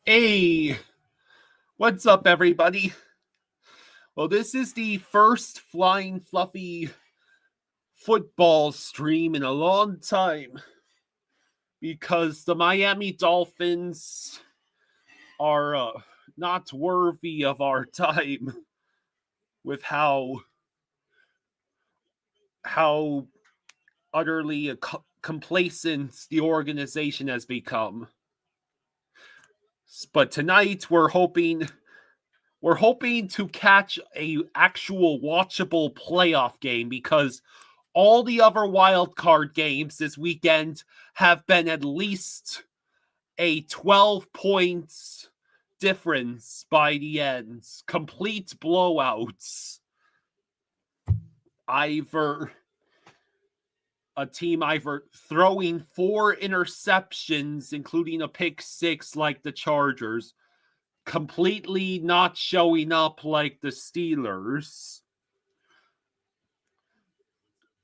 Hey, what's up, everybody? Well, this is the first Flying Fluffy football stream in a long time because the Miami Dolphins are not worthy of our time with how utterly complacent the organization has become. But tonight we're hoping to catch a actual watchable playoff game because all the other wild card games this weekend have been at least a 12 points difference by the end. Complete blowouts. A team either throwing 4 interceptions, including a pick 6 like the Chargers, completely not showing up like the Steelers,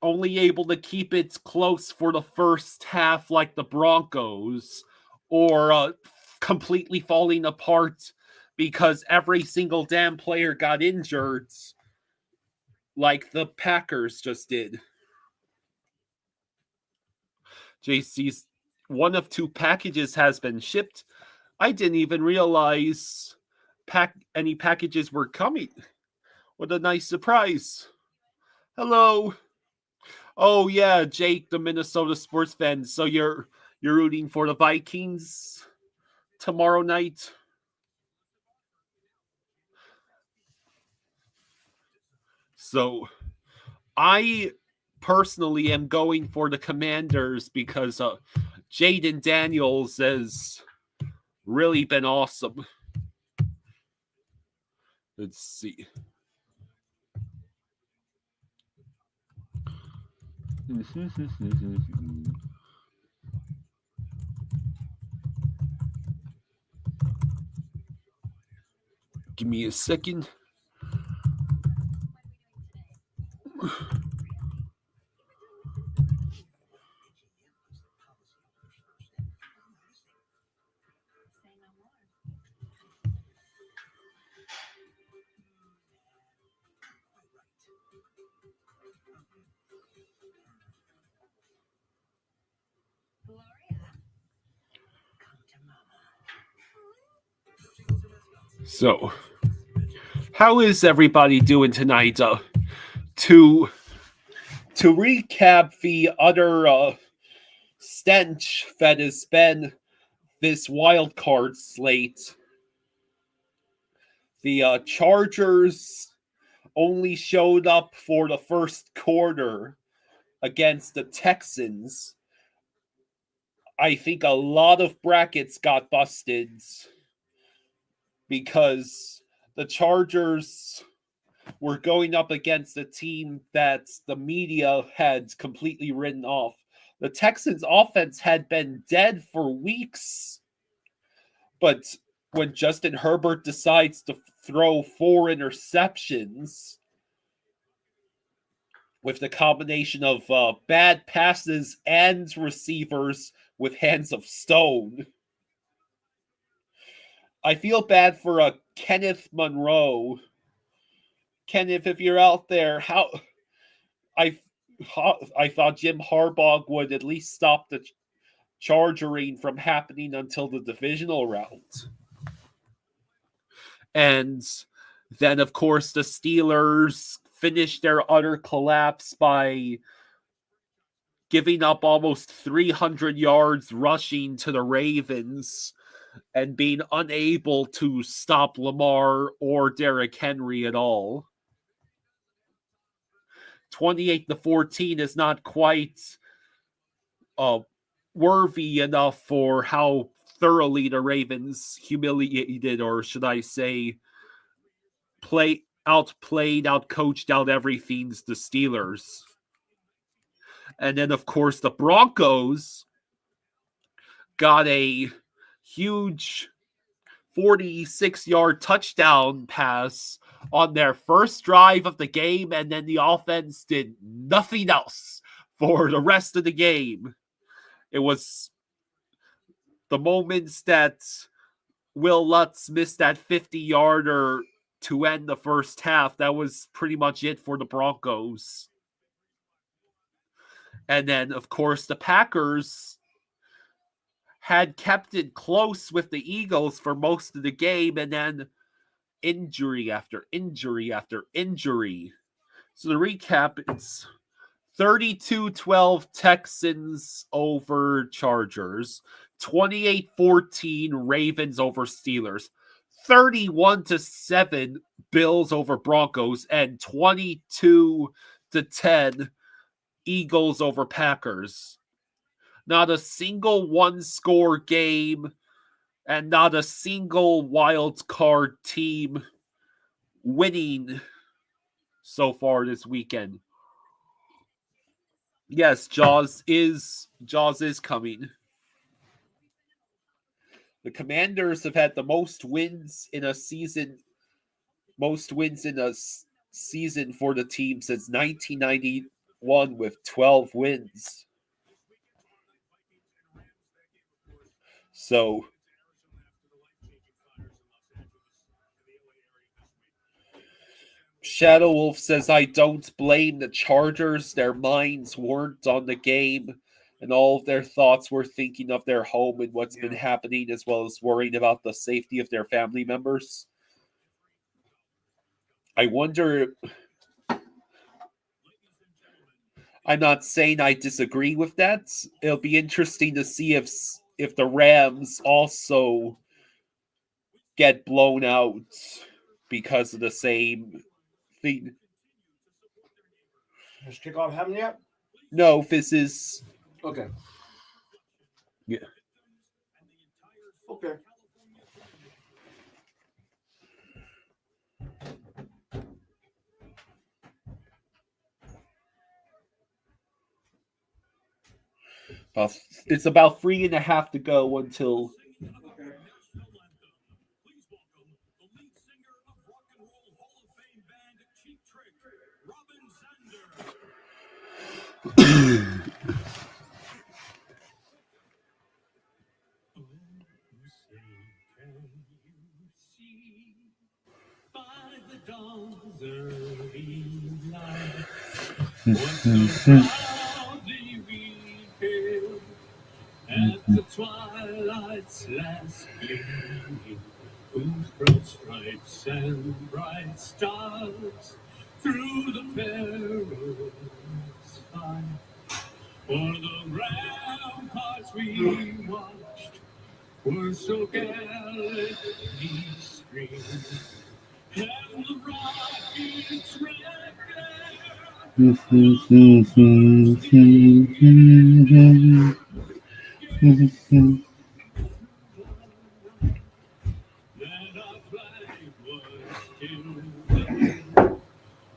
only able to keep it close for the first half like the Broncos, or completely falling apart because every single damn player got injured like the Packers just did. JC's one of 2 packages has been shipped. I didn't even realize any packages were coming. What a nice surprise. Hello. Oh yeah, Jake, the Minnesota sports fan. So you're rooting for the Vikings tomorrow night? So I personally am going for the Commanders because Jaden Daniels has really been awesome. Let's see. Give me a second. So, how is everybody doing tonight? To recap the other stench that has been this wild card slate, the Chargers only showed up for the first quarter against the Texans. I think a lot of brackets got busted because the Chargers were going up against a team that the media had completely written off. The Texans' offense had been dead for weeks, but when Justin Herbert decides to throw 4 interceptions with the combination of bad passes and receivers with hands of stone, I feel bad for Kenneth Monroe. Kenneth, if you're out there, I thought Jim Harbaugh would at least stop the chargering from happening until the divisional round. And then, of course, the Steelers finished their utter collapse by giving up almost 300 yards rushing to the Ravens and being unable to stop Lamar or Derrick Henry at all. 28-14 is not quite worthy enough for how thoroughly the Ravens humiliated, or should I say, outplayed, outcoached, out everything the Steelers. And then, of course, the Broncos got a huge 46-yard touchdown pass on their first drive of the game, and then the offense did nothing else for the rest of the game. It was the moments that Will Lutz missed that 50-yarder to end the first half. That was pretty much it for the Broncos. And then, of course, the Packers had kept it close with the Eagles for most of the game, and then injury after injury after injury. So the recap, it's 32-12 Texans over Chargers, 28-14 Ravens over Steelers, 31-7 Bills over Broncos, and 22-10 Eagles over Packers. Not a single one-score game and not a single wild card team winning so far this weekend. Yes, Jaws is coming. The Commanders have had the most wins in a season for the team since 1991 with 12 wins. So Shadow Wolf says, I don't blame the Chargers. Their minds weren't on the game, and all of their thoughts were thinking of their home and what's been happening, as well as worrying about the safety of their family members. I wonder... I'm not saying I disagree with that. It'll be interesting to see if the Rams also get blown out because of the same thing. Has kickoff happened yet? No, this is... Okay. Yeah. Okay. It's about 3.5 to go until... At the twilight's last gleaming, whose broad stripes and bright stars through the perilous fight, for the ramparts we watched were so gallantly streamed, and the rockets red that our flag was still there.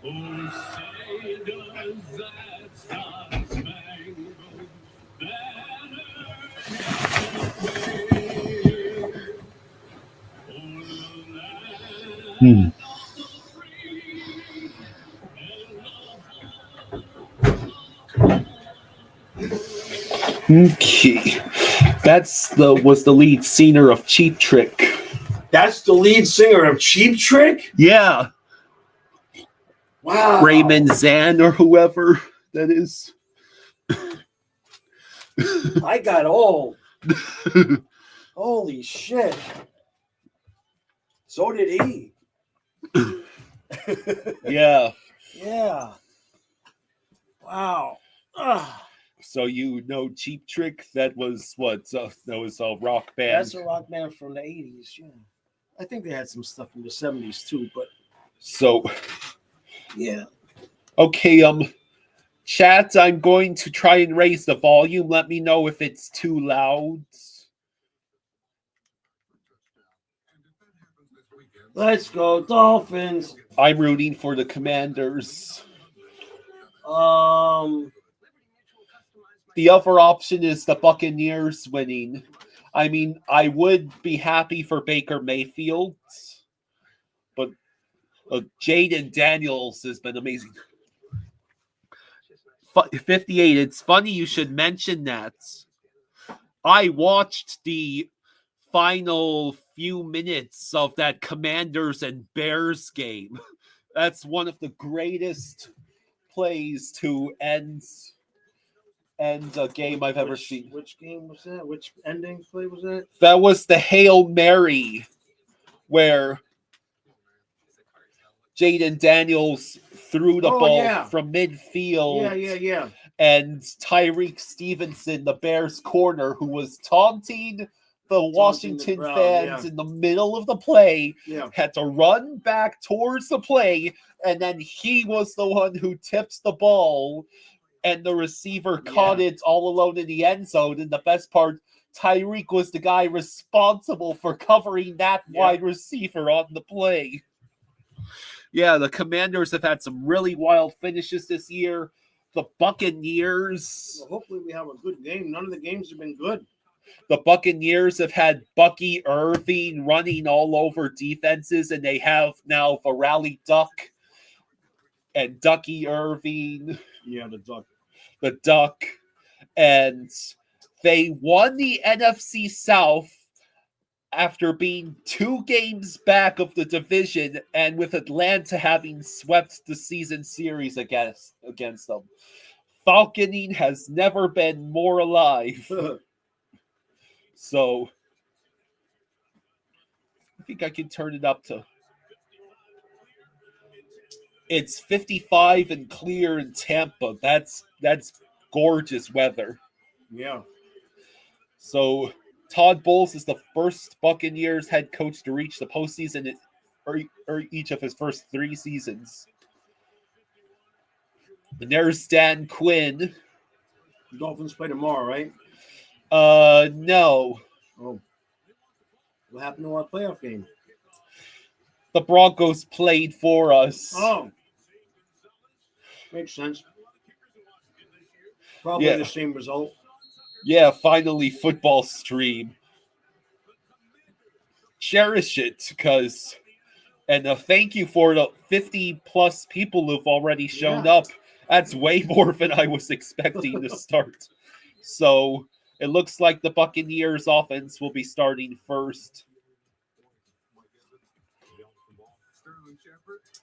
Oh, say does that star-spangled banner yet wave o'er the land of the free and the Okay. Was the lead singer of Cheap Trick. That's the lead singer of Cheap Trick? Yeah. Wow. Raymond Zan or whoever that is. I got old. Holy shit. So did he. Yeah. Yeah. Wow. Ugh. So you know Cheap Trick? That was what? That was a rock band. That's a rock band from the 80s. Yeah. I think they had some stuff from the 70s too, but So yeah. okay, chat, I'm going to try and raise the volume. Let me know if it's too loud. Let's go Dolphins. I'm rooting for the Commanders. The other option is the Buccaneers winning. I mean, I would be happy for Baker Mayfield, but Jaden Daniels has been amazing. 58. It's funny you should mention that. I watched the final few minutes of that Commanders and Bears game. That's one of the greatest plays to end a game I've ever seen. Which game was that? Which ending play was that? That was the Hail Mary where Jaden Daniels threw the ball from midfield. Yeah. And Tyreek Stevenson, the Bears corner, who was taunting the Washington crowd, fans in the middle of the play, Yeah. had to run back towards the play, and then he was the one who tips the ball, and the receiver caught it all alone in the end zone. And the best part, Tyreek was the guy responsible for covering that wide receiver on the play. Yeah, the Commanders have had some really wild finishes this year. The Buccaneers. Well, hopefully we have a good game. None of the games have been good. The Buccaneers have had Bucky Irving running all over defenses, and they have now Varali Duck and Ducky Irving. Yeah, the Duck. The Duck. And they won the NFC South after being 2 games back of the division, and with Atlanta having swept the season series against them. Falconing has never been more alive. So I think I can turn it up to... It's 55 and clear in Tampa. That's gorgeous weather. Yeah. So Todd Bowles is the first Buccaneers head coach to reach the postseason or each of his first 3 seasons. And there's Dan Quinn. The Dolphins play tomorrow, right? No. Oh. What happened to our playoff game? The Broncos played for us. Oh. Makes sense. Probably the same result. Yeah, finally football stream. Cherish it, because... And thank you for the 50-plus people who've already shown up. That's way more than I was expecting to start. So it looks like the Buccaneers offense will be starting first.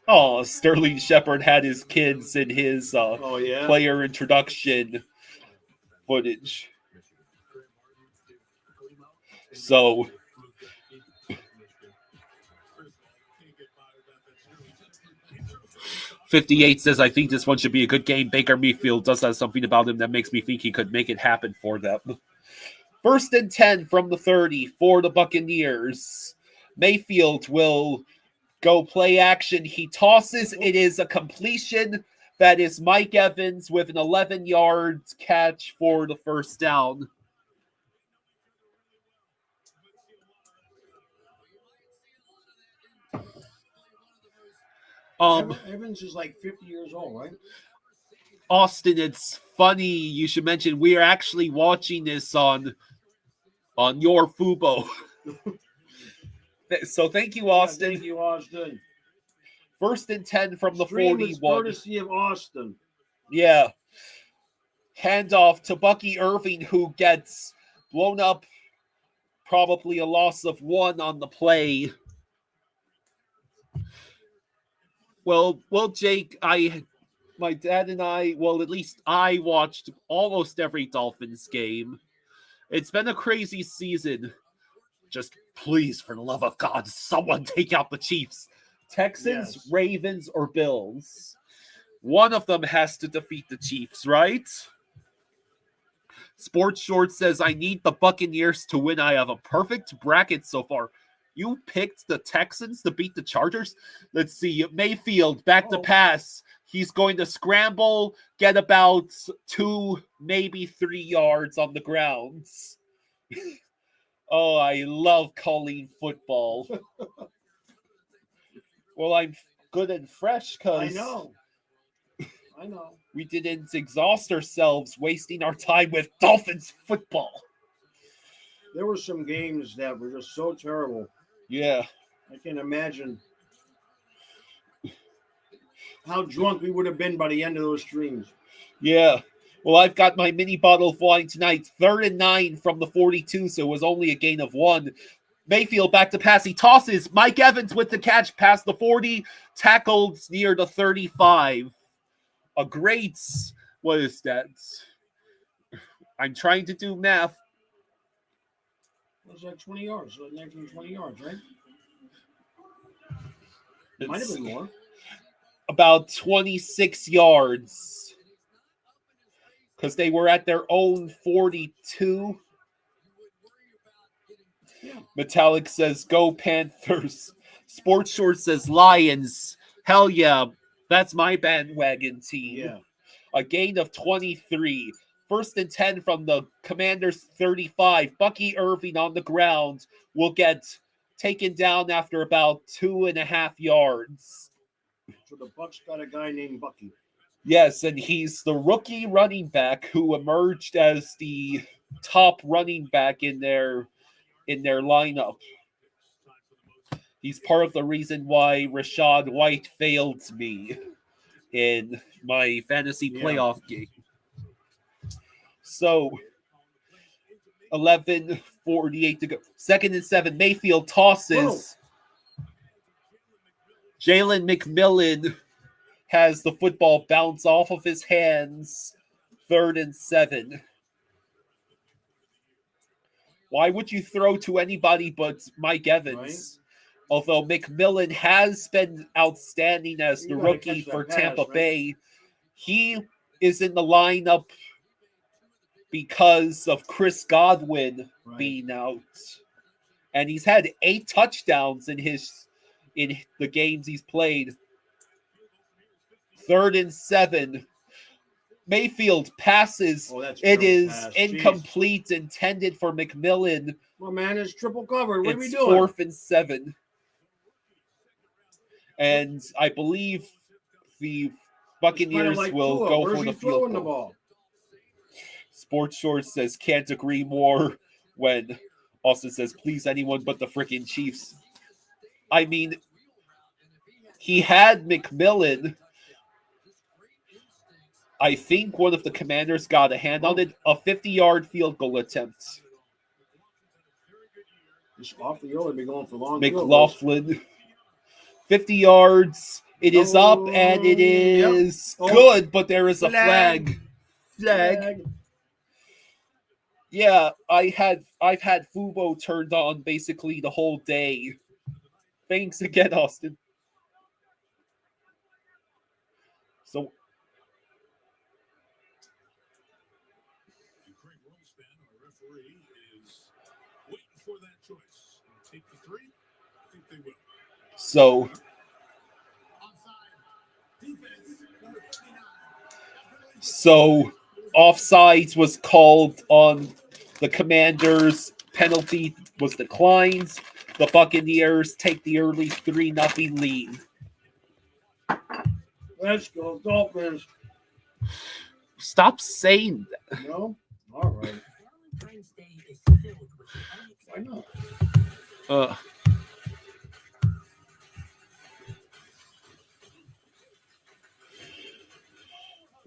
Oh, Sterling Shepard had his kids in his player introduction footage. So... 58 says, I think this one should be a good game. Baker Mayfield does have something about him that makes me think he could make it happen for them. 1st and 10 from the 30 for the Buccaneers. Mayfield will go play action. He tosses. It is a completion. That is Mike Evans with an 11-yard catch for the first down. Evans is like 50 years old, right? Austin, it's funny you should mention we are actually watching this on your Fubo. So thank you, Austin. Thank you, Austin. 1st and 10 from the Stream 41. is courtesy of Austin. Yeah. Handoff to Bucky Irving, who gets blown up. Probably a loss of 1 on the play. Well, Jake, my dad and I, well, at least I watched almost every Dolphins game. It's been a crazy season. Just please, for the love of God, someone take out the Chiefs. Texans, Ravens, or Bills. One of them has to defeat the Chiefs, right? Sports Short says, I need the Buccaneers to win. I have a perfect bracket so far. You picked the Texans to beat the Chargers? Let's see. Mayfield back to pass. He's going to scramble, get about 2, maybe 3 yards on the grounds. Oh, I love calling football. Well, I'm good and fresh because I know. We didn't exhaust ourselves wasting our time with Dolphins football. There were some games that were just so terrible. Yeah. I can imagine how drunk we would have been by the end of those streams. Yeah. Well, I've got my mini bottle of wine tonight. 3rd and 9 from the 42, so it was only a gain of 1. Mayfield back to pass. He tosses. Mike Evans with the catch past the 40. Tackled near the 35. A great, what is that? I'm trying to do math. It was like 20 yards. So 19, 20 yards, right? It might have been more. About 26 yards. Because they were at their own 42. Yeah. Metallic says, go Panthers. Sports Short says, Lions. Hell yeah. That's my bandwagon team. Yeah. A gain of 23. 1st and 10 from the Commanders' 35. Bucky Irving on the ground will get taken down after about 2.5 yards. So the Bucs got a guy named Bucky. Yes, and he's the rookie running back who emerged as the top running back in their lineup. He's part of the reason why Rashad White failed me in my fantasy playoff game. So 11:48 to go. 2nd and 7. Mayfield tosses. Jalen McMillan has the football bounce off of his hands. 3rd and 7. Why would you throw to anybody but Mike Evans? Right. Although McMillan has been outstanding as the rookie for Tampa Bay, he is in the lineup because of Chris Godwin being out. And he's had 8 touchdowns in the games he's played. 3rd and 7. Mayfield passes. It is incomplete, intended for McMillan. Well, man, it's triple covered. What are we It's doing? 4th and 7. And I believe the Buccaneers will go for the field goal. Ball? Sports Short says, can't agree more, when Austin says, please anyone but the freaking Chiefs. I mean, he had McMillan. I think one of the Commanders got a hand on it. A 50-yard field goal attempt. Just off the yard, be going for long. McLaughlin. 50 yards. It is up and it is good, but there is a flag. Yeah, I've had Fubo turned on basically the whole day. Thanks again, Austin. So Craig Rolstan, our referee, is waiting for that choice. Take the 3. I think they will. So offsides was called on the Commanders. Penalty was declined. The Buccaneers take the early 3-0 lead. Let's go, Dolphins. Stop saying that. No? All right. Why not?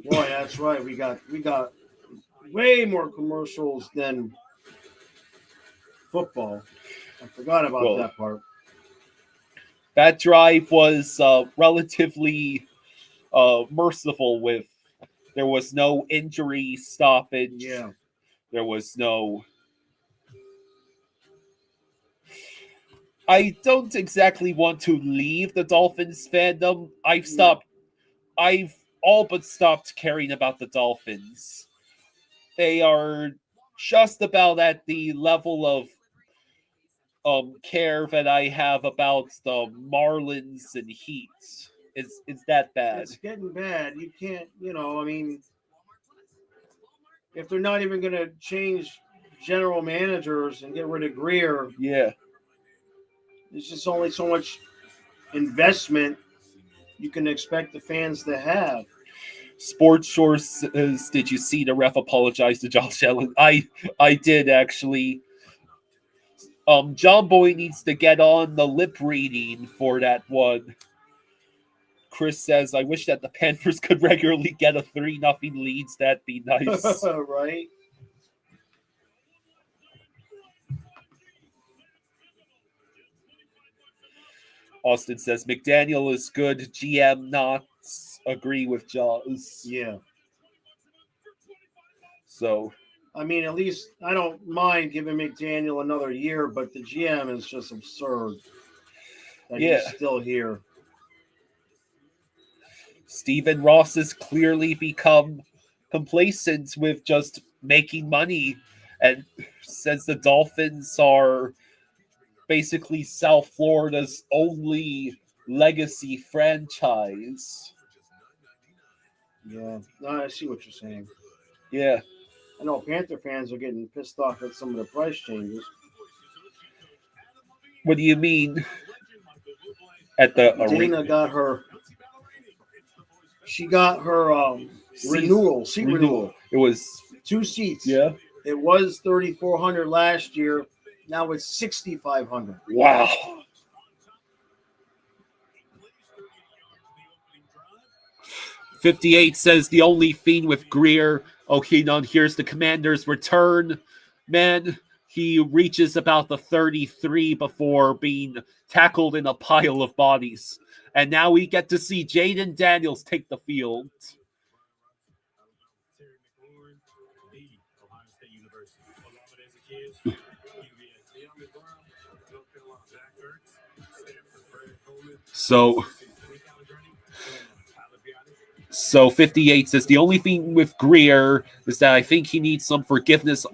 Boy, that's right. We got way more commercials than football. I forgot about that part. That drive was relatively merciful. With there was no injury stoppage. Yeah, there was no. I don't exactly want to leave the Dolphins fandom. I've all but stopped caring about the Dolphins. They are just about at the level of care that I have about the Marlins and Heat. It's that bad. It's getting bad. You can't, I mean, if they're not even going to change general managers and get rid of Greer, there's just only so much investment you can expect the fans to have. Sports Shore says, did you see the ref apologize to Josh Allen? I did, actually. John Boy needs to get on the lip reading for that one. Chris says, I wish that the Panthers could regularly get a 3-0 lead. That'd be nice. Right? Austin says McDaniel is good. GM not agree with Jaws. Yeah. So, I mean, at least I don't mind giving McDaniel another year, but the GM is just absurd that he's still here. Stephen Ross has clearly become complacent with just making money and says the Dolphins are basically South Florida's only legacy franchise. Yeah, no, I see what you're saying. Yeah. I know Panther fans are getting pissed off at some of the price changes. What do you mean? At the Dana got her. She got her seat renewal. It was 2 seats. Yeah. It was $3,400 last year. Now it's $6,500. Wow. "58 says the only fiend with Greer. Okay, now here's the Commanders' return. Man, he reaches about the 33 before being tackled in a pile of bodies. And now we get to see Jaden Daniels take the field." So 58 says the only thing with Greer is that I think he needs some forgiveness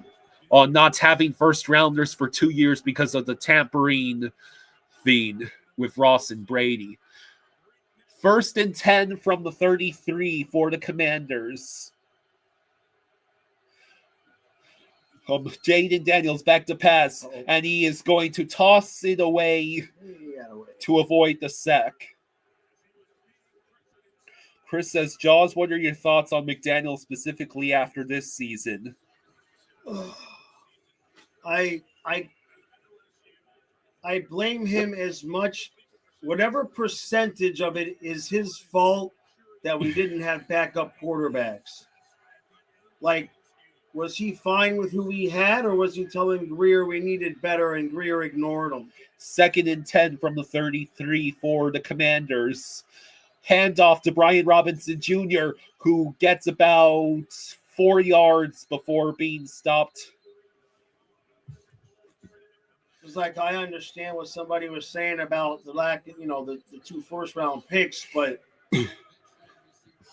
on not having first rounders for 2 years because of the tampering thing with Ross and Brady. 1st and 10 from the 33 for the Commanders. Jaden Daniels back to pass, and he is going to toss it away to avoid the sack. Chris says, Jaws, what are your thoughts on McDaniel specifically after this season? I blame him as much. Whatever percentage of it is his fault that we didn't have backup quarterbacks. Like, was he fine with who he had, or was he telling Greer we needed better and Greer ignored him? 2nd and 10 from the 33 for the Commanders. Handoff to Brian Robinson Jr., who gets about 4 yards before being stopped. It's like, I understand what somebody was saying about the lack, the 2 first-round picks, but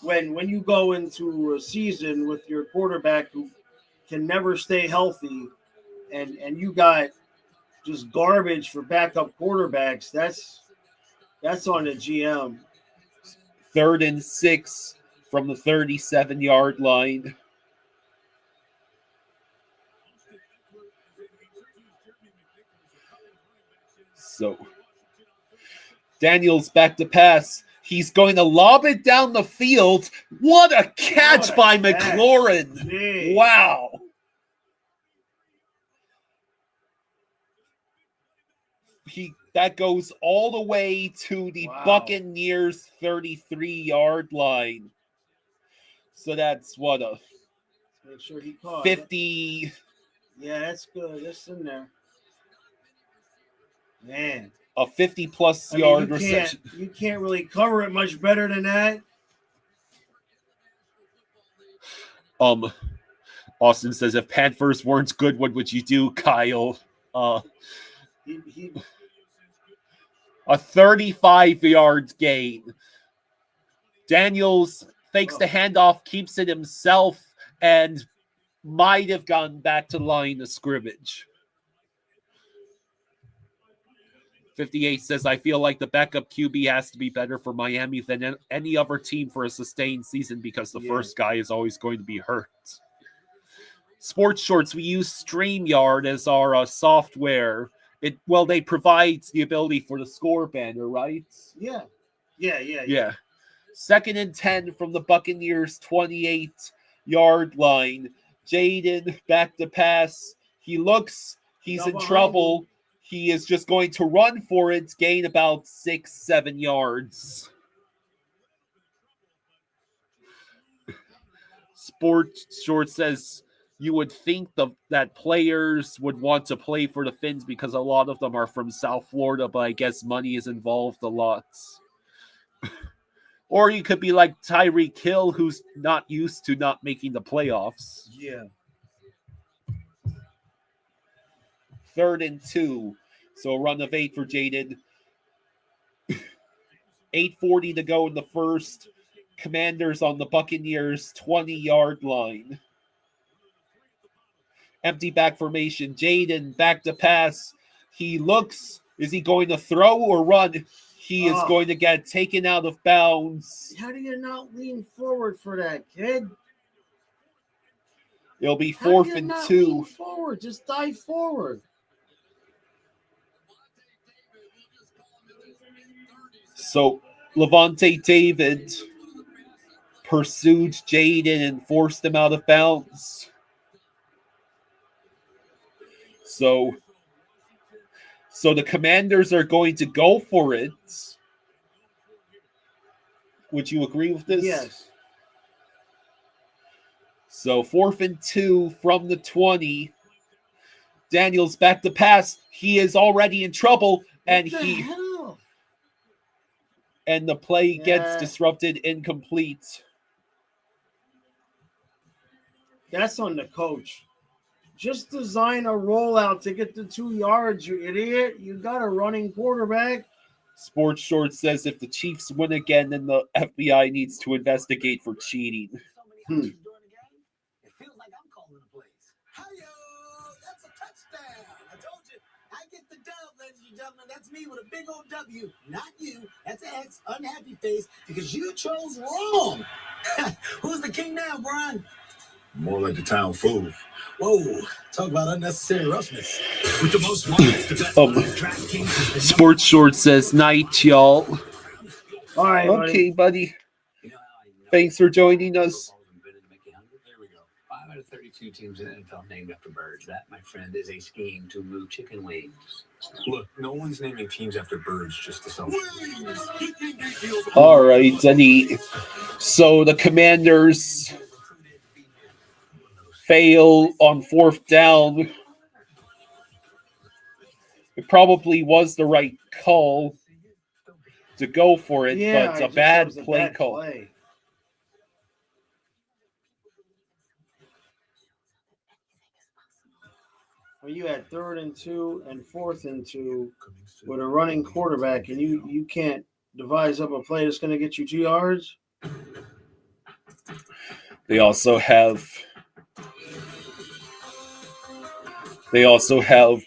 when you go into a season with your quarterback who can never stay healthy, and you got just garbage for backup quarterbacks, that's on the GM. 3rd and 6 from the 37-yard line. So Daniels back to pass. He's going to lob it down the field. What a catch by McLaurin. Dang. Wow. That goes all the way to the Buccaneers 33-yard line. So that's what a make sure he caught 50. It. Yeah, that's good. That's in there. Man. A 50-plus yard reception. You can't really cover it much better than that. Austin says, if Panthers weren't good, what would you do, Kyle? A 35-yard gain. Daniels fakes the handoff, keeps it himself, and might have gone back to line of scrimmage. 58 says, I feel like the backup QB has to be better for Miami than any other team for a sustained season because the first guy is always going to be hurt. Sports Shorts, we use StreamYard as our software. They provide the ability for the score banner, right? Yeah. 2nd and 10 from the Buccaneers 28-yard line. Jaden back to pass. He looks, he's in trouble. He is just going to run for it, gain about 6-7 yards. Sports Short says, you would think that players would want to play for the Fins because a lot of them are from South Florida, but I guess money is involved a lot. Or you could be like Tyreek Hill, who's not used to not making the playoffs. Yeah. 3rd and 2. So a run of 8 for Jaden. 8:40 to go in the first. Commanders on the Buccaneers 20-yard line. Empty back formation. Jaden back to pass. He looks. Is he going to throw or run? He is going to get taken out of bounds. How do you not lean forward for that, kid? It'll be How 4th do you and not 2. lean forward? Just dive forward. So Levante David pursued Jaden and forced him out of bounds. So the Commanders are going to go for it. Would you agree with this? Yes. So 4th and 2 from the 20. Daniels back to pass. He is already in trouble, and What the hell? And the play gets disrupted, incomplete. That's on the coach. Just design a rollout to get the 2 yards, you idiot. You got a running quarterback. Sports Short says if the Chiefs win again, then the FBI needs to investigate for cheating. It feels like I'm calling the plays. Hi-yo! That's a touchdown. I told you. I get the dub, ladies and gentlemen. That's me with a big old W. Not you. That's an X, unhappy face, because you chose wrong. Who's the king now, Brian? More like the town fool. Whoa. Talk about unnecessary roughness. With the most marks to bet Sports Short says night, y'all. All right, Okay, buddy. Thanks for joining us. There we go. 5 out of 32 teams in the NFL named after birds. That, my friend, is a scheme to move chicken wings. Look, no one's naming teams after birds just to sell. All right, Eddie. So the Commanders fail on 4th down. It probably was the right call to go for it, but a bad play call. Well, you had 3rd and 2 and 4th and 2 with a running quarterback, and you can't devise up a play that's going to get you 2 yards. They also have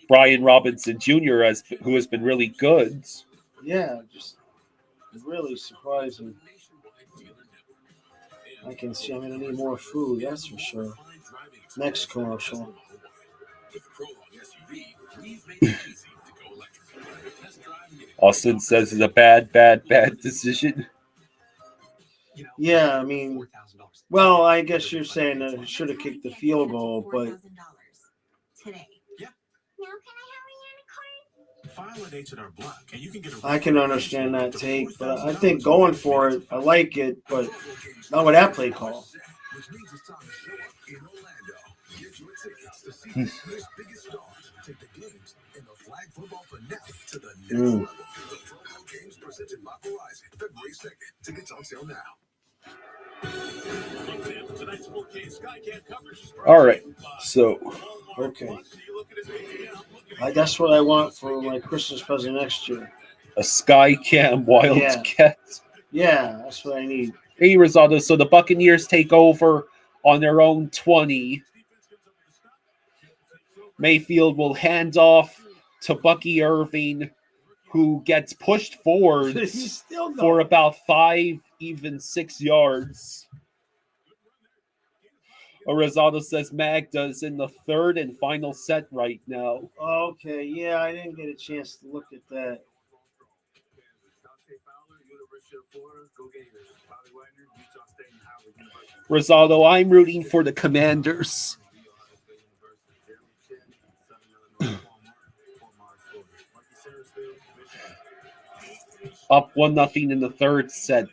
Brian Robinson Jr. who has been really good. Yeah, just really surprising. I can see I'm going to need more food, that's for sure. Next commercial. Austin says it's a bad decision. Yeah, I mean, well, I guess you're saying that it should have kicked the field goal, but I can understand that take. But I think going for it, I like it, but not with that play call. All right, so okay, that's what I want for my Christmas present next year. A Skycam Wildcat. Yeah, that's what I need. Hey, Rosado. So the Buccaneers take over on their own 20. Mayfield will hand off to Bucky Irving, who gets pushed forward for about 5, even 6 yards. Rosado says Magda is in the 3rd and final set right now. Okay, yeah, I didn't get a chance to look at that. Rosado, I'm rooting for the Commanders. Up 1-0 in the 3rd set.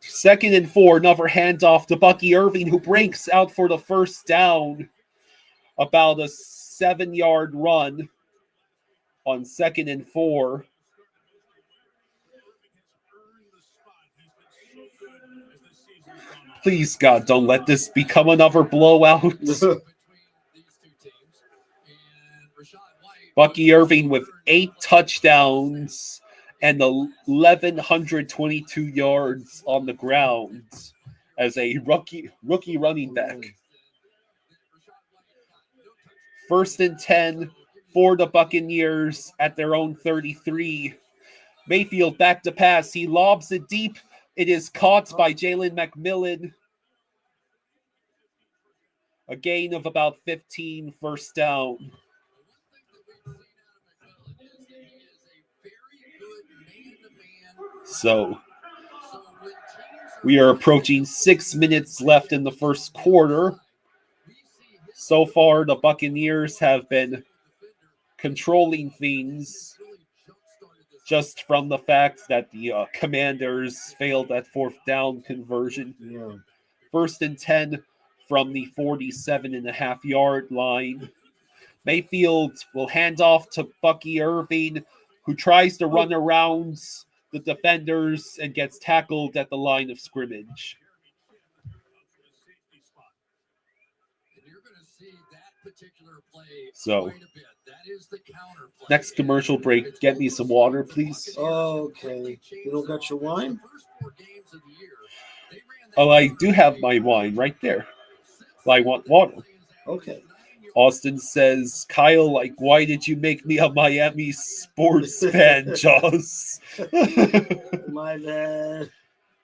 2nd and 4, another handoff to Bucky Irving, who breaks out for the first down. About a 7-yard run on 2nd and 4. Please, God, don't let this become another blowout. Bucky Irving with 8 touchdowns and 1,122 yards on the ground as a rookie running back. 1st and 10 for the Buccaneers at their own 33. Mayfield back to pass. He lobs it deep. It is caught by Jalen McMillan. A gain of about 15, first down. So we are approaching 6 minutes left in the first quarter. So far, the Buccaneers have been controlling things just from the fact that the Commanders failed that 4th down conversion. Yeah. 1st and 10 from the 47.5-yard line. Mayfield will hand off to Bucky Irving, who tries to run around the defenders and gets tackled at the line of scrimmage. So, next commercial break. Get me some water, please. Okay. You don't got your wine? Oh, I do have my wine right there. I want water. Okay. Austin says, Kyle, why did you make me a Miami sports fan, Jaws? My bad.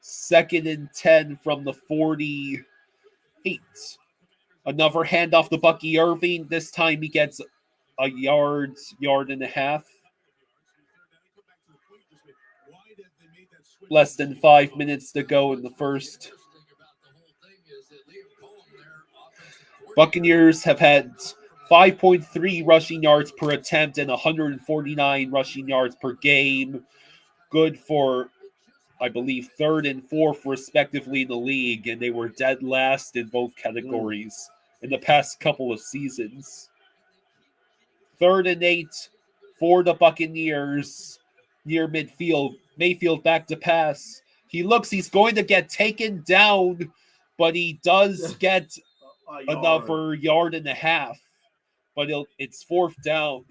2nd and 10 from the 48. Another handoff to Bucky Irving. This time he gets a yard and a half. Less than 5 minutes to go in the first. Buccaneers have had 5.3 rushing yards per attempt and 149 rushing yards per game. Good for, I believe, 3rd and 4th respectively in the league, and they were dead last in both categories in the past couple of seasons. 3rd and 8 for the Buccaneers near midfield. Mayfield back to pass. He's going to get taken down, but he does get another yard and a half. But it's 4th down.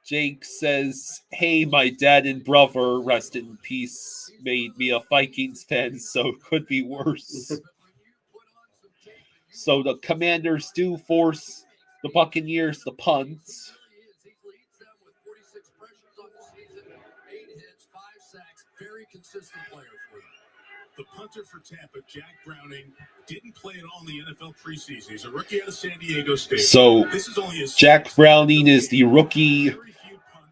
Jake says, hey, my dad and brother, rest in peace, made me a Vikings fan, so it could be worse. So the Commanders do force the Buccaneers to punt. Very consistent player for them. The punter for Tampa, Jack Browning, didn't play at all in the NFL preseason. He's a rookie out of San Diego State. So this is only his Jack Browning is the rookie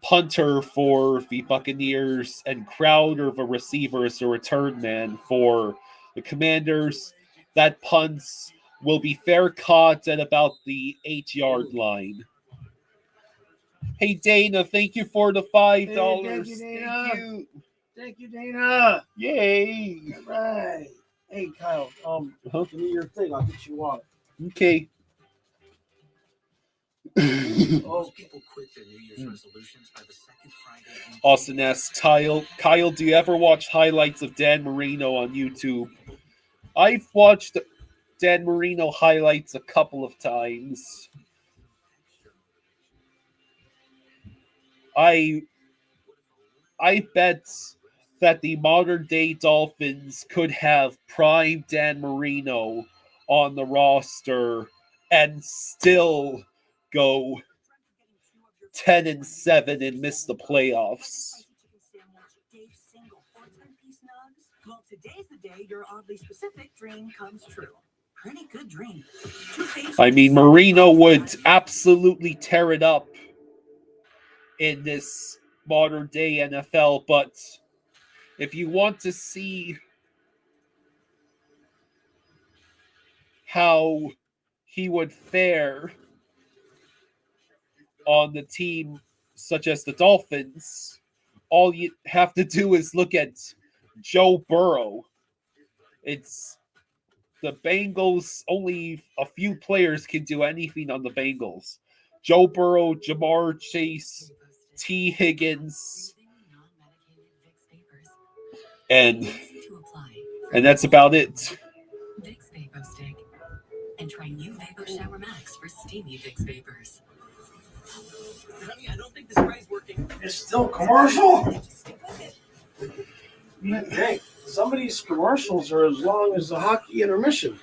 punter for the Buccaneers, and Crowder, the receiver, is the return man for the Commanders. That punt will be fair caught at about the 8-yard line. Hey, Dana, thank you for the $5. Hey, thank you, Dana. Thank you. Thank you, Dana. Yay. All right. Hey, Kyle, give me your thing. I'll get you water. Okay. Austin asks, Kyle, do you ever watch highlights of Dan Marino on YouTube? I've watched Dan Marino highlights a couple of times. I bet that the modern-day Dolphins could have prime Dan Marino on the roster and still go 10-7 and miss the playoffs. Well, today's the day your oddly specific dream comes true. Pretty good dream. I mean, Marino would absolutely tear it up in this modern-day NFL, but if you want to see how he would fare on the team such as the Dolphins, all you have to do is look at Joe Burrow. It's the Bengals. Only a few players can do anything on the Bengals. Joe Burrow, Jamar Chase, T. Higgins, and that's about it. Vicks Vapor Stick. And try new Vapor Shower Max for steamy Vicks Vapors. Honey, I don't think the spray's working. It's still commercial. Hey, some of these commercials are as long as the hockey intermission.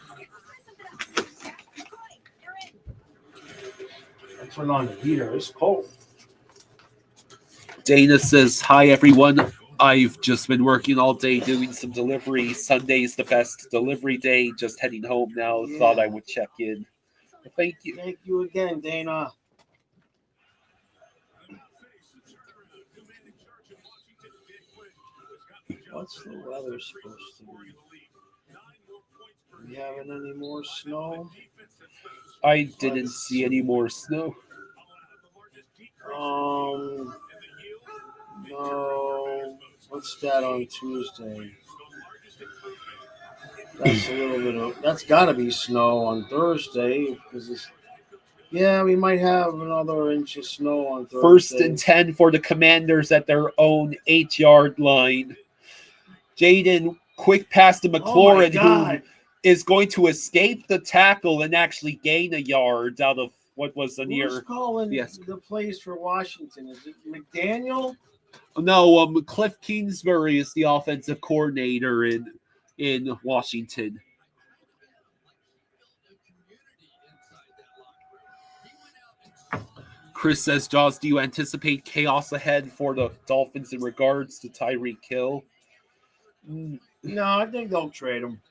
I turn on the heater. It's cold. Dana says, "Hi everyone. I've just been working all day doing some delivery. Sunday's the best delivery day. Just heading home now. Yeah. Thought I would check in. Thank you." Thank you again, Dana. What's the weather supposed to be? Are we having any more snow? I didn't see any more snow. No. What's that on Tuesday? That's a little bit of. That's got to be snow on Thursday because it's. Yeah, we might have another inch of snow on Thursday. 1st and 10 for the Commanders at their own 8-yard line. Jaden, quick pass to McLaurin, who is going to escape the tackle and actually gain a yard out of what was a near. Who's calling the plays for Washington? Is it McDaniel? No, Cliff Kingsbury is the offensive coordinator in Washington. Chris says, Jaws, do you anticipate chaos ahead for the Dolphins in regards to Tyreek Hill? No, I think they'll trade him.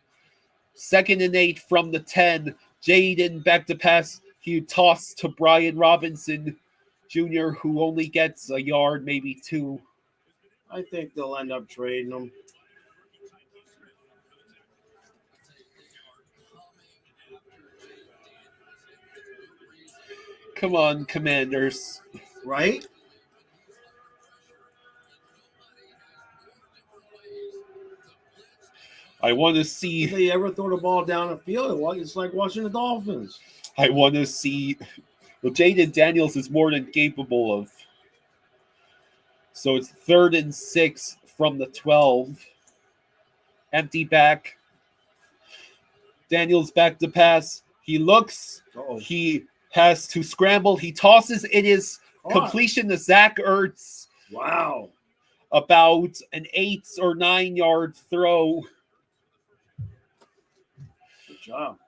2nd and 8 from the 10. Jaden back to pass. He tossed to Brian Robinson Jr., who only gets a yard, maybe 2. I think they'll end up trading him. Come on, Commanders. Right? I want to see. If they ever throw the ball down the field, it's like watching the Dolphins. I want to see. Well, Jaden Daniels is more than capable of. So it's 3rd and 6 from the 12. Empty back. Daniels back to pass. He looks. Uh-oh. He has to scramble. He tosses. It is completion to Zach Ertz. Wow. About an 8 or 9 yard throw. Good job.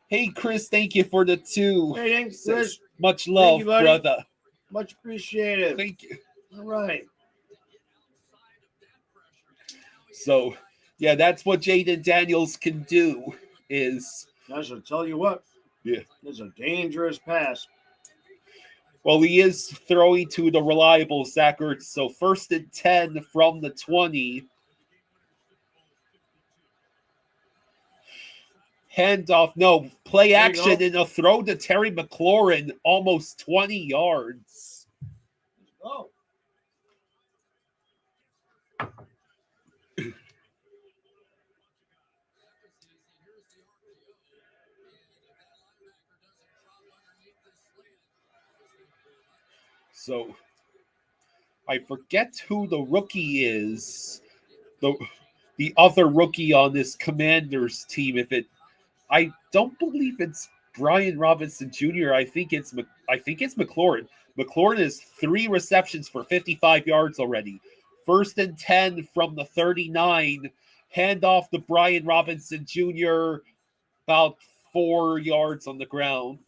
Hey, Chris, thank you for the 2. Hey, thanks, Chris. Much love, brother. Much appreciated. Thank you. All right. So, yeah, that's what Jaden Daniels can do is... I should tell you what. Yeah. It's a dangerous pass. Well, he is throwing to the reliable Zach Ertz. So 1st and 10 from the 20. Handoff. No, play action and a throw to Terry McLaurin. Almost 20 yards. Oh. So, I forget who the rookie is. The other rookie on this Commanders team. I don't believe it's Brian Robinson Jr. I think it's McLaurin. McLaurin has 3 receptions for 55 yards already. 1st and 10 from the 39. Handoff to Brian Robinson Jr. About 4 yards on the ground.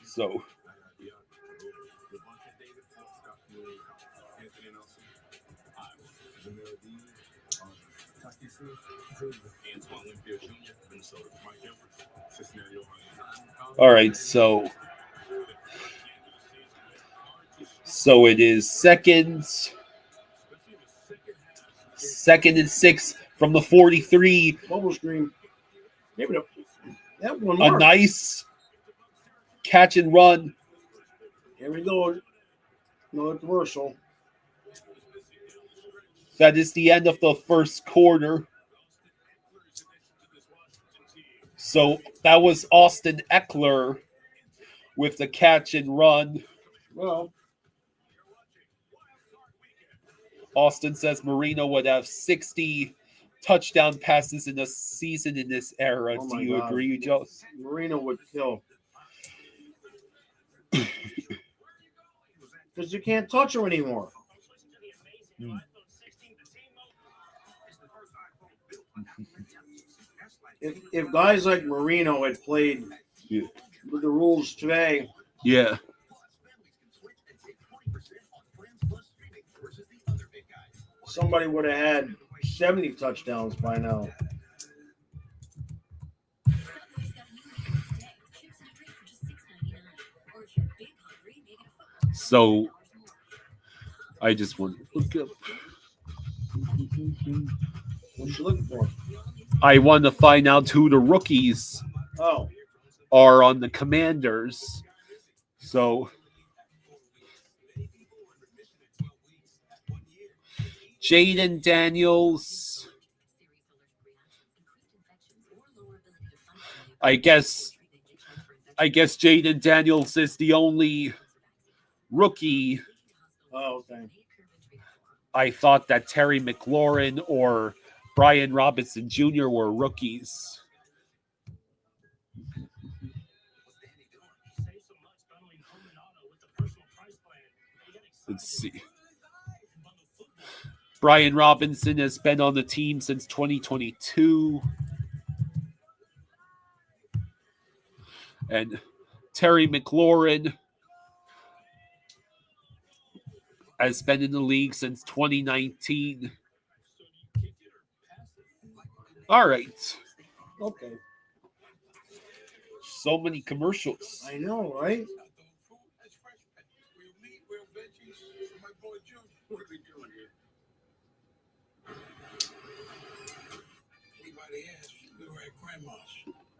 So, all right, so it is 2nd and 6 from the 43. Bubble screen. Maybe that one A more. nice catch and run. Here we go. Another commercial. That is the end of the first quarter. So that was Austin Eckler with the catch and run. Well, Austin says Marino would have 60 touchdown passes in a season in this era. Oh Do my you God. agree, Joe? Marino would kill. Because you can't touch him anymore. If guys like Marino had played with the rules today, Yeah. somebody would have had 70 touchdowns by now. So I just want to look up. What you looking for? I want to find out who the rookies Oh, are on the Commanders. So Jaden Daniels. I guess Jaden Daniels is the only rookie. oh, okay. I thought that Terry McLaurin or Brian Robinson Jr. were rookies. Let's see. Brian Robinson has been on the team since 2022. And Terry McLaurin has been in the league since 2019. All right. Okay. So many commercials. I know, right?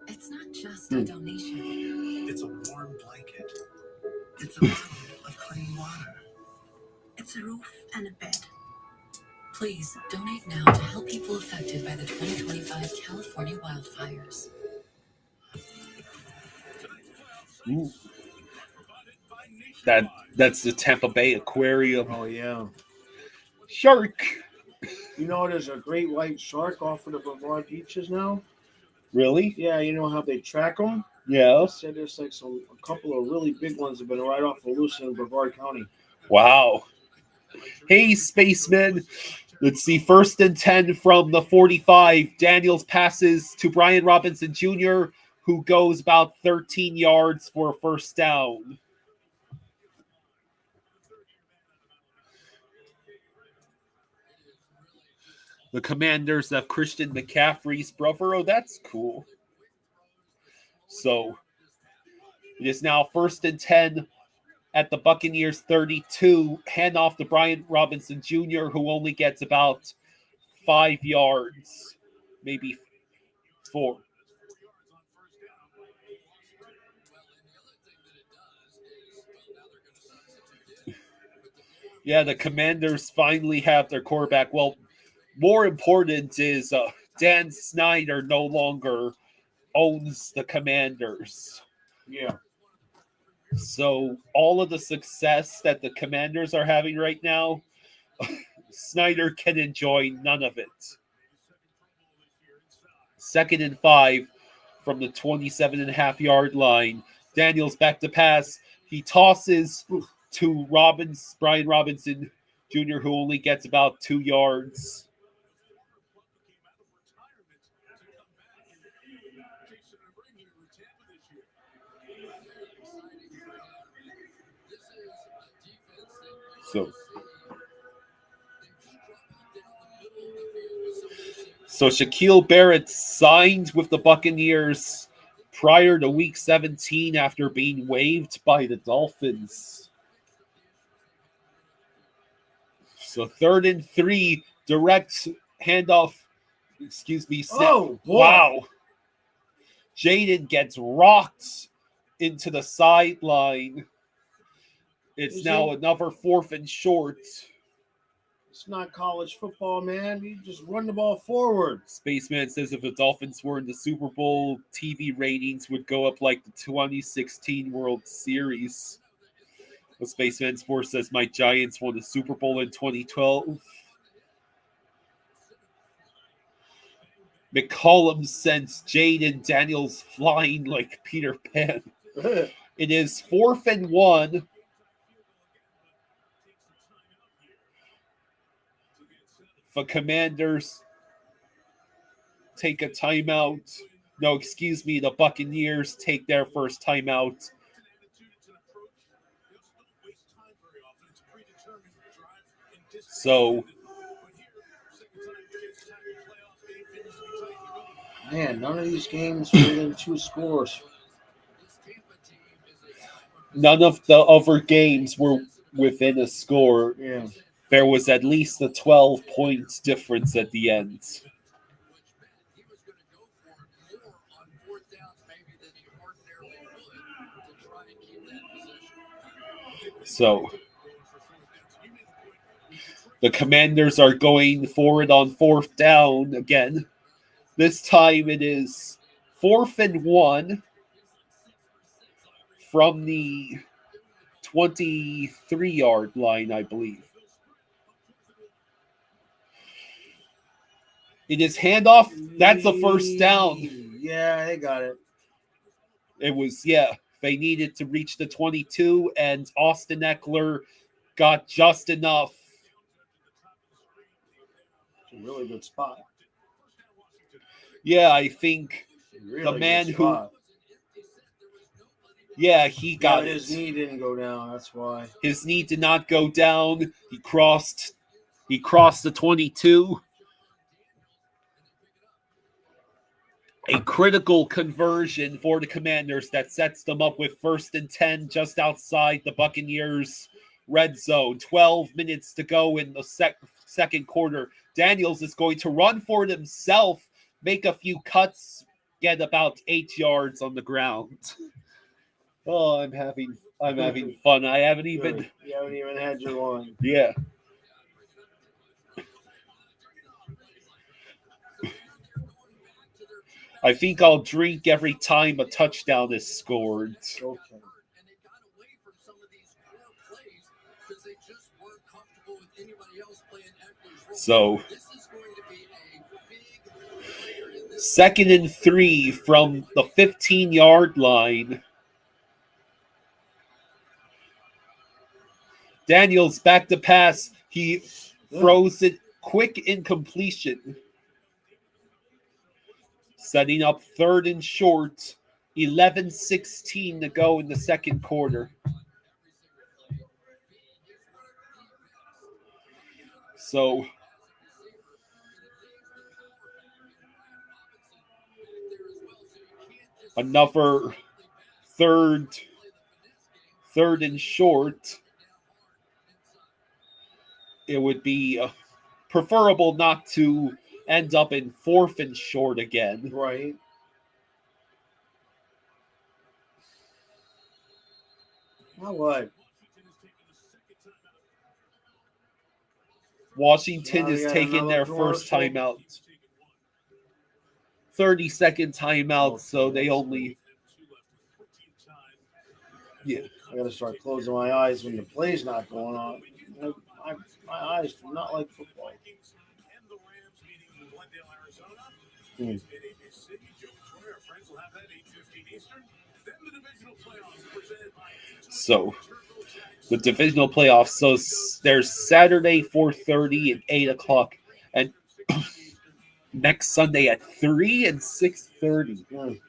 It's not just a donation. It's a warm blanket. It's a bottle of clean water. It's a roof and a bed. Please donate now to help people affected by the 2025 California wildfires. Ooh. That's the Tampa Bay Aquarium. Oh, yeah. Shark. You know, there's a great white shark off of the Brevard beaches now. Really? Yeah, you know how they track them? Yeah. Said there's like a couple of really big ones have been right off the loose in Brevard County. Wow. Hey, spaceman. Let's see. 1st and 10 from the 45. Daniels passes to Brian Robinson Jr., who goes about 13 yards for a first down. The Commanders have Christian McCaffrey's brother. Oh, that's cool. So it is now 1st and 10 at the Buccaneers 32. Hand off to Brian Robinson Jr., who only gets about 5 yards, maybe 4. Yeah, the Commanders finally have their quarterback. Well, more important is Dan Snyder no longer owns the Commanders. Yeah. So all of the success that the Commanders are having right now, Snyder can enjoy none of it. 2nd and 5 from the 27.5-yard line. Daniels back to pass. He tosses to Brian Robinson Jr., who only gets about 2 yards. So Shaquille Barrett signed with the Buccaneers prior to Week 17 after being waived by the Dolphins. So 3rd and 3, direct handoff. Excuse me. Snap. Oh, boy. Wow. Jaden gets rocked into the sideline. It's now another 4th and short. It's not college football, man. You just run the ball forward. Spaceman says if the Dolphins were in the Super Bowl, TV ratings would go up like the 2016 World Series. The Spaceman Sports says my Giants won the Super Bowl in 2012. McCollum sends Jaden Daniels flying like Peter Pan. It is 4th and 1. The Commanders take a timeout. No, excuse me, the Buccaneers take their first timeout. So, man, none of these games within 2 scores. None of the other games were within a score. Yeah. There was at least a 12 points difference at the end. So, the Commanders are going for it on 4th down again. This time it is 4th and 1 from the 23-yard line, I believe. It is handoff. That's a first down. Yeah, they got it. It was, yeah. They needed to reach the 22, and Austin Eckler got just enough. It's a really good spot. Yeah, I think Really the man good who... spot. Yeah, he got it. His knee didn't go down. That's why. His knee did not go down. He crossed the 22. A critical conversion for the Commanders that sets them up with 1st and 10 just outside the Buccaneers red zone. 12 minutes to go in the second quarter. Daniels is going to run for it himself, make a few cuts, get about 8 yards on the ground. Oh, I'm having fun. I haven't even... You haven't even had your one. Yeah. I think I'll drink every time a touchdown is scored. Okay. So, 2nd and 3 from the 15-yard line. Daniels back to pass. He throws it quick incompletion. Setting up 3rd and short. 11:16 to go in the second quarter. So, another third and short. It would be preferable not to end up in 4th and short again. Right. Now what? Washington is taking their first timeout. 30-second timeout, so they only... Yeah. I got to start closing my eyes when the play's not going on. My eyes do not like football. So, the divisional playoffs. So, there's Saturday 4:30 and 8 o'clock, and next Sunday at 3 and 6:30.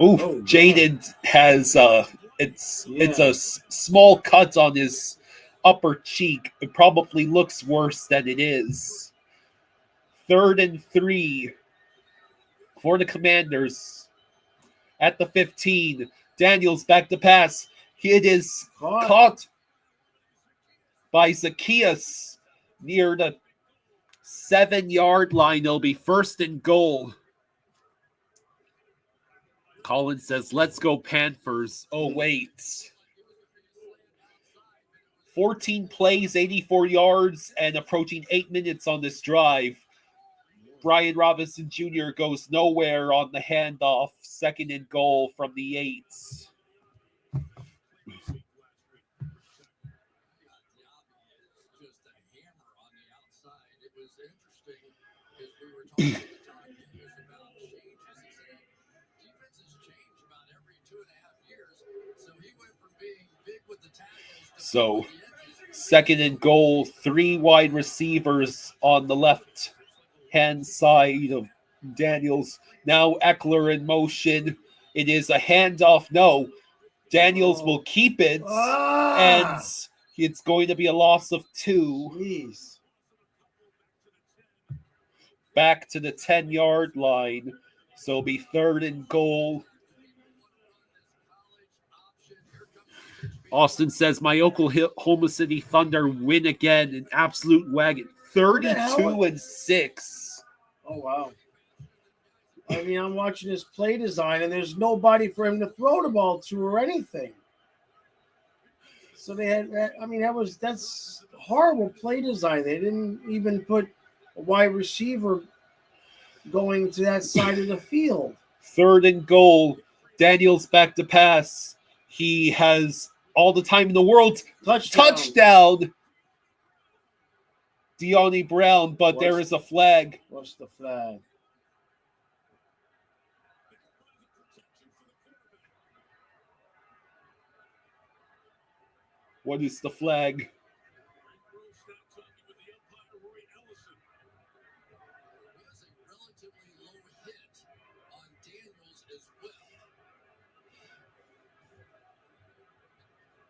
Oof, Jaden has it's a small cut on his upper cheek. It probably looks worse than it is. 3rd and 3 for the Commanders at the 15. Daniels back to pass. It is caught by Zacchaeus near the 7-yard line. It'll be 1st and goal. Collins says, let's go Panthers. Oh, wait. 14 plays, 84 yards, and approaching 8 minutes on this drive. Brian Robinson Jr. goes nowhere on the handoff. 2nd and goal from the 8. So, 2nd and goal, 3 wide receivers on the left-hand side of Daniels. Now Eckler in motion. It is a handoff. No, Daniels will keep it, and it's going to be a loss of 2. Jeez. Back to the 10-yard line. So it'll be 3rd and goal. Austin says, my Oklahoma City Thunder win again. An absolute wagon. 32-6. Oh, wow. I mean, I'm watching his play design, and there's nobody for him to throw the ball to or anything. So they had, I mean, that's horrible play design. They didn't even put a wide receiver going to that side of the field. 3rd and goal. Daniels back to pass. He has all the time in the world. Touchdown. De'Ami Brown, but there is a flag. What's the flag? What is the flag?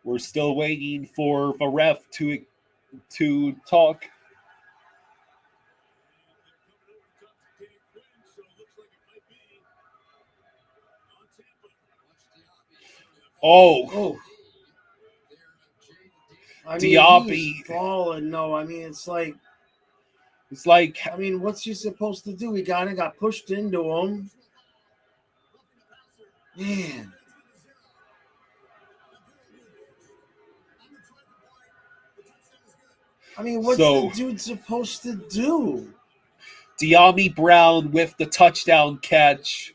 We're still waiting for the ref to talk. Oh. I mean, Diaby. He's falling. No, I mean, it's like, I mean, what's he supposed to do? He got pushed into him. Man. I mean, what's the dude supposed to do? De'Ami Brown with the touchdown catch.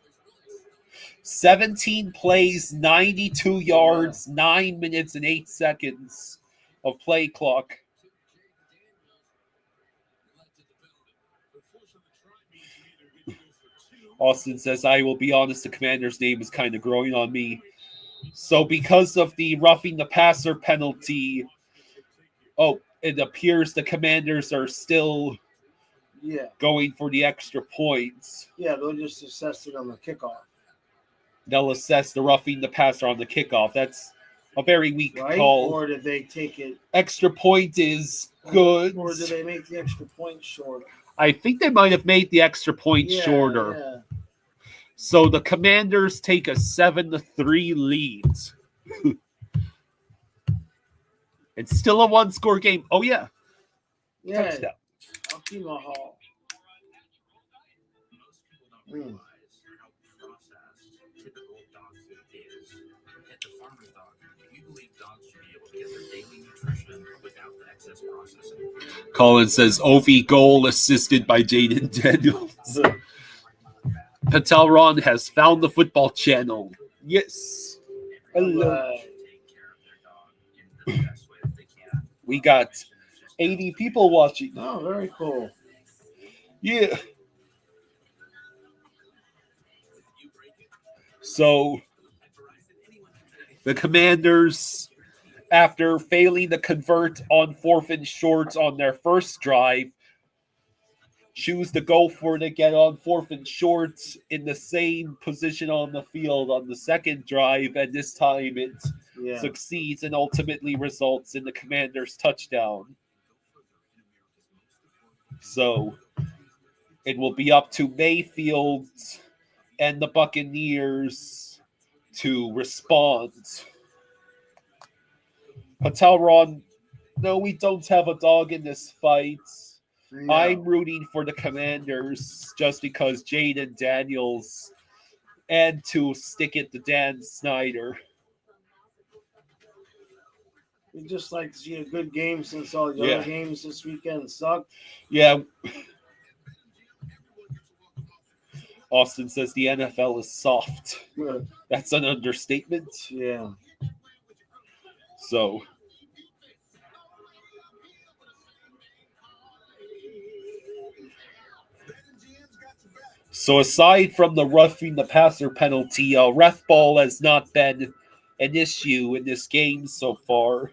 17 plays, 92 yards, 9 minutes and 8 seconds of play clock. Austin says, I will be honest, the commander's name is kind of growing on me. So because of the roughing the passer penalty, it appears the Commanders are still going for the extra points. Yeah, they'll just assess it on the kickoff. They'll assess the roughing the passer on the kickoff. That's a very weak call. Or did they take it? Extra point is good. Or did they make the extra point shorter? I think they might have made the extra point shorter. Yeah. So the Commanders take a 7-3 lead. It's still a one-score game. Oh, yeah. Yeah. Touchdown. Akima Hall. Colin says, OV goal assisted by Jaden Daniels. Patel Ron has found the football channel. Yes. Hello. We got 80 people watching. Oh, very cool. Yeah. So the Commanders, after failing to convert on 4th and short on their first drive, choose to go for it again on 4th and short in the same position on the field on the second drive, and this time it succeeds and ultimately results in the Commanders' touchdown. So it will be up to Mayfield and the Buccaneers to respond. Patel Ron, no, we don't have a dog in this fight. No. I'm rooting for the Commanders just because Jaden Daniels and to stick it to Dan Snyder. We just like to see a good game since all the Yeah. other games this weekend sucked. Yeah. Austin says the NFL is soft. Yeah. That's an understatement. Yeah. So aside from the roughing the passer penalty, ref ball has not been an issue in this game so far.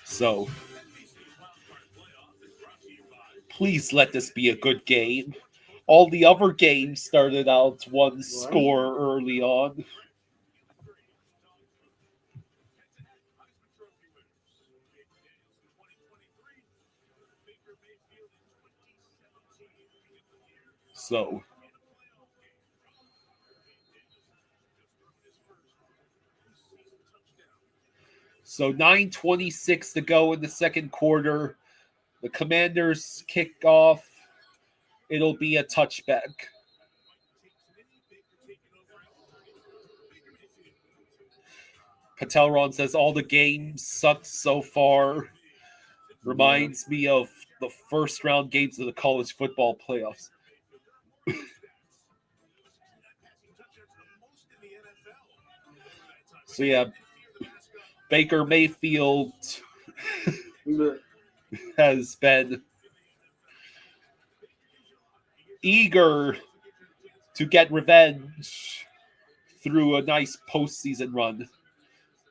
So please let this be a good game. All the other games started out one score early on. So 9:26 to go in the second quarter. The Commanders kick off. It'll be a touchback. Patelron says all the games sucked so far. Reminds me of the first round games of the college football playoffs. So yeah, Baker Mayfield has been eager to get revenge through a nice postseason run.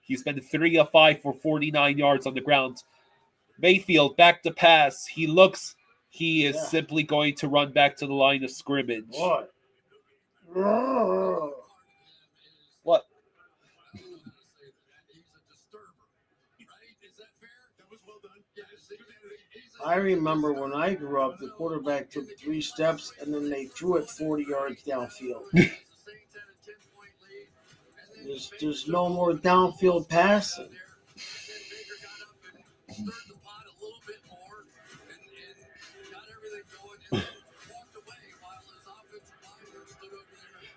He's been 3 of 5 for 49 yards on the ground. Mayfield back to pass. He is simply going to run back to the line of scrimmage. What? What? I remember when I grew up, the quarterback took 3 steps and then they threw it 40 yards downfield. There's no more downfield passing.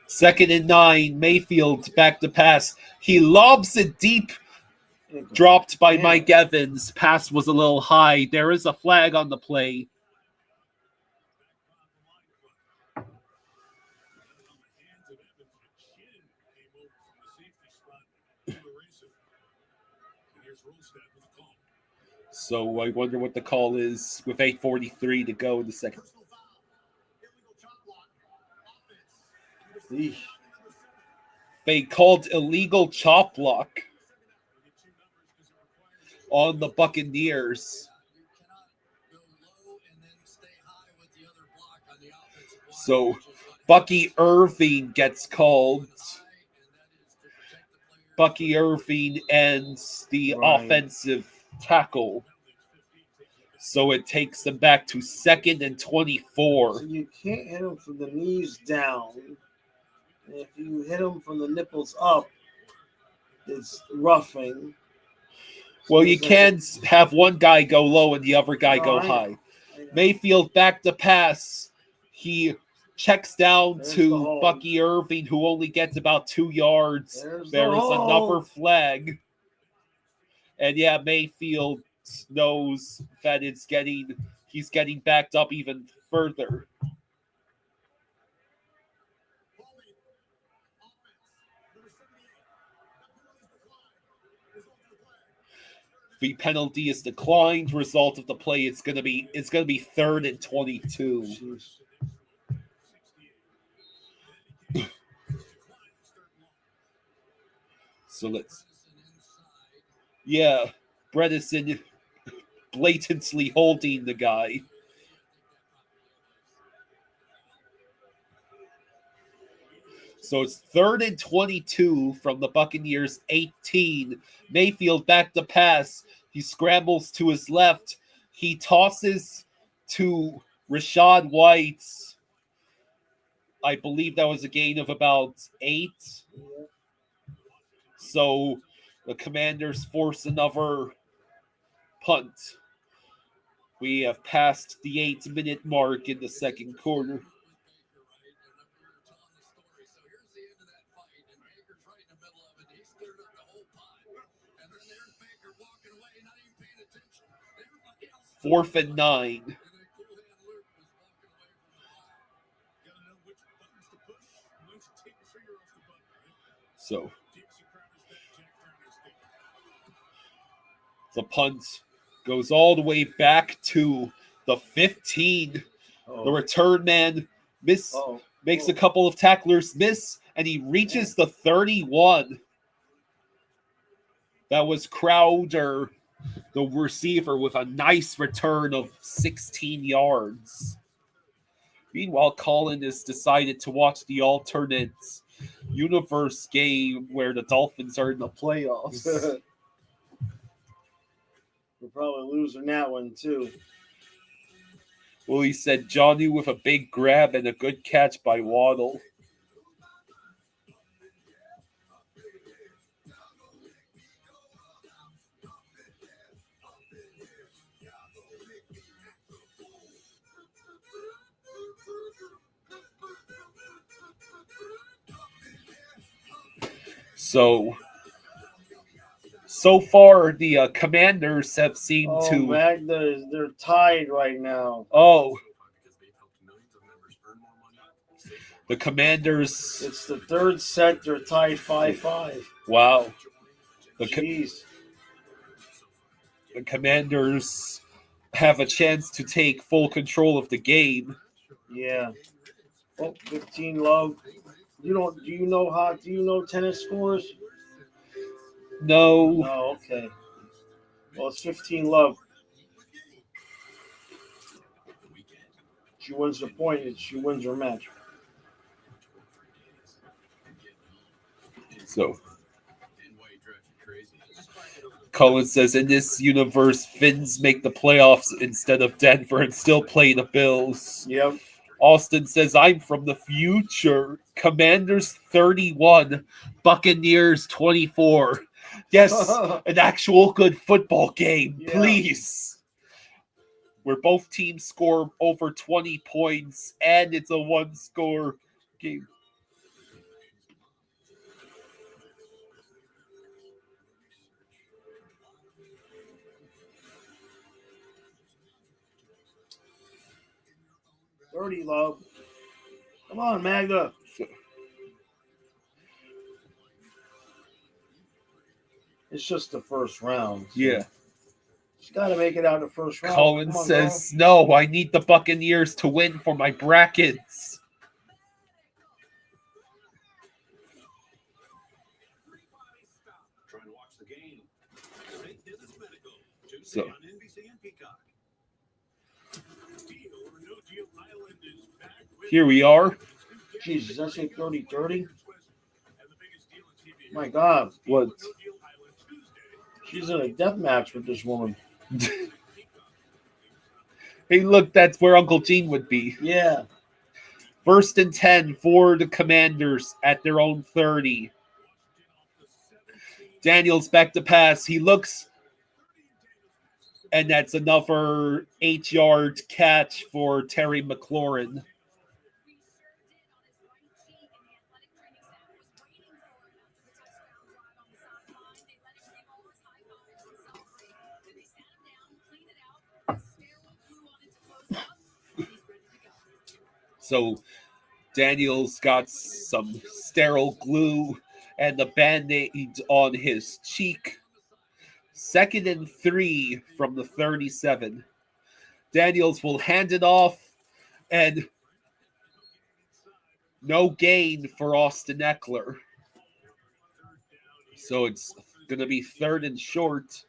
Second and 9, Mayfield back to pass. He lobs it deep. Dropped by Mike Evans. Pass was a little high. There is a flag on the play. So I wonder what the call is with 8:43 to go in the second. They called illegal chop block on the Buccaneers. So Bucky Irving gets called. Bucky Irving ends the offensive tackle. So it takes them back to 2nd and 24. So you can't hit them from the knees down. And if you hit them from the nipples up, it's roughing. Well, you can't have one guy go low and the other guy go high. Mayfield back to pass. He checks down to Bucky Irving, who only gets about 2 yards. There is another flag. And yeah, Mayfield knows that he's getting backed up even further. The penalty is declined. Result of the play, it's gonna be 3rd and 22. Jeez. So Bredesen blatantly holding the guy. So it's 3rd and 22 from the Buccaneers 18. Mayfield back to pass. He scrambles to his left. He tosses to Rashad White. I believe that was a gain of about 8. So The Commanders force another punt. We have passed the 8-minute mark in the second quarter. Fourth and 9. So the punt goes all the way back to the 15. The return man makes a couple of tacklers miss, and he reaches the 31. That was Crowder, the receiver, with a nice return of 16 yards. Meanwhile, Colin has decided to watch the alternate universe game where the Dolphins are in the playoffs. We're probably losing that one, too. Well, he said Johnny with a big grab and a good catch by Waddle. So far, the Commanders have seemed to... Magda, they're tied right now. Oh. The Commanders... It's the third set. They're tied 5-5. Wow. Jeez. The Commanders have a chance to take full control of the game. Yeah. Oh, 15 love. Do you know tennis scores? No. No, okay. Well, it's 15 love. She wins the point, she wins her match. So, Cullen says, in this universe, Finns make the playoffs instead of Denver and still play the Bills. Yep. Austin says, I'm from the future. Commanders 31, Buccaneers 24. Yes, an actual good football game, please. Where both teams score over 20 points and it's a one-score game. Dirty love. Come on, Magda. It's just the first round. So Yeah. She's got to make it out the first round. Colin says, no, I need the Buccaneers to win for my brackets. So, here we are. Jesus, that's a 30-30? My God. What? She's in a death match with this woman. Hey, look, that's where Uncle Gene would be. Yeah. 1st and 10 for the Commanders at their own 30. Daniels back to pass. He looks, and that's another 8-yard catch for Terry McLaurin. So Daniels got some sterile glue and the Band-Aid on his cheek. 2nd and 3 from the 37. Daniels will hand it off, and no gain for Austin Eckler. So it's going to be 3rd and short.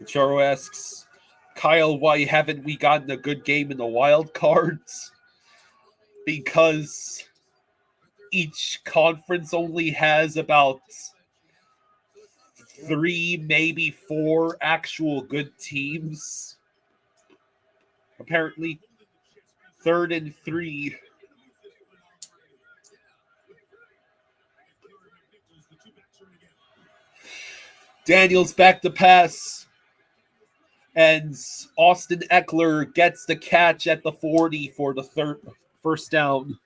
Charo asks, Kyle, why haven't we gotten a good game in the wild cards? Because each conference only has about 3, maybe 4 actual good teams. Apparently, 3rd and 3. Daniels back to pass. And Austin Eckler gets the catch at the 40 for the first down.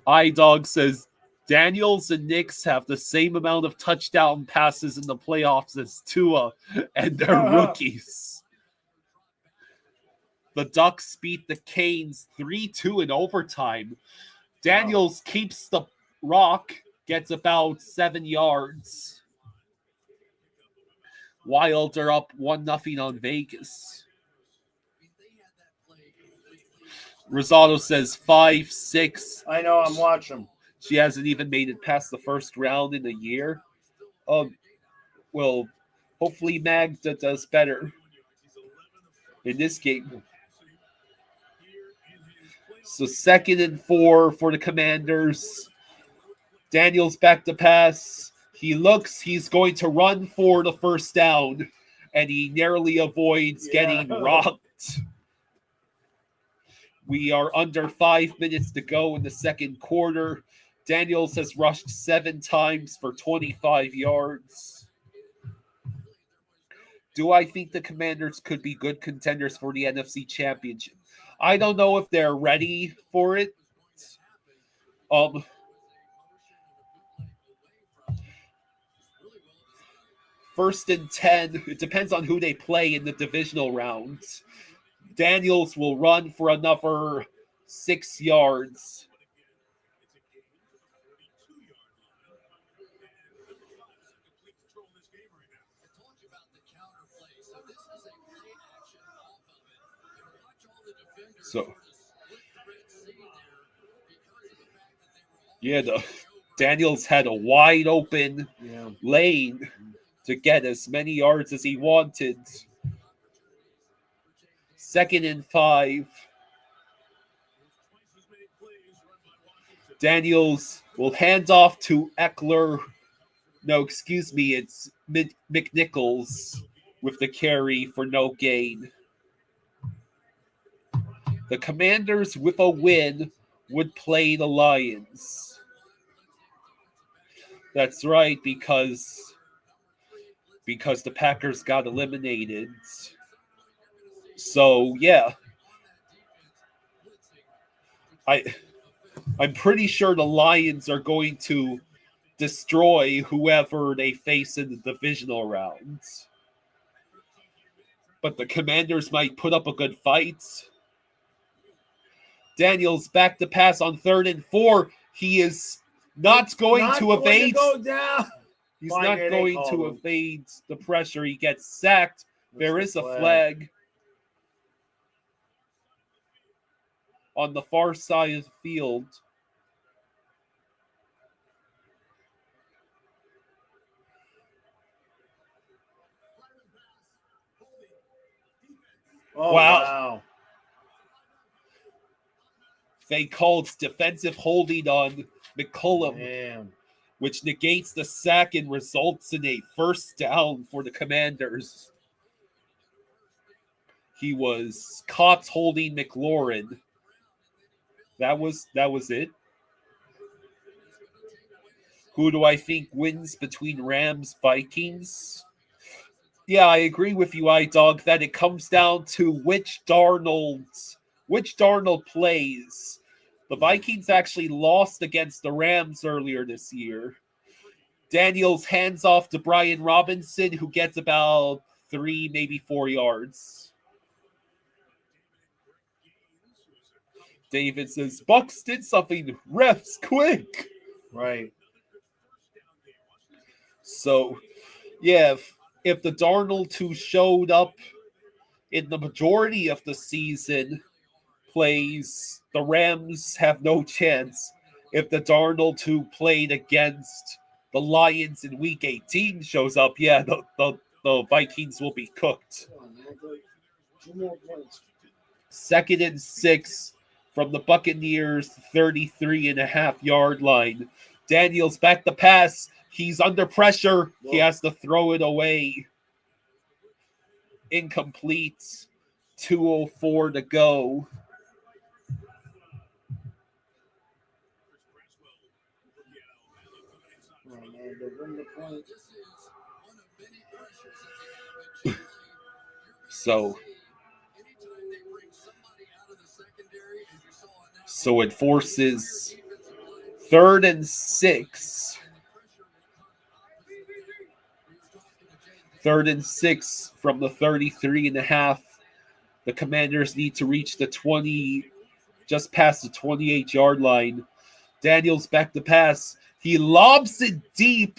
iDog says Daniels and Knicks have the same amount of touchdown passes in the playoffs as Tua, and they're rookies. The Ducks beat the Canes 3-2 in overtime. Daniels keeps the rock, gets about 7 yards. Wild are up 1-0 on Vegas. Rosado says 5-6. I know, I'm watching. She hasn't even made it past the first round in a year. Well, hopefully Magda does better in this game. So 2nd and 4 for the Commanders. Daniels back to pass. He looks, he's going to run for the first down, and he narrowly avoids getting rocked. We are under 5 minutes to go in the second quarter. Daniels has rushed 7 times for 25 yards. Do I think the Commanders could be good contenders for the NFC Championship? I don't know if they're ready for it. 1st and 10. It depends on who they play in the divisional rounds. Daniels will run for another 6 yards. So, Daniels had a wide open lane to get as many yards as he wanted. 2nd and 5. Daniels will hand off to Eckler. No, excuse me, it's McNichols with the carry for no gain. The Commanders, with a win, would play the Lions. That's right, because the Packers got eliminated. So, yeah. I'm pretty sure the Lions are going to destroy whoever they face in the divisional rounds. But the Commanders might put up a good fight. Daniels back to pass on 3rd and 4. He is not going to evade. He's not going to evade the pressure. He gets sacked. There is a flag on the far side of the field. Oh, wow. They called defensive holding on McCollum, which negates the sack and results in a first down for the Commanders. He was caught holding McLaurin. That was it. Who do I think wins between Rams Vikings? Yeah, I agree with you, iDog, that it comes down to which Darnold plays. The Vikings actually lost against the Rams earlier this year. Daniels hands off to Brian Robinson, who gets about 3, maybe 4 yards. David says, Bucks did something. Refs, quick. Right. So, yeah, if the Darnold who showed up in the majority of the season plays, the Rams have no chance. If the Darnold who played against the Lions in Week 18 shows up, yeah, the Vikings will be cooked. 2nd and 6 from the Buccaneers 33.5-yard line. Daniels back the pass. He's under pressure. He has to throw it away. Incomplete. 2:04 to go. Oh, man, they win the point. So it forces 3rd and 6. 3rd and 6 from the 33.5. The Commanders need to reach the 20, just past the 28-yard line. Daniels back to pass. He lobs it deep.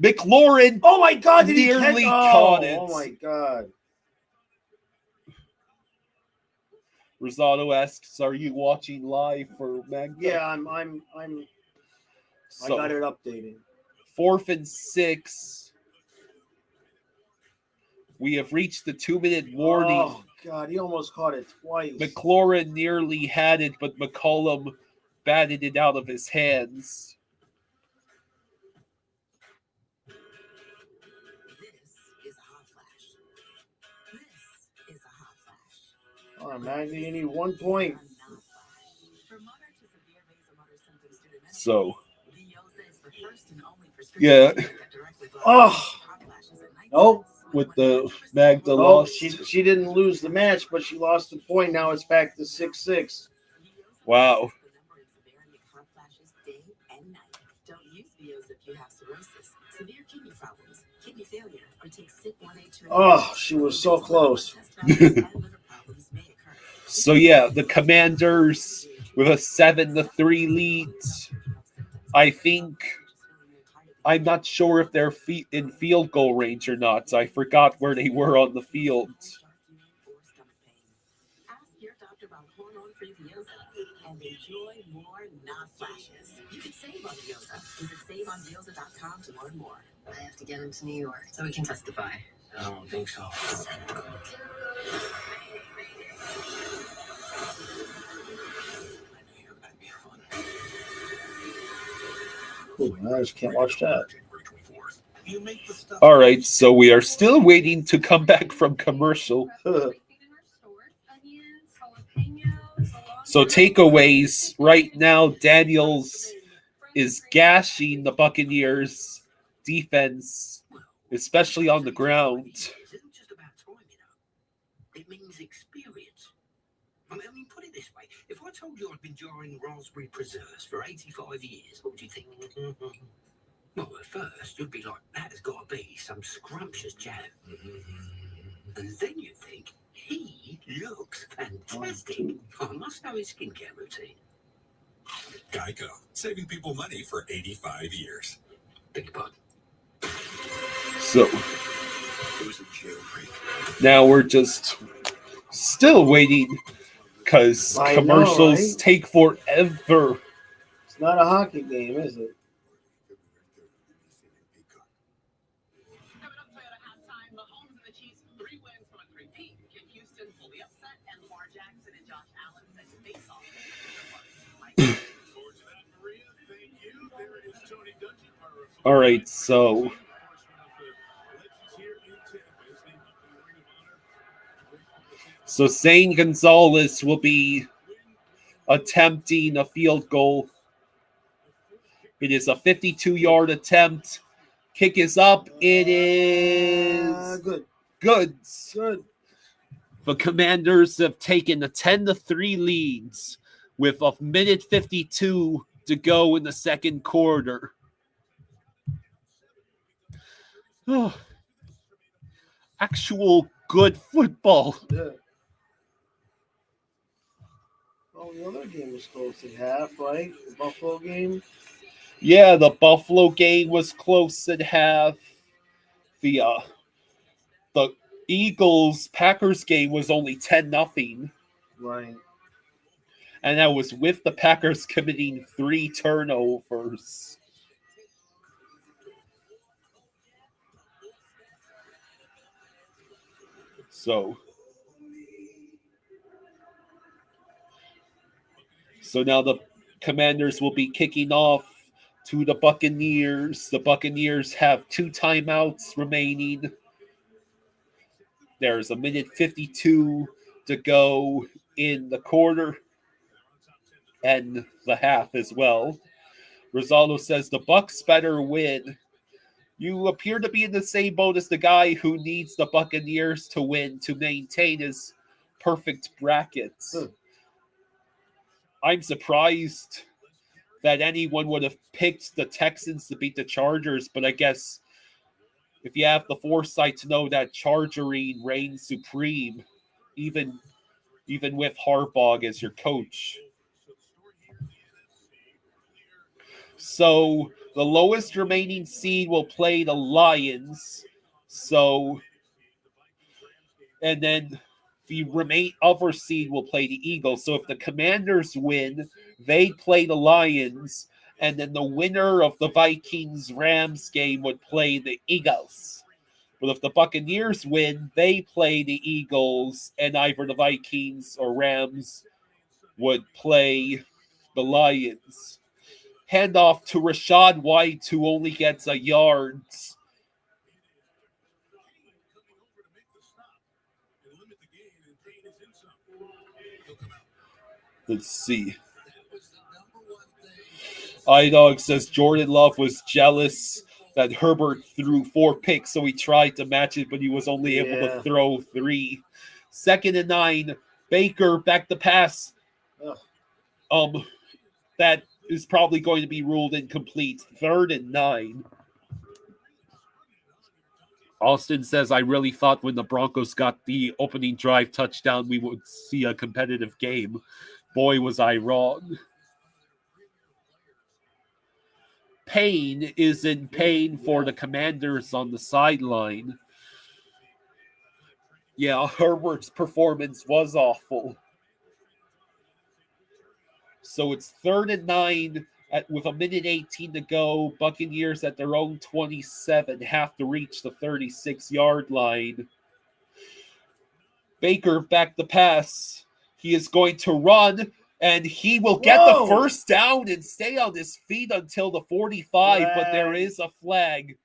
McLaurin. Oh my God! Did nearly he caught it. Oh my God! Rosado asks, "Are you watching live for Magda?" Yeah, I So, got it updated. 4th and 6. We have reached the 2-minute warning. Oh God, he almost caught it twice. McLaurin nearly had it, but McCollum batted it out of his hands. All right, Maggie, you need 1 point. So, yeah. Oh, nope. With the Magda Oh, loss. she didn't lose the match, but she lost a point. Now it's back to 6-6. Wow. Don't use Vios if you have cirrhosis, severe kidney problems, kidney failure, or take SIP-182. Oh, she was so close. So yeah, the Commanders with a 7-3 lead. I think, I'm not sure if they're in field goal range or not. I forgot where they were on the field. Ask your doctor about hormone-free Vioza and enjoy more not flashes. You can save on Vioza. Visit saveonvioza.com to learn more. I have to get him to New York so he can testify. I don't think so. Ooh, I just can't watch that. All right, so we are still waiting to come back from commercial. So takeaways, right now Daniels is gashing the Buccaneers defense, especially on the ground. It isn't just about time, you know. It means experience. I mean, put it this way. If I told you I'd been jarring raspberry preserves for 85 years, what would you think? Well, at first, you'd be like, that has got to be some scrumptious jam. And then you'd think, he looks fantastic. I must know his skincare routine. Geico, saving people money for 85 years. Big bug. So It was a jailbreak. now we're just still waiting because I know, commercials right? take forever. It's not a hockey game, is it? Coming up Toyota halftime, Mahomes and the Chiefs 3 wins from a 3-peat. Kim Houston pulled the upset, and Lamar Jackson and Josh Allen set the face off. Forward to that, Maria. Thank you. There is Tony Dungy. All right, so Zane Gonzalez will be attempting a field goal. It is a 52-yard attempt. Kick is up. It is Good. good. Good. The Commanders have taken a 10-3 leads with a minute 52 to go in the second quarter. Actual good football. Yeah. Well, the other game was close at half, right? The Buffalo game. Yeah, the Buffalo game was close at half. The Eagles-Packers game was only 10-0. Right. And that was with the Packers committing 3 turnovers. So now the Commanders will be kicking off to the Buccaneers. The Buccaneers have 2 timeouts remaining. There's a minute 52 to go in the quarter and the half as well. Rosaldo says the Bucks better win. You appear to be in the same boat as the guy who needs the Buccaneers to win to maintain his perfect brackets. I'm surprised that anyone would have picked the Texans to beat the Chargers, but I guess if you have the foresight to know that Chargerine reigns supreme, even with Harbaugh as your coach. So the lowest remaining seed will play the Lions. And then the other seed will play the Eagles. So if the Commanders win, they play the Lions, and then the winner of the Vikings-Rams game would play the Eagles. But if the Buccaneers win, they play the Eagles, and either the Vikings or Rams would play the Lions. Handoff to Rashad White, who only gets a yard. Let's see. iDog says Jordan Love was jealous that Herbert threw 4 picks, so he tried to match it, but he was only able to throw 3. 2nd and 9. Baker back to pass. That is probably going to be ruled incomplete. 3rd and 9. Austin says, I really thought when the Broncos got the opening drive touchdown, we would see a competitive game. Boy, was I wrong. Payne is in pain for the Commanders on the sideline. Yeah, Herbert's performance was awful. So it's 3rd and 9 with 1:18 to go. Buccaneers at their own 27 have to reach the 36-yard line. Baker back the pass. He is going to run, and he will get the first down and stay on his feet until the 45, but there is a flag.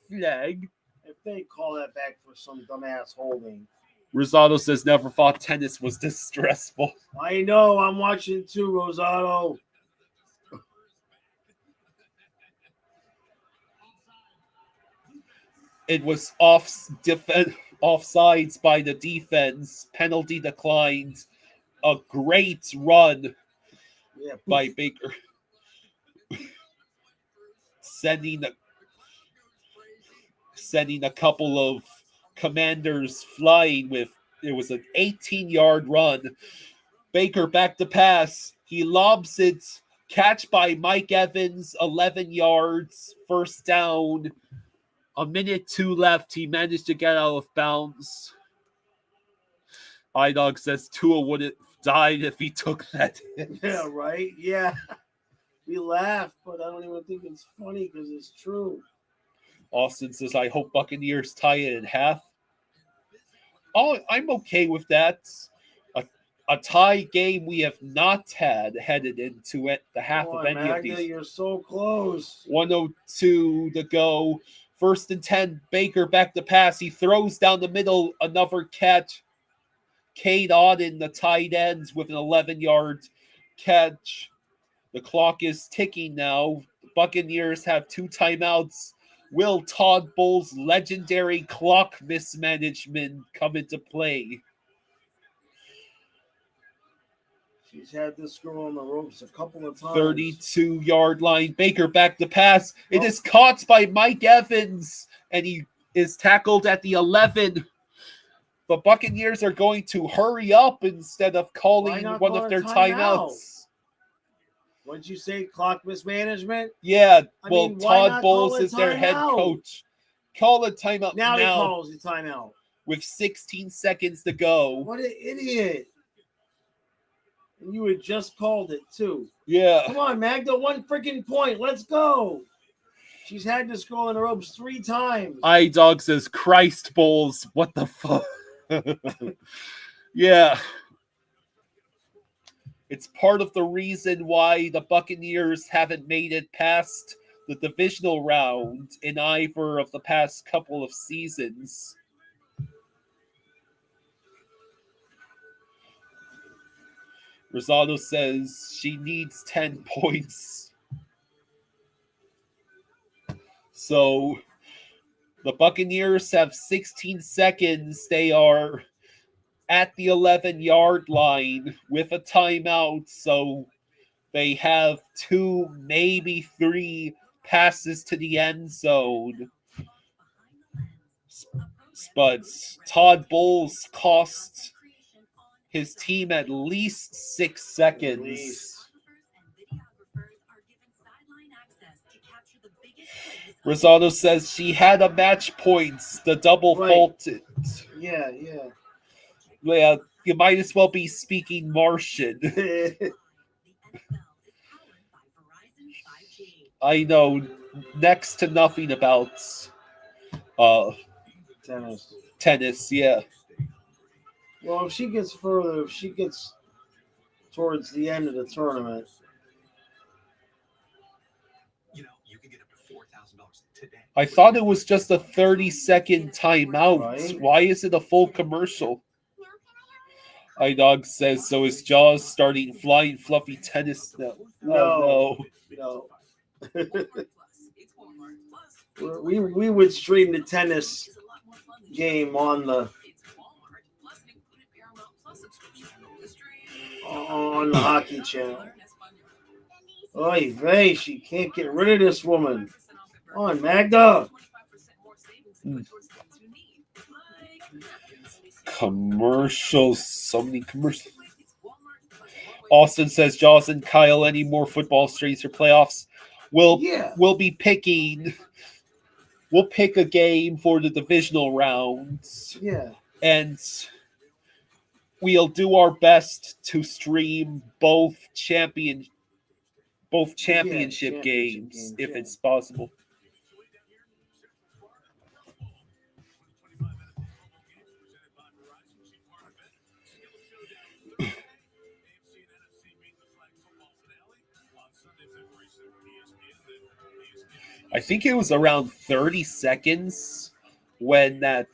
If they call that back for some dumbass holding. Rosado says never thought tennis was this stressful. I know. I'm watching too, Rosado. It was offsides by the defense. Penalty declined. A great run by Baker. Sending a couple of Commanders flying with, it was an 18-yard run. Baker back to pass. He lobs it. Catch by Mike Evans, 11 yards. First down. 1:02 left. He managed to get out of bounds. iDog says Tua would have died if he took that hit. Yeah, right? Yeah. We laugh, but I don't even think it's funny because it's true. Austin says, I hope Buccaneers tie it in half. Oh, I'm okay with that. A tie game we have not had headed into it, the half of any of these. You're so close. 1:02 to go. 1st and 10. Baker back to pass. He throws down the middle. Another catch. Cade Auden, the tight ends, with an 11-yard catch. The clock is ticking now. The Buccaneers have 2 timeouts. Will Todd Bowles' legendary clock mismanagement come into play? She's had this girl on the ropes a couple of times. 32-yard line. Baker back to pass. It is caught by Mike Evans, and he is tackled at the 11. The Buccaneers are going to hurry up instead of calling one of their timeouts. What did you say? Clock mismanagement? Yeah. Todd Bowles is their head coach. Call a timeout now. He calls the timeout. With 16 seconds to go. What an idiot. And you had just called it, too. Yeah. Come on, Magda. 1 freaking point. Let's go. She's had this girl in the ropes 3 times. iDog says, Christ Bowles. What the fuck? Yeah. It's part of the reason why the Buccaneers haven't made it past the divisional round in either of the past couple of seasons. Rosado says she needs 10 points. So the Buccaneers have 16 seconds. They are at the 11-yard line with a timeout. So they have 2, maybe 3 passes to the end zone. But Todd Bowles cost his team at least 6 seconds. Rosado says she had a match points. The double faulted. Yeah. Yeah, you might as well be speaking Martian. I know next to nothing about tennis, yeah. Well, if she gets towards the end of the tournament, You can get up to $4,000 today. I thought it was just a 30-second timeout. Right. Why is it a full commercial? iDog says, so is Jaws starting flying fluffy tennis now? No. we would stream the tennis game on the hockey channel. Oy vey, she can't get rid of this woman. On Magda. Commercials, so many commercials. Austin says Jaws and Kyle any more football streets or playoffs. We'll pick a game for the divisional rounds. Yeah. And we'll do our best to stream both championship games if it's possible. I think it was around 30 seconds when that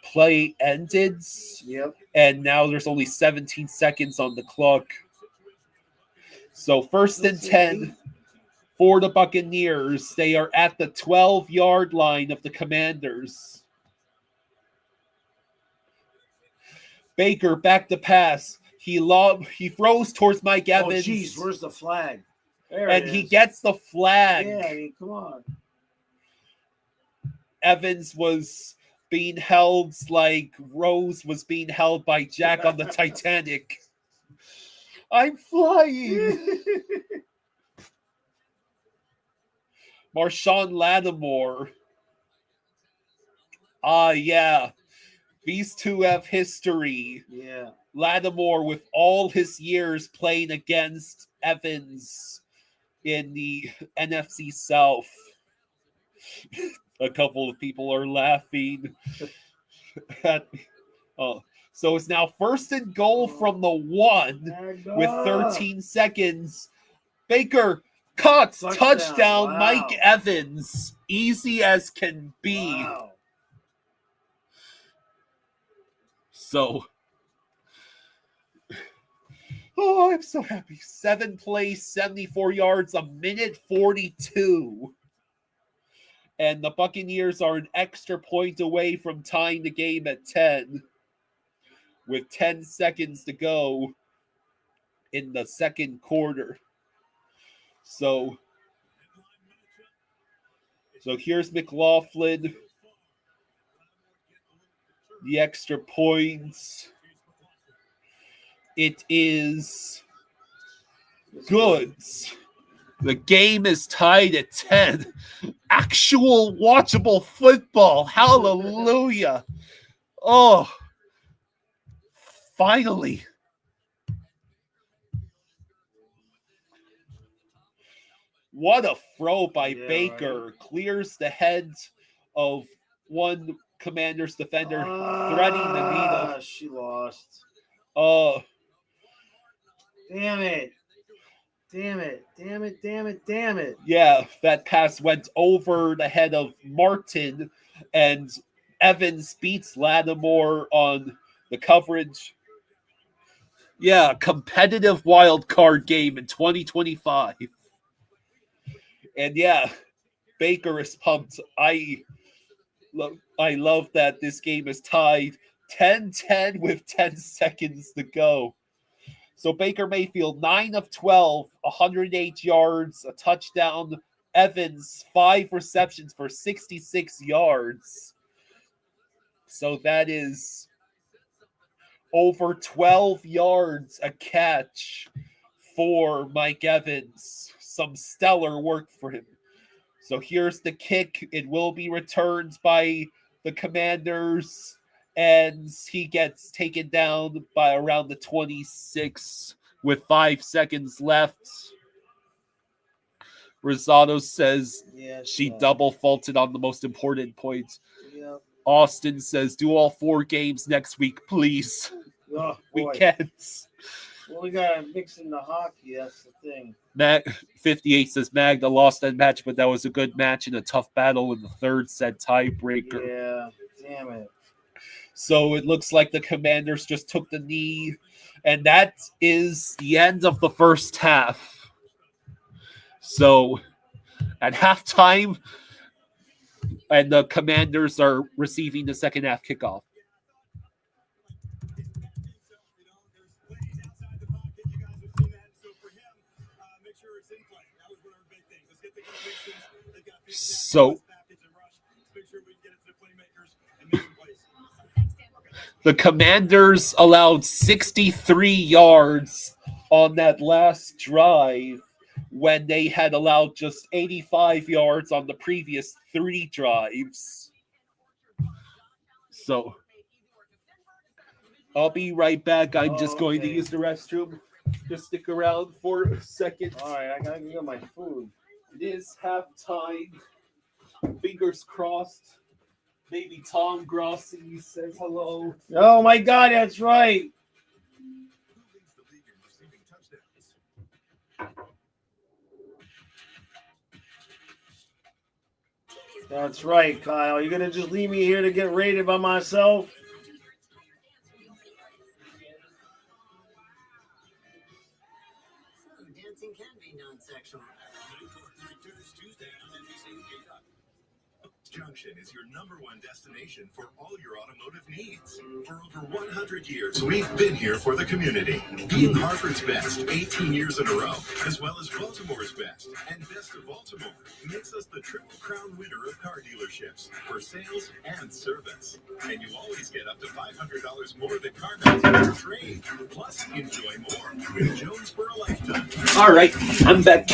play ended. Yep. And now there's only 17 seconds on the clock. So 1st and 10 for the Buccaneers. They are at the 12-yard line of the Commanders. Baker back to pass. He throws towards Mike Evans. Oh, jeez, where's the flag? And he gets the flag. Yeah, I mean, come on. Evans was being held like Rose was being held by Jack on the Titanic. I'm flying. Marshawn Lattimore. Yeah. These two have history. Yeah. Lattimore with all his years playing against Evans in the NFC South. A couple of people are laughing. So it's now 1st and goal from the 1 with 13 seconds. Baker caught, touchdown. Wow. Mike Evans. Easy as can be. Wow. So, I'm so happy. 7 plays, 74 yards, a minute 42. And the Buccaneers are an extra point away from tying the game at 10 with 10 seconds to go in the second quarter. So here's McLaughlin. The extra points. It is good. The game is tied at 10. Actual watchable football. Hallelujah. Oh, finally. What a throw by Baker. Right. Clears the head of one Commander's defender, threading the needle. She lost. Damn it. Yeah, that pass went over the head of Martin, and Evans beats Lattimore on the coverage. Yeah, competitive wild card game in 2025. And yeah, Baker is pumped. I love that this game is tied 10-10 with 10 seconds to go. So Baker Mayfield, 9 of 12, 108 yards, a touchdown. Evans, 5 receptions for 66 yards. So that is over 12 yards a catch for Mike Evans. Some stellar work for him. So here's the kick. It will be returned by the Commanders, and he gets taken down by around the 26 with 5 seconds left. Rosado says she double faulted on the most important point. Yep. Austin says, do all 4 games next week, please. Oh, we can't. Well, we got to mix in the hockey. That's the thing. Mag 58 says, Magda lost that match, but that was a good match and a tough battle in the third set tiebreaker. Yeah, damn it. So it looks like the Commanders just took the knee, and that is the end of the first half. So at halftime, and the Commanders are receiving the second half kickoff. So the Commanders allowed 63 yards on that last drive when they had allowed just 85 yards on the previous 3 drives. So I'll be right back. I'm just going to use the restroom. Just stick around for a second. All right, I got to get my food. It is halftime. Fingers crossed. Maybe Tom Grossi says hello. Oh, my God, that's right. That's right, Kyle. You're going to just leave me here to get rated by myself? Dancing can be non-sexual. Junction is your #1 destination for all your automotive needs. For over 100 years, we've been here for the community, being Harvard's best 18 years in a row, as well as Baltimore's best. And Best of Baltimore makes us the Triple Crown winner of car dealerships for sales and service. And you always get up to $500 more than car values for trade. Plus, enjoy more with Jones for a lifetime. All right, I'm back.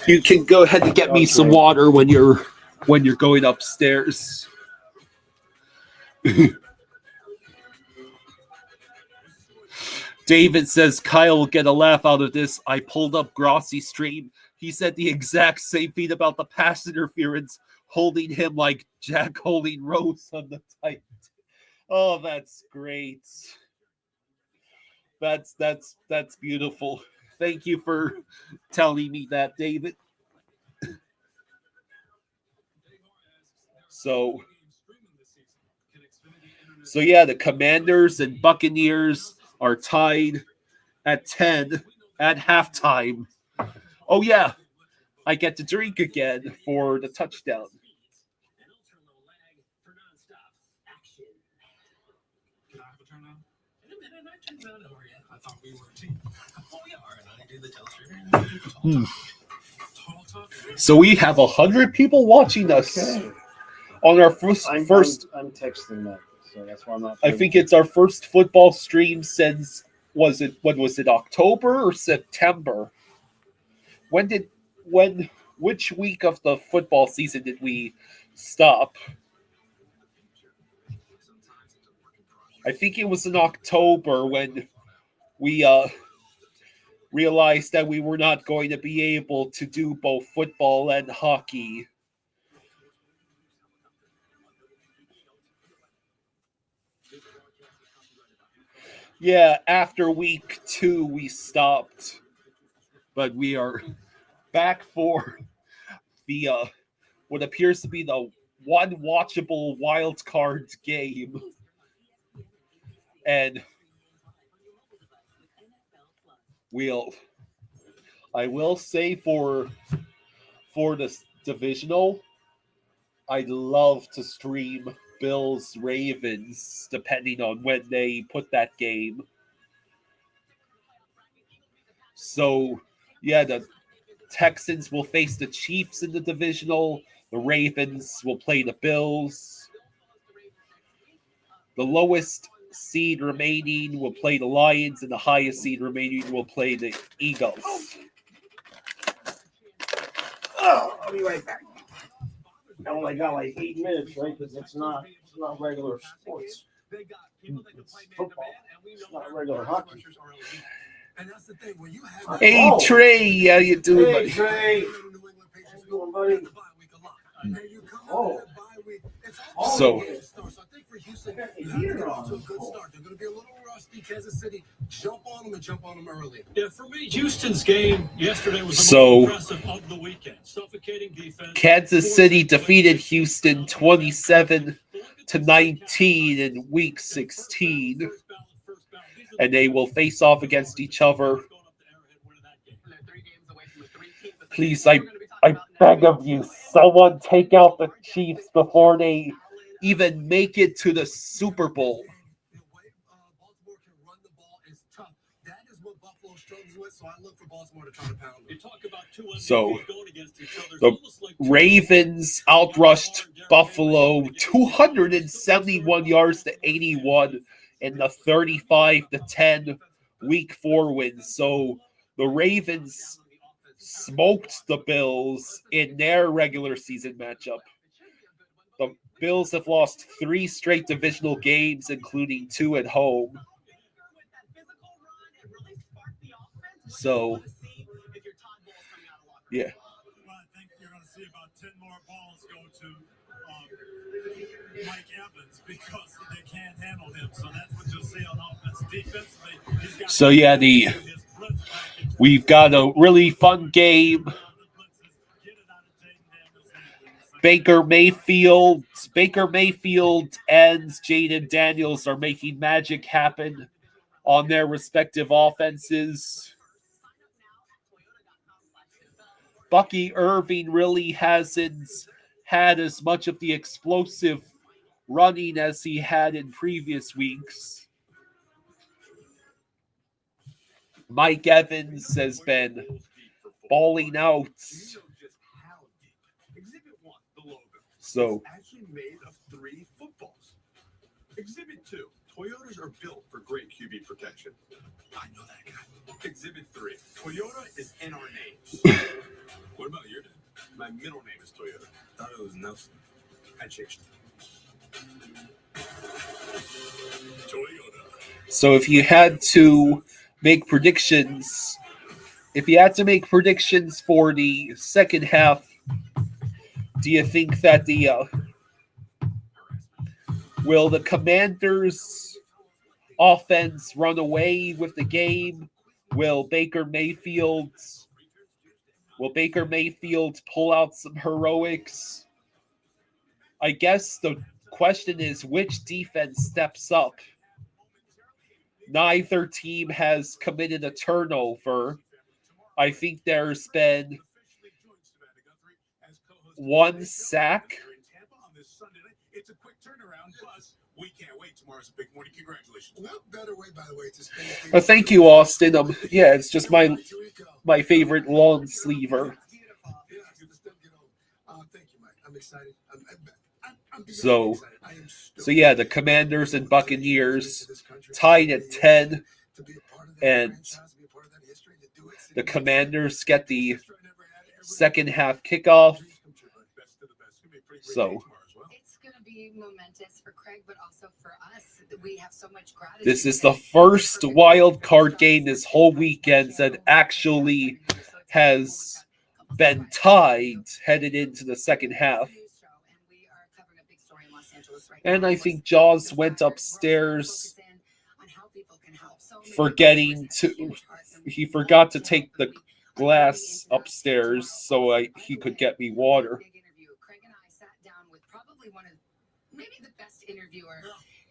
You can go ahead and get me some water when you're going upstairs. David says Kyle will get a laugh out of this. I pulled up Grossi's stream. He said the exact same thing about the pass interference, holding him like Jack holding Rose on the tight. Oh, that's great. That's beautiful. Thank you for telling me that, David. So yeah, the Commanders and Buccaneers are tied at 10 at halftime. Oh yeah, I get to drink again for the touchdown. So we have 100 people watching us. Okay. On our first, I'm texting that, so that's why I'm not. I think it's our first football stream since was it October or September? Which week of the football season did we stop? I think it was in October when we realized that we were not going to be able to do both football and hockey. Yeah, after week 2 we stopped, but we are back for the what appears to be the one watchable wild card game, and I will say for the divisional, I'd love to stream Bills Ravens, depending on when they put that game. So, yeah, the Texans will face the Chiefs in the divisional. The Ravens will play the Bills. The lowest seed remaining will play the Lions, and the highest seed remaining will play the Eagles. Oh, I'll be right back. I only got like 8 minutes, right? Because it's not regular sports. It's football. It's not regular hockey. Hey, Trey, how you doing, Hey, buddy? Trey. How you doing, buddy? Oh. So, Yeah, for me, Houston's game yesterday was So, the most impressive of the weekend. Suffocating defense. Kansas City defeated Houston 27-19 in Week 16, and they will face off against each other. Please, I beg of you, someone take out the Chiefs before they even make it to the Super Bowl. So, the Ravens outrushed Buffalo 271 yards to 81 in the 35-10 Week 4 win. So, the Ravens smoked the Bills in their regular season matchup. The Bills have lost 3 straight divisional games, including 2 at home. So, yeah. Well, I think you're going to see about 10 more balls go to Mike Evans because they can't handle him. So that's what you'll see on offense. Defensively, So yeah, we've got a really fun game. Baker Mayfield and Jaden Daniels are making magic happen on their respective offenses. Bucky Irving really hasn't had as much of the explosive running as he had in previous weeks. Mike Evans has been balling out. So, actually made of 3 footballs. Exhibit 2. Toyotas are built for great QB protection. I know that guy. Exhibit 3. Toyota is in our names. What about your name? My middle name is Toyota. Thought it was Nelson. I changed it. Toyota. So if you had to make predictions for the second half, do you think that will the Commanders' offense run away with the game? Will Baker Mayfield pull out some heroics? I guess the question is which defense steps up. Neither team has committed a turnover. I think there's been 1 sack. It's a quick turnaround, plus we can't wait. Tomorrow's a big morning. Congratulations. What better way, by the way, to spend Thank you, Austin. Yeah, it's just my favorite long sleever. Thank you, Mike. I'm excited. So yeah, the Commanders and Buccaneers tied at 10, and the Commanders get the second half kickoff. So It's going to be momentous for Craig, but also for us. We have so much gratitude. this is the first wild card game this whole weekend that actually has been tied headed into the second half. And I think Jaws went upstairs he forgot to take the glass upstairs so he could get me water. Craig and I sat down with probably one of maybe the best interviewer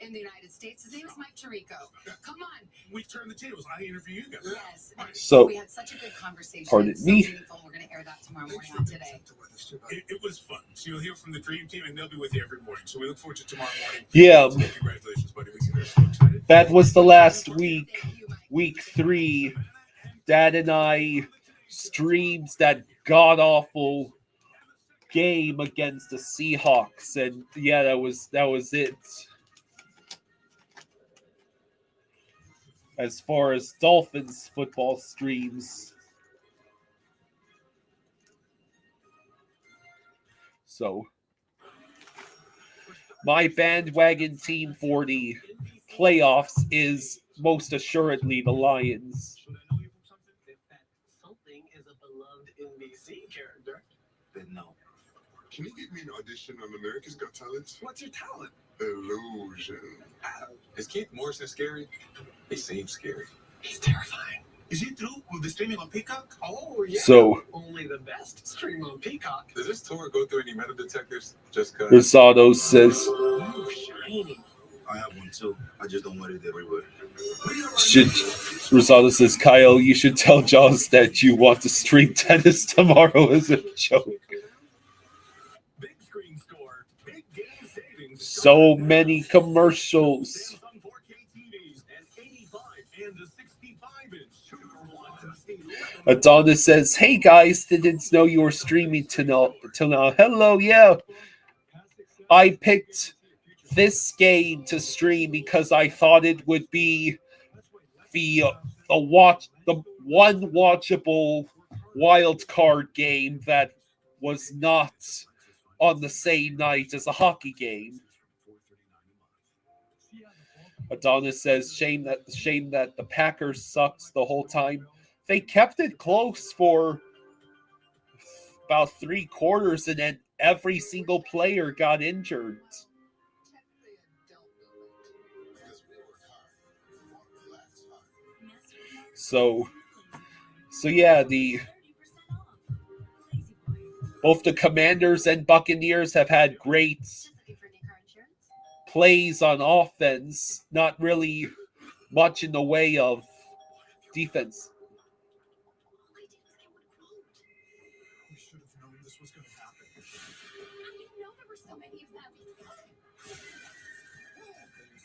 in the United States. His name is Mike Tirico. Come on. We turn the tables. I interview you guys. Yes. So, we had such a good conversation. pardon so me. Beautiful. We're going to air that tomorrow morning on Today. It was fun. So you'll hear from the Dream Team, and they'll be with you every morning. So we look forward to tomorrow morning. Yeah. Congratulations, buddy. We're so excited. That was the last week, week 3. Dad and I streamed that god-awful game against the Seahawks, and yeah, that was it. As far as Dolphins football streams. So, my bandwagon team for the playoffs is most assuredly the Lions. If that something is a beloved NBC character, then no. Can you get me an audition on America's Got Talent? What's your talent? Illusion. Is Keith Morrison scary? He seems scary. He's terrifying. Is he through with the streaming on Peacock? Oh, yeah. So, Only the best stream on Peacock. Does this tour go through any metal detectors? Just cause. Rosado says, Ooh, shiny. I have one too. I just don't want it everywhere. Rosado says, Kyle, you should tell Jaws that you want to stream tennis tomorrow as a joke. Big screen store, big game savings. So many commercials. On 4K TVs and 85 and the 65-inch 2-for-1. Adonis says, hey guys, didn't know you were streaming till now. Hello, yeah. I picked this game to stream because I thought it would be the one watchable wild card game that was not on the same night as a hockey game. Adonis says, shame that the Packers sucked the whole time. They kept it close for about 3 quarters, and then every single player got injured. So yeah, both the Commanders and Buccaneers have had great plays on offense, not really much in the way of defense. We should have known this was going to happen.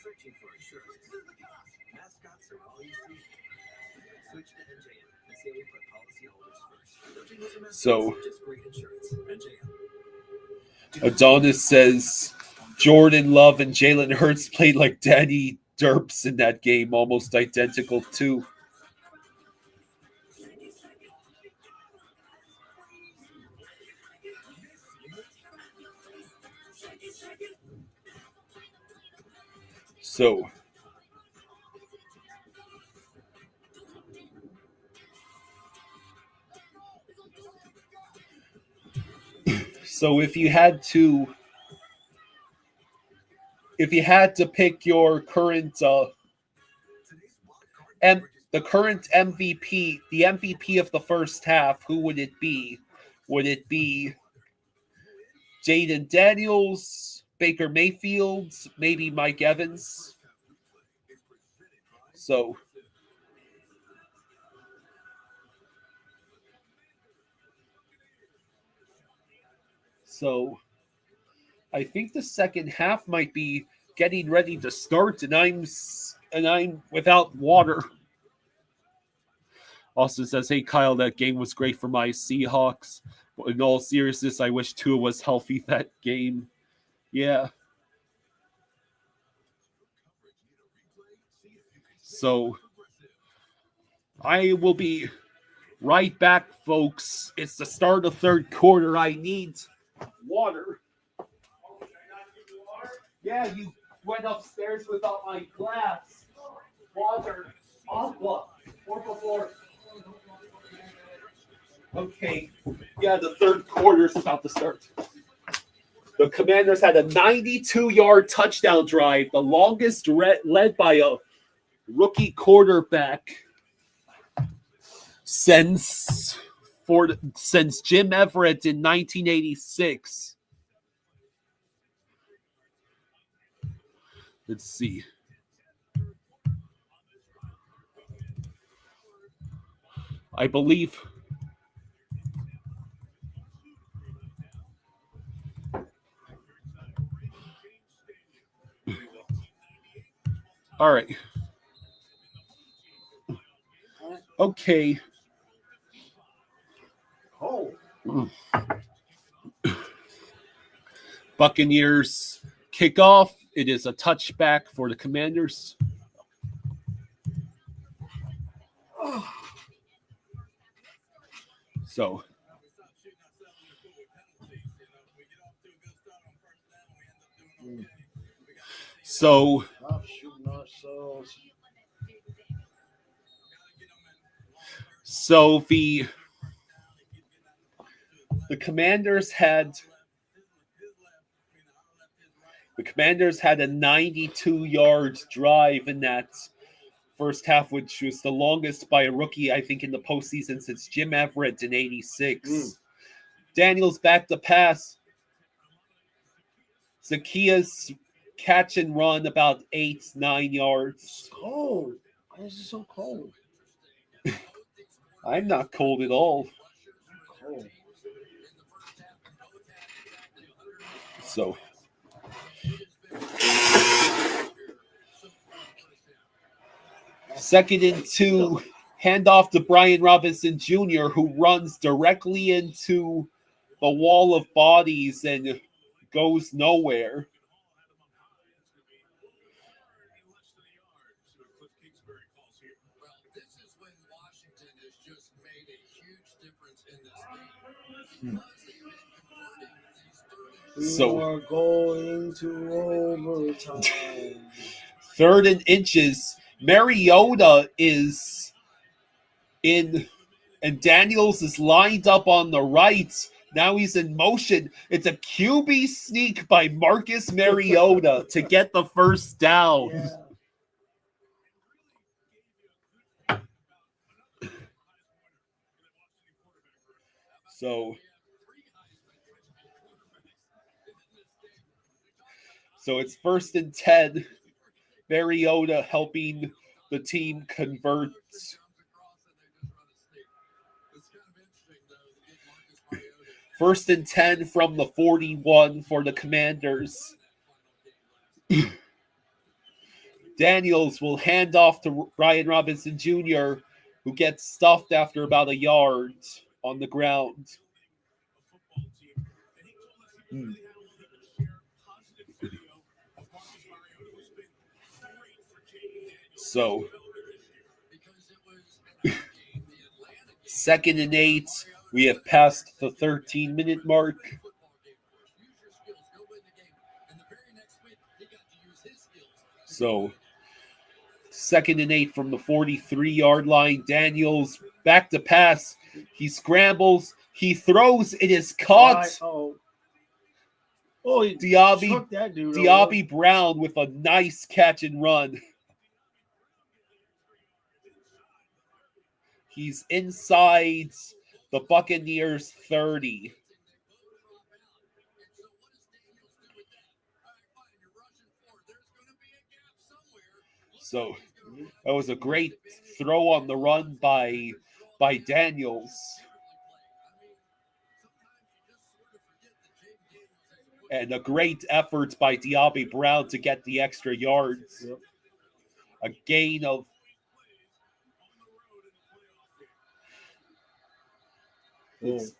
Searching for insurance. Mascots are all you see. Switch to NJM and say we put policyholders first. Searching was a mascot, So just great insurance. NJM. Adonis says Jordan Love and Jalen Hurts played like Danny Derps in that game, almost identical too. So if you had to pick your current the current MVP, the MVP of the first half, who would it be? Would it be Jaden Daniels, Baker Mayfield, maybe Mike Evans? So I think the second half might be getting ready to start, and I'm without water. Austin says, hey Kyle, that game was great for my Seahawks. But in all seriousness, I wish Tua was healthy that game. Yeah. So I will be right back, folks. It's the start of third quarter. I need water. Yeah, you went upstairs without my glass. Water. Aqua. Por favor. Okay. Yeah, the third quarter is about to start. The Commanders had a 92-yard touchdown drive, the longest led by a rookie quarterback since Jim Everett in 1986. Let's see. I believe. All right. Okay. Oh, Buccaneers kickoff. It is a touchback for the Commanders. So, stop shooting ourselves. so the Commanders had a 92 yards drive in that first half, which was the longest by a rookie, I think, in the postseason since Jim Everett in '86. Daniels back to pass. Zacchaeus catch and run about 8-9 yards. It's cold. Why is it so cold? I'm not cold at all. Cold. So, second and 2, handoff to Brian Robinson Jr., who runs directly into the wall of bodies and goes nowhere. We are going to overtime. Third and inches. Mariota is in, and Daniels is lined up on the right. Now he's in motion. It's a QB sneak by Marcus Mariota to get the first down. Yeah. So it's first and 10. Mariota helping the team convert. First and 10 from the 41 for the Commanders. Daniels will hand off to Brian Robinson Jr., who gets stuffed after about a yard on the ground. So, second and 8. We have passed the 13-minute mark. So, second and 8 from the 43-yard line. Daniels back to pass. He scrambles. He throws. It is caught. Diaby Brown with a nice catch and run. He's inside the Buccaneers 30. So that was a great throw on the run by Daniels. And a great effort by Diaby Brown to get the extra yards. Yep. A gain of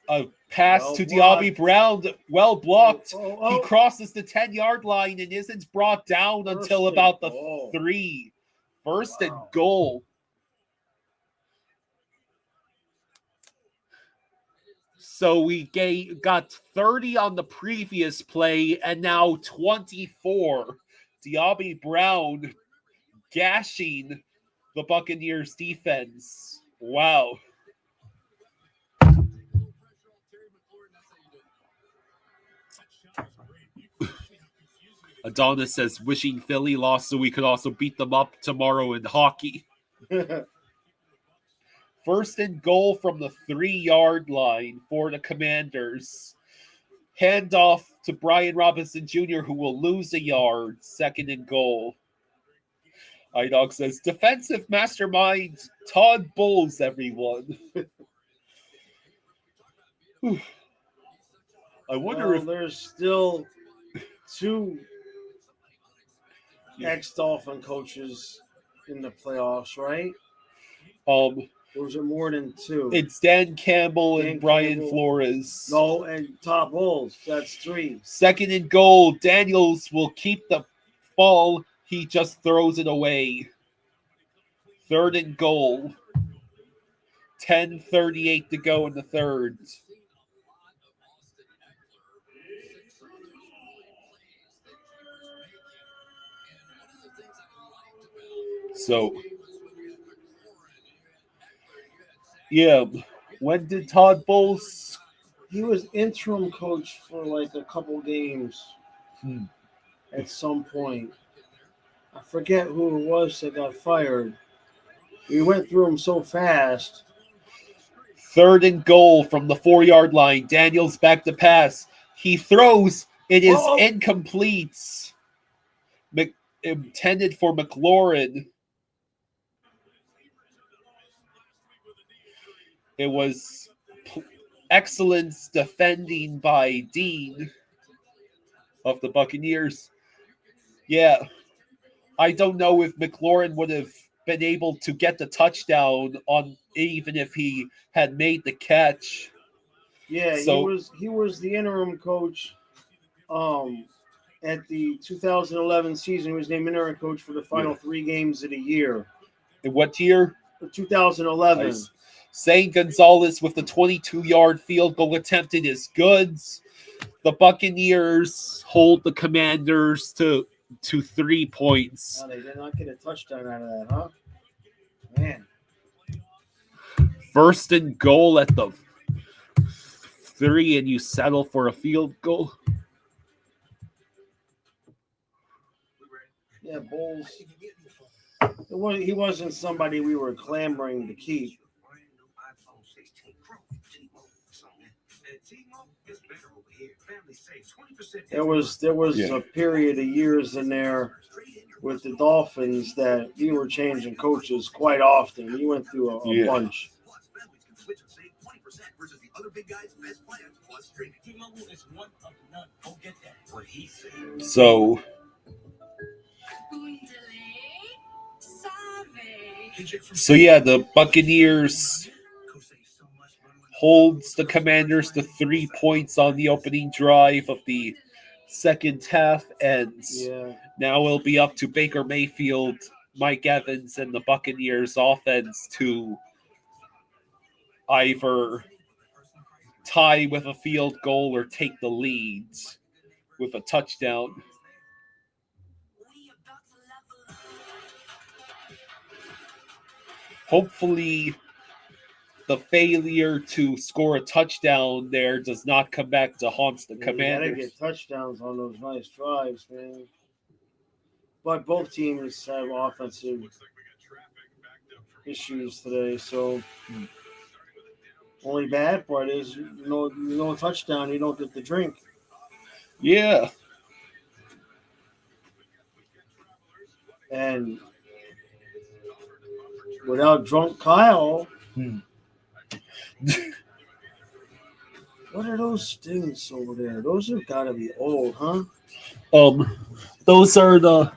a pass to Diaby Brown, well blocked. He crosses the 10-yard line and isn't brought down until about the 3. First and goal. So we got 30 on the previous play and now 24. Diaby Brown gashing the Buccaneers defense. Wow. Adonis says, wishing Philly lost so we could also beat them up tomorrow in hockey. First and goal from the 3-yard line for the Commanders. Handoff to Brian Robinson Jr., who will lose a yard. 2nd and goal. iDog says, defensive mastermind Todd Bowles, everyone. I wonder if there's still 2 ex-Dolphin coaches in the playoffs, right? Or was it more than 2? It's Dan Campbell and Brian Campbell. Flores. No, and Todd Bowles. That's 3. 2nd and goal. Daniels will keep the ball. He just throws it away. 3rd and goal. 10:38 to go in the third. So, yeah, when did Todd Bowles? He was interim coach for like a couple games at some point. I forget who it was that got fired. We went through them so fast. 3rd and goal from the 4-yard line. Daniels back to pass. He throws. It is incomplete. Intended for McLaurin. It was excellent defending by Dean of the Buccaneers. Yeah, I don't know if McLaurin would have been able to get the touchdown on even if he had made the catch. Yeah, so, he was the interim coach at the 2011 season. He was named interim coach for the final 3 games of the year. In what year? 2011. Nice. Zane Gonzalez with the 22-yard field goal attempted is good. The Buccaneers hold the Commanders to 3 points. Oh, they did not get a touchdown out of that, huh? Man. 1st and goal at the 3, and you settle for a field goal. Yeah, Bowles. He wasn't somebody we were clamoring to keep. There was a period of years in there with the Dolphins that we were changing coaches quite often. We went through a bunch. So yeah, the Buccaneers holds the Commanders to 3 points on the opening drive of the second half ends. Yeah. Now it'll be up to Baker Mayfield, Mike Evans, and the Buccaneers offense to either tie with a field goal or take the lead with a touchdown. Hopefully, the failure to score a touchdown there does not come back to haunt the Commanders. You gotta get touchdowns on those nice drives, man. But both teams have offensive issues today, so only bad part is no touchdown, you don't get the drink. Yeah. And without drunk Kyle, what are those things over there? Those have got to be old, huh? Those are the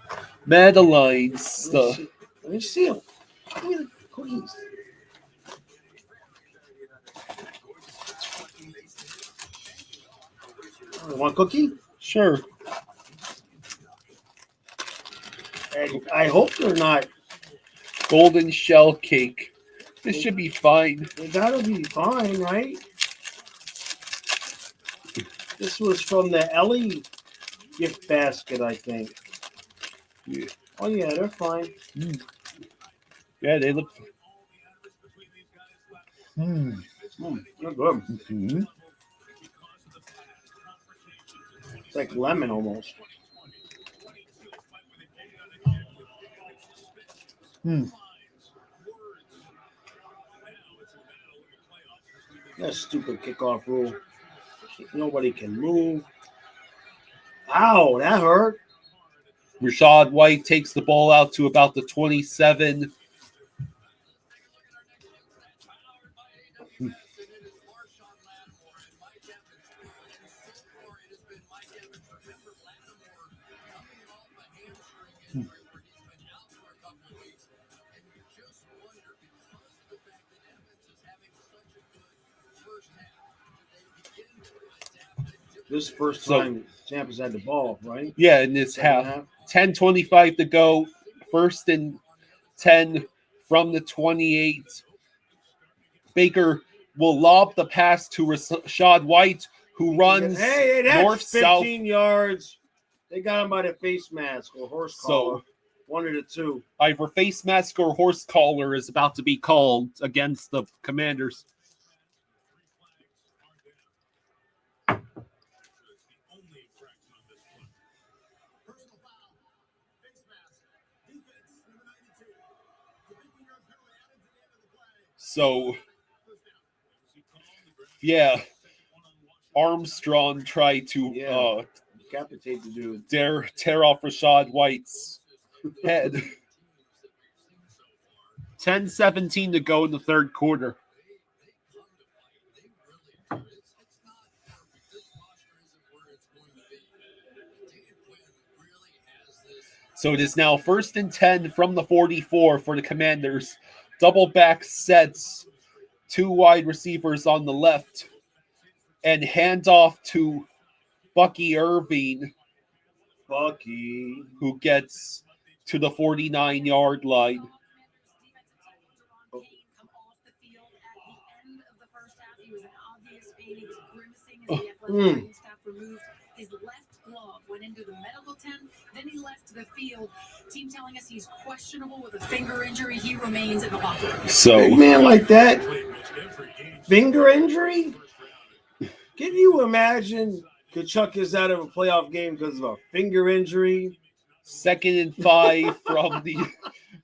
Madeleines. Let me see them. Give me the cookies. You want a cookie? Sure. And I hope they're not golden shell cake. This should be fine. They gotta be fine, right? This was from the Ellie gift basket, I think. Yeah. Oh yeah, they're fine. Yeah, they look. They're good. It's like lemon almost. That stupid kickoff rule. Nobody can move. Ow, that hurt. Rashad White takes the ball out to about the 27. This is the first time Tampa's had the ball, right? Yeah, in this half. 10:25 to go. First and 10 from the 28. Baker will lob the pass to Rashad White, who runs hey, that's north-south. 15 yards. They got him by the face mask or horse collar. One of the two. Either face mask or horse collar is about to be called against the Commanders. So, yeah, Armstrong tried to decapitate the dude. Tear off Rashad White's head. 10:17 to go in the third quarter. So it is now first and 10 from the 44 for the Commanders. Double back sets, two wide receivers on the left, and handoff to Bucky Irving. Bucky, who gets to the 49-yard line. His left glove went into the medical tent, then he left the field. Team telling us he's questionable with a finger injury. He remains in the locker room. So, big man like that, finger injury? Can you imagine Kachuk is out of a playoff game because of a finger injury? 2nd and 5 from the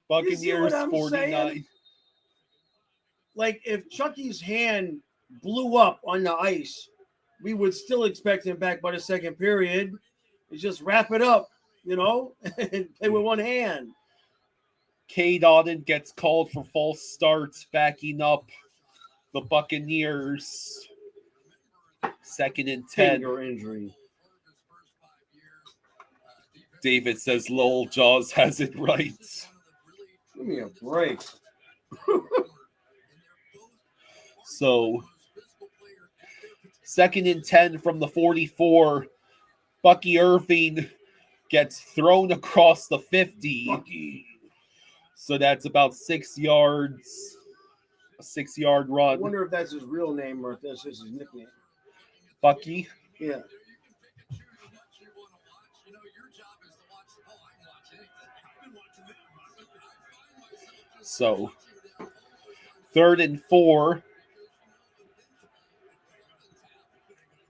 Buccaneers 49. Saying? Like, if Chucky's hand blew up on the ice, we would still expect him back by the second period. It's just wrap it up, and play with one hand. Cade Auden gets called for false starts, backing up the Buccaneers. 2nd and 10. Finger injury. David says Lowell Jaws has it right. Give me a break. So, 2nd and 10 from the 44. Bucky Irving gets thrown across the 50. Bucky. So that's about 6 yards. A 6-yard run. I wonder if that's his real name or if that's just his nickname. Bucky? Yeah. So, 3rd and 4.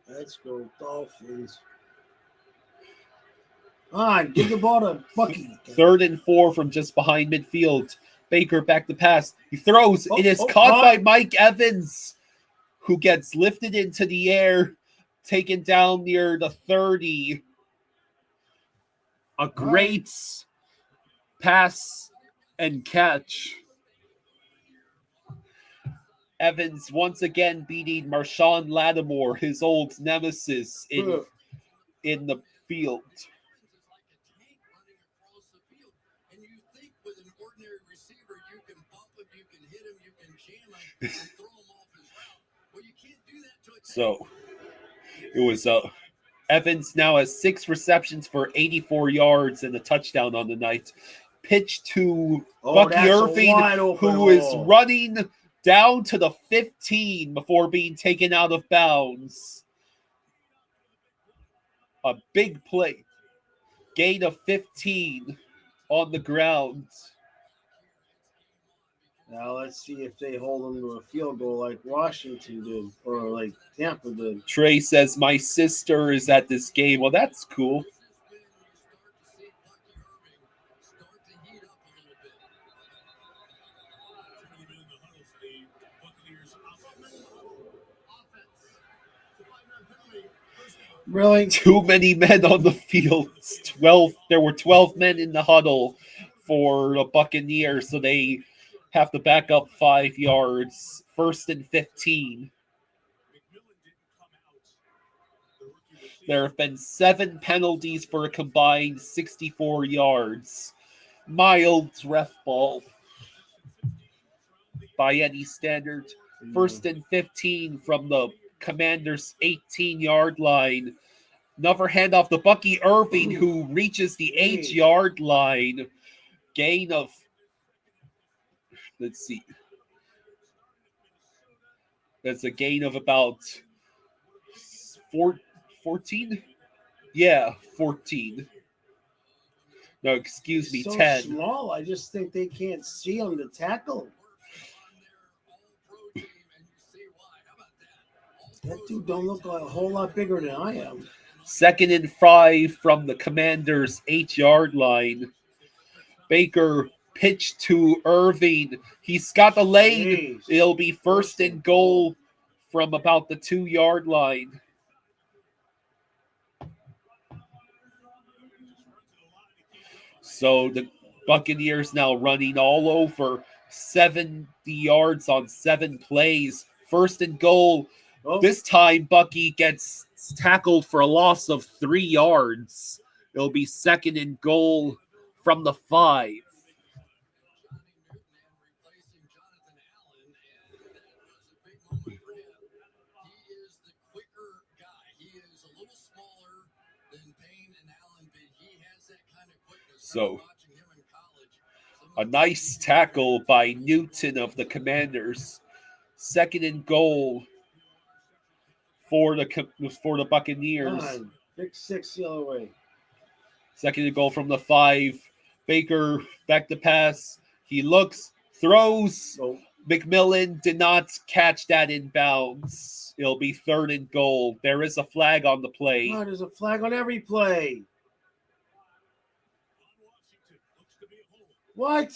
Let's go Dolphins. Give the ball to Bucky. 3rd and 4 from just behind midfield. Baker back to pass. He throws. It is caught by Mike Evans, who gets lifted into the air, taken down near the 30. A great pass and catch. Evans once again beating Marshawn Lattimore, his old nemesis in the field. So it was Evans now has 6 receptions for 84 yards and a touchdown on the night. Pitch to Bucky Irving, who is running down to the 15 before being taken out of bounds. A big play. Gain of 15 on the ground. Now let's see if they hold them to a field goal like Washington did or like Tampa did. Trey says, my sister is at this game. Well, that's cool. Really? Too many men on the field. 12. There were 12 men in the huddle for the Buccaneers, so they have to back up 5 yards. 1st and 15. There have been 7 penalties for a combined 64 yards. Mild ref ball by any standard. 1st and 15 from the Commanders' 18-yard line. Another handoff to Bucky Irving, who reaches the 8-yard line. Gain of, let's see. That's a gain of about 14? Yeah, 14. No, excuse me, so 10. Small. I just think they can't see him to tackle. That dude don't look like a whole lot bigger than I am. 2nd and 5 from the Commanders' 8-yard line. Baker pitched to Irving. He's got the lane. Jeez. It'll be 1st and goal from about the 2-yard line. So the Buccaneers now running all over 70 yards on 7 plays. 1st and goal. Oh. This time, Bucky gets tackled for a loss of 3 yards. It'll be 2nd and goal from the 5. So, a nice tackle by Newton of the Commanders. 2nd and goal for the Buccaneers. Big 6 the other way. 2nd and goal from the 5. Baker back to pass. He looks, throws. Nope. McMillan did not catch that in bounds. It'll be 3rd and goal. There is a flag on the play. Oh, there's a flag on every play. What?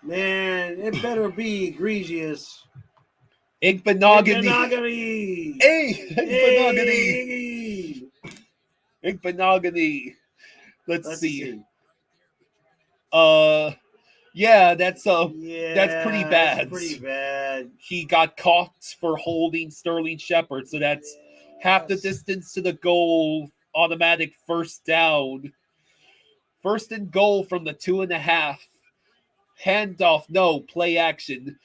Man, it better be egregious. Igbenogany. Hey, Igbenogany. Igbenogany. Let's see. Yeah, that's pretty bad. That's pretty bad. He got caught for holding Sterling Shepard, so that's half the distance to the goal. Automatic 1st down. 1st and goal from the 2.5. Handoff, no, play action.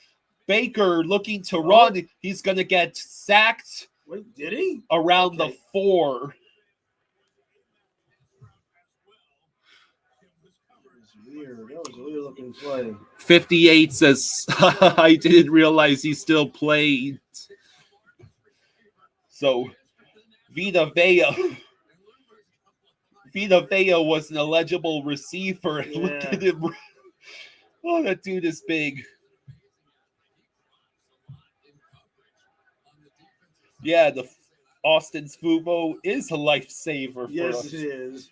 Baker looking to run. He's going to get sacked. Wait, did he? Around the 4. Weird. That was a weird looking play. 58 says, I didn't realize he still played. So, Vita Vea was an eligible receiver. Yeah. Look at him. Oh, that dude is big. Yeah, the Austin's Fubo is a lifesaver for us. Yes, it is.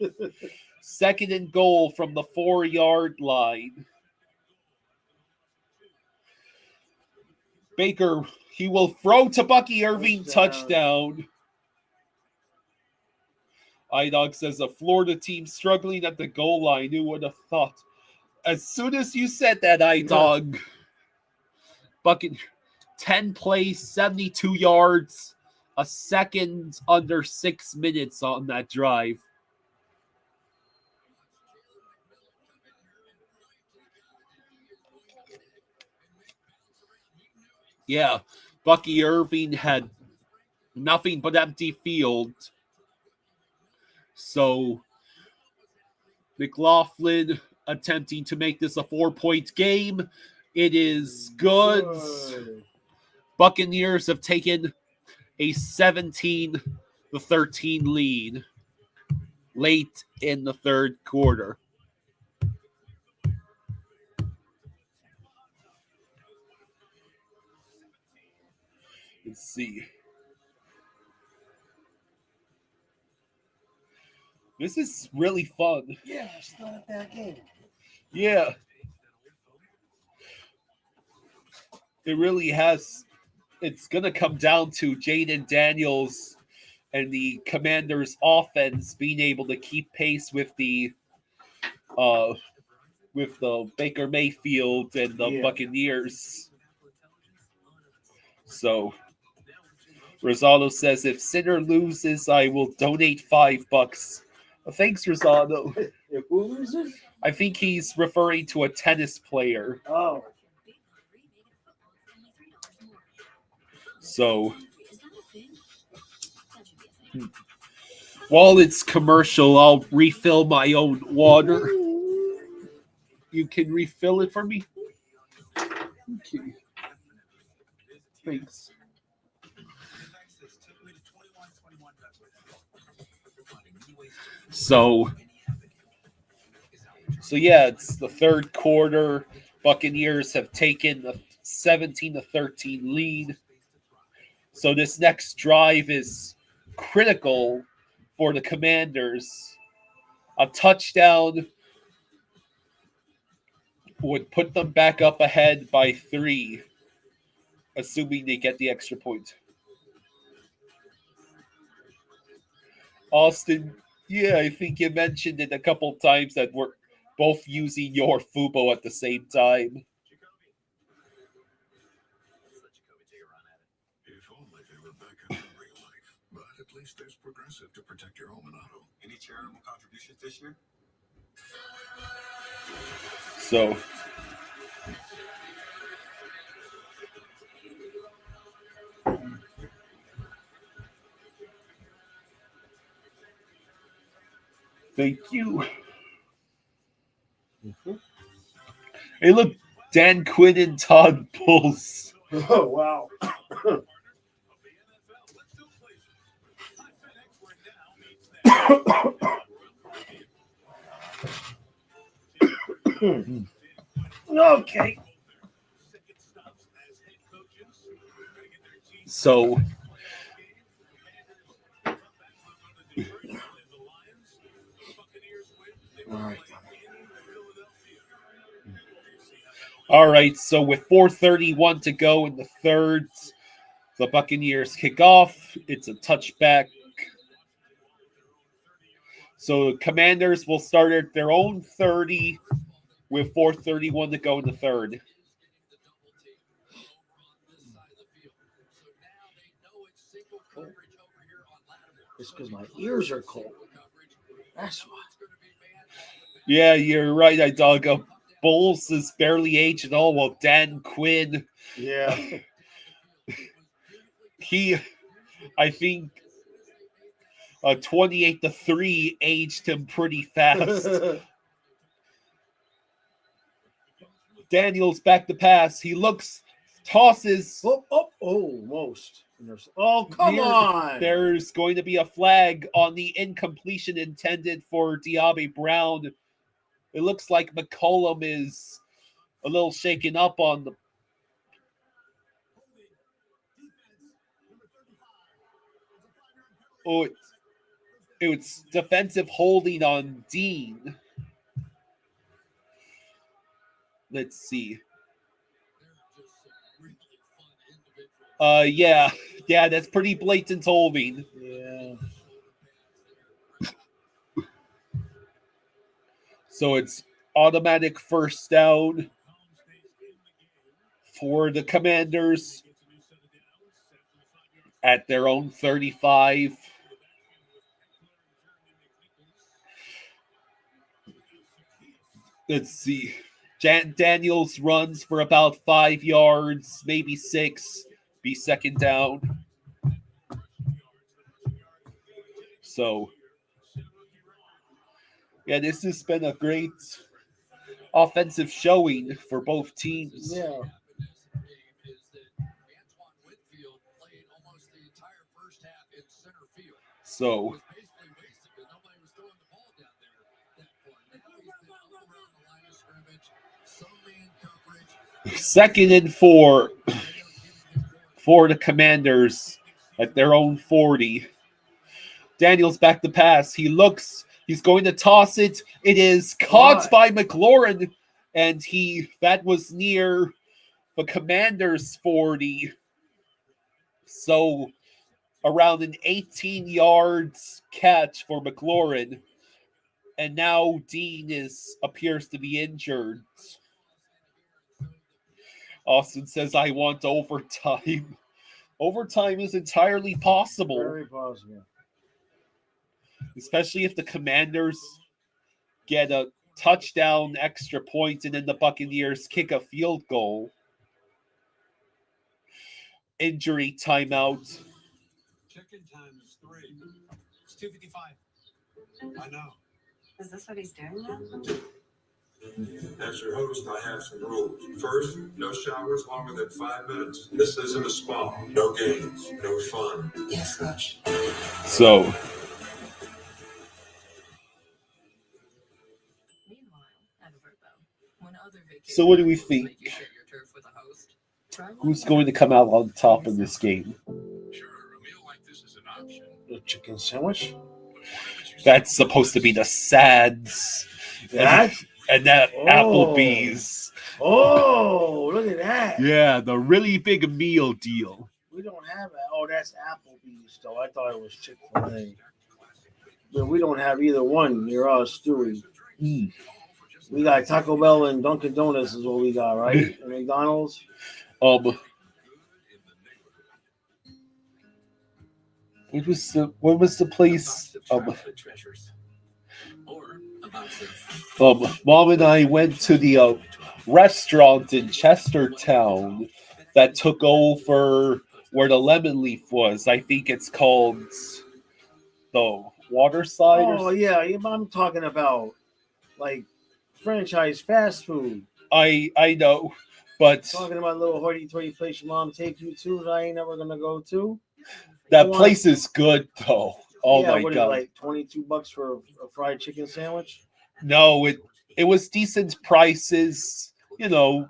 2nd and goal from the 4-yard line. Baker, he will throw to Bucky Irving, touchdown. iDog says a Florida team struggling at the goal line. Who would have thought? As soon as you said that, iDog, Bucky, 10 plays, 72 yards, a second under 6 minutes on that drive. Yeah, Bucky Irving had nothing but empty field. So, McLaughlin attempting to make this a 4-point game. It is good. Buccaneers have taken a 17-13 lead late in the 3rd quarter. Let's see. This is really fun. Yeah, it's not a bad game. Yeah. It really has. It's going to come down to Jaden Daniels and the Commanders' offense being able to keep pace with the Baker Mayfield and the Buccaneers. So Rosado says, if Sinner loses, I will donate $5. Well, thanks, Rosado. If who loses? I think he's referring to a tennis player. Oh. So while it's commercial, I'll refill my own water. You can refill it for me? Okay. Thanks. So yeah, it's the third quarter. Buccaneers have taken a 17-13 lead. So this next drive is critical for the Commanders. A touchdown would put them back up ahead by 3, assuming they get the extra point. Austin, yeah, I think you mentioned it a couple times that we're both using your Fubo at the same time. If only they were back in real life. But at least there's Progressive to protect your home and auto. Any charitable contributions this year? So thank you. Mm-hmm. Hey, look, Dan Quinn and Todd Bowles. Oh, wow. Okay. So all right, so with 4:31 to go in the third, the Buccaneers kick off. It's a touchback. So the Commanders will start at their own 30 with 4:31 to go in the third. It's because my ears are cold. That's why. Yeah, you're right, I dug up. Bowles is barely aged at all, while Dan Quinn, Yeah. I think 28-3 aged him pretty fast. Daniels back to pass. He looks, tosses. Almost. Oh, come on. There's going to be a flag on the incompletion intended for Diaby Brown. It looks like McCollum is a little shaken up on the. Oh, it's defensive holding on Dean. Let's see. Yeah, that's pretty blatant holding. Yeah. So it's automatic first down for the Commanders at their own 35. Let's see. Daniels runs for about 5 yards, maybe 6, be second down. So, yeah, this has been a great offensive showing for both teams. Yeah. So, second and 4 for the Commanders at their own 40. Daniels back to pass. He looks, he's going to toss it. It is caught by McLaurin. and that was near the Commanders' 40. So around an 18 yards catch for McLaurin. And now Dean appears to be injured. Austin says, I want overtime. Overtime is entirely possible. Very possible. Especially if the Commanders get a touchdown, extra point, and then the Buccaneers kick a field goal. Injury timeout. Check-in time is 3. It's 2:55. I know. Is this what he's doing now? As your host, I have some rules. First, no showers longer than 5 minutes. This isn't a spa. No games. No fun. Yes, Coach. So, Meanwhile, at Averbo, when other So what do we think? make you share your turf with a host, try one who's going to come out on top in this game? Sure, a meal like this is an option. The chicken sandwich? That's supposed to be the Sads. That? And that Oh. Applebee's. Oh, look at that. Yeah, the really big meal deal. We don't have that. Oh, that's Applebee's, though. I thought it was Chick-fil-A. But we don't have either one near us, do we? Mm. We got Taco Bell and Dunkin' Donuts is what we got, right? And McDonald's. What was the place? treasures. Or a box of Mom and I went to the restaurant in Chestertown that took over where the Lemon Leaf was. I think it's called the Waterside. Oh, yeah. I'm talking about, like, franchise fast food. I know, but Talking about a little hoity-toity place your mom take you to that I ain't never going to go to. that place is good though. Oh yeah, my what is it, god! like $22 for a fried chicken sandwich? No, it was decent prices. You know,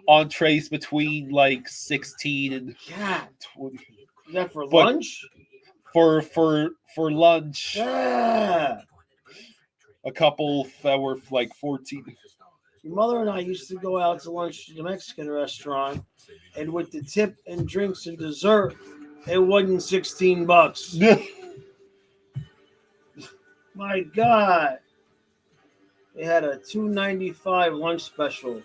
entrees between like 16 and Yeah. 20 Is that for But- lunch? for lunch. Yeah. A couple that were like 14. Your mother and I used to go out to lunch to the Mexican restaurant, and with the tip and drinks and dessert, it wasn't $16. My God. They had a $2.95 lunch special. It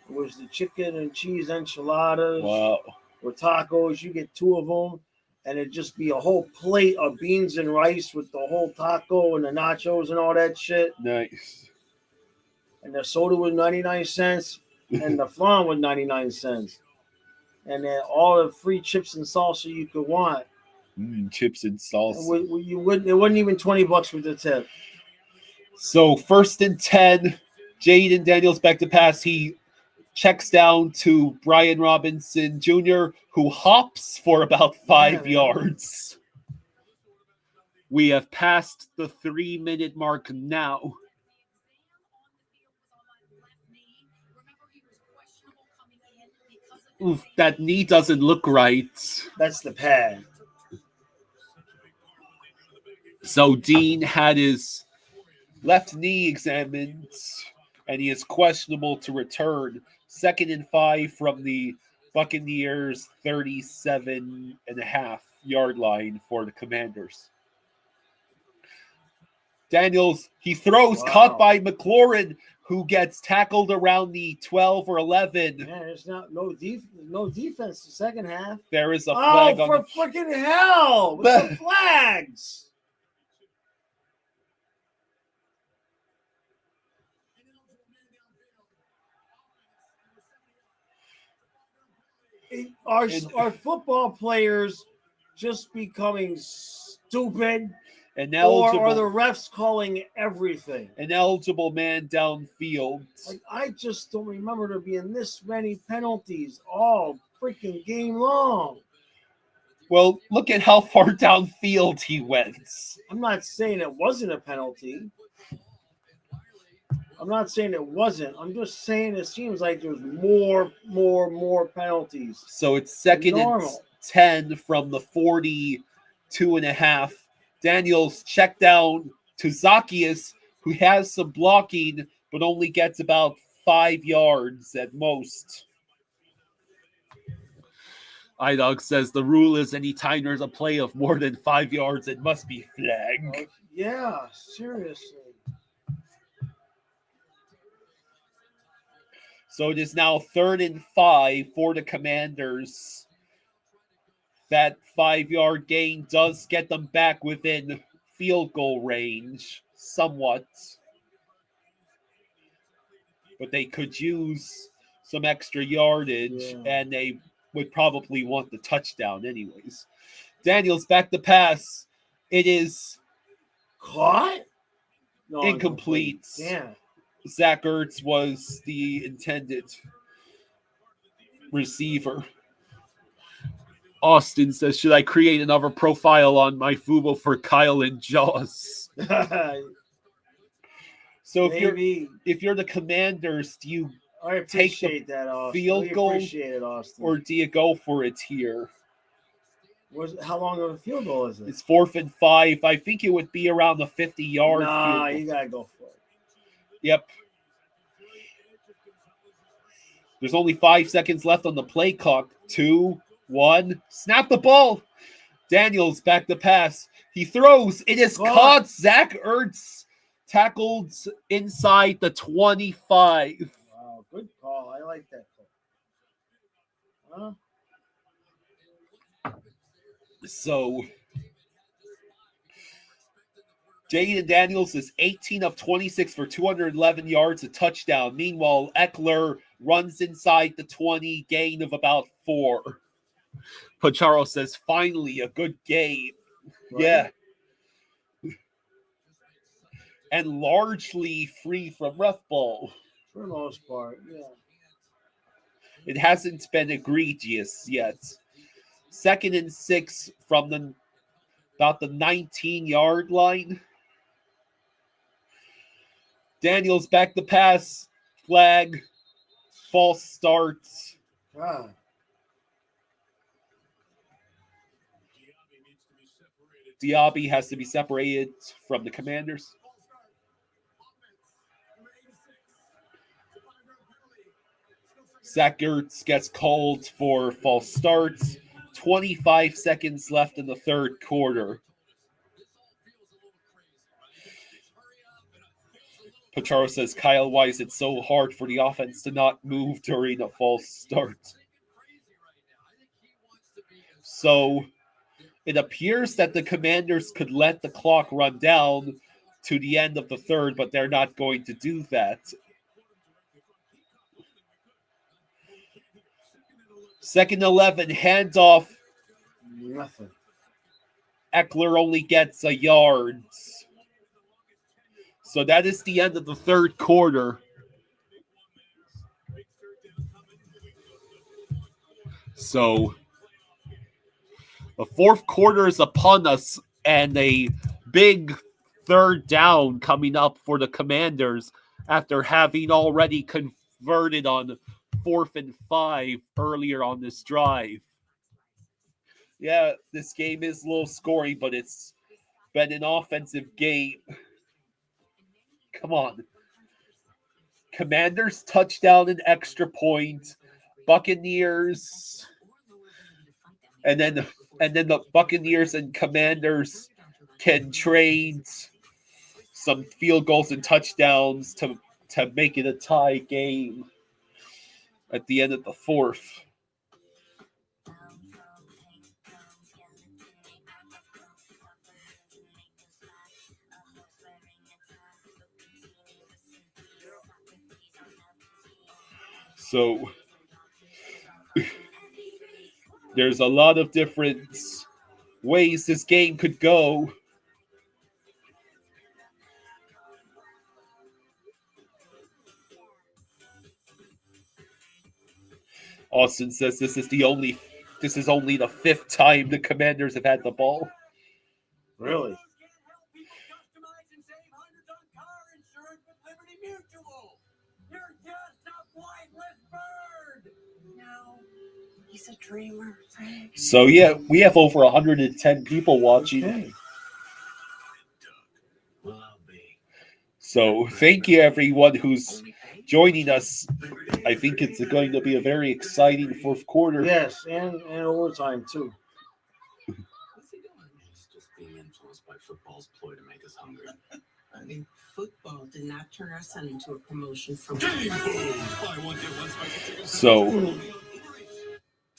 was the chicken and cheese enchiladas Wow. or tacos. You get 2 of them, and it'd just be a whole plate of beans and rice with the whole taco and the nachos and all that shit. Nice. And the soda was 99 cents, and the flan was 99 cents. And then all the free chips and salsa you could want. Chips and salsa. It wasn't even $20 with the tip. So 1st and 10, Jaden Daniels back to pass. He checks down to Brian Robinson Jr., who hops for about 5 yards. We have passed the 3-minute mark now. Oof, that knee doesn't look right. That's the pad. So Dean had his left knee examined, and he is questionable to return. 2nd and 5 from the Buccaneers' 37.5-yard line for the Commanders. Daniels, he throws, caught by McLaurin, who gets tackled around the 12 or 11. Man, there's no defense the second half. There is a flag for on freaking hell! With the flags! Are football players just becoming stupid? Or are the refs calling everything? An eligible man downfield. Like, I just don't remember there being this many penalties all freaking game long. Well, look at how far downfield he went. I'm not saying it wasn't a penalty. I'm not saying it wasn't. I'm just saying it seems like there's more penalties. So it's 2nd and 10 from the 42.5. Daniels check down to Zacchaeus, who has some blocking, but only gets about 5 yards at most. iDog says the rule is anytime there's a play of more than 5 yards, it must be flagged. Yeah, seriously. So it is now 3rd and 5 for the Commanders. That 5-yard gain does get them back within field goal range, somewhat. But they could use some extra yardage, and they would probably want the touchdown anyways. Daniels back to pass. It is caught? No, incomplete. Yeah. Zach Ertz was the intended receiver. Austin says, should I create another profile on my Fubo for Kyle and Jaws? So if you're the Commanders, do you take the field goal, or do you go for it here? How long of a field goal is it? It's 4th and 5. I think it would be around the 50-yard field goal. You gotta go for it. Yep. There's only 5 seconds left on the play clock. 2, 1. Snap the ball. Daniels back to pass. He throws. It is caught. Zach Ertz tackled inside the 25. Wow, good call. I like that call. So Jaden Daniels is 18 of 26 for 211 yards, a touchdown. Meanwhile, Eckler runs inside the 20, gain of about 4. Pacharo says, finally, a good game. Right. Yeah. And largely free from ref ball. For the most part, yeah. It hasn't been egregious yet. 2nd and 6 from about the 19-yard line. Daniels back to pass. Flag. False start. God. Diaby has to be separated from the Commanders. Zach Ertz gets called for false starts. 25 seconds left in the 3rd quarter. Pacharo says, Kyle, why is it so hard for the offense to not move during a false start? So it appears that the Commanders could let the clock run down to the end of the 3rd, but they're not going to do that. 2nd 11, handoff. Nothing. Eckler only gets a yard. So that is the end of the 3rd quarter. So the 4th quarter is upon us, and a big 3rd down coming up for the Commanders after having already converted on 4th and 5 earlier on this drive. Yeah, this game is low scoring, but it's been an offensive game. Come on. Commanders touchdown and extra point. Buccaneers. And then the Buccaneers and Commanders can trade some field goals and touchdowns to make it a tie game at the end of the 4th. So there's a lot of different ways this game could go. Austin says this is only the 5th time the Commanders have had the ball. Really? He's a dreamer. So yeah, we have over 110 people watching. Okay. So thank you everyone who's joining us. I think it's going to be a very exciting fourth quarter. Yes, and overtime too. What's he doing? He's just being influenced by football's ploy to make us hungry. I mean, football did not turn our son into a promotion from Game food. Buy one, get one spicy chicken. So,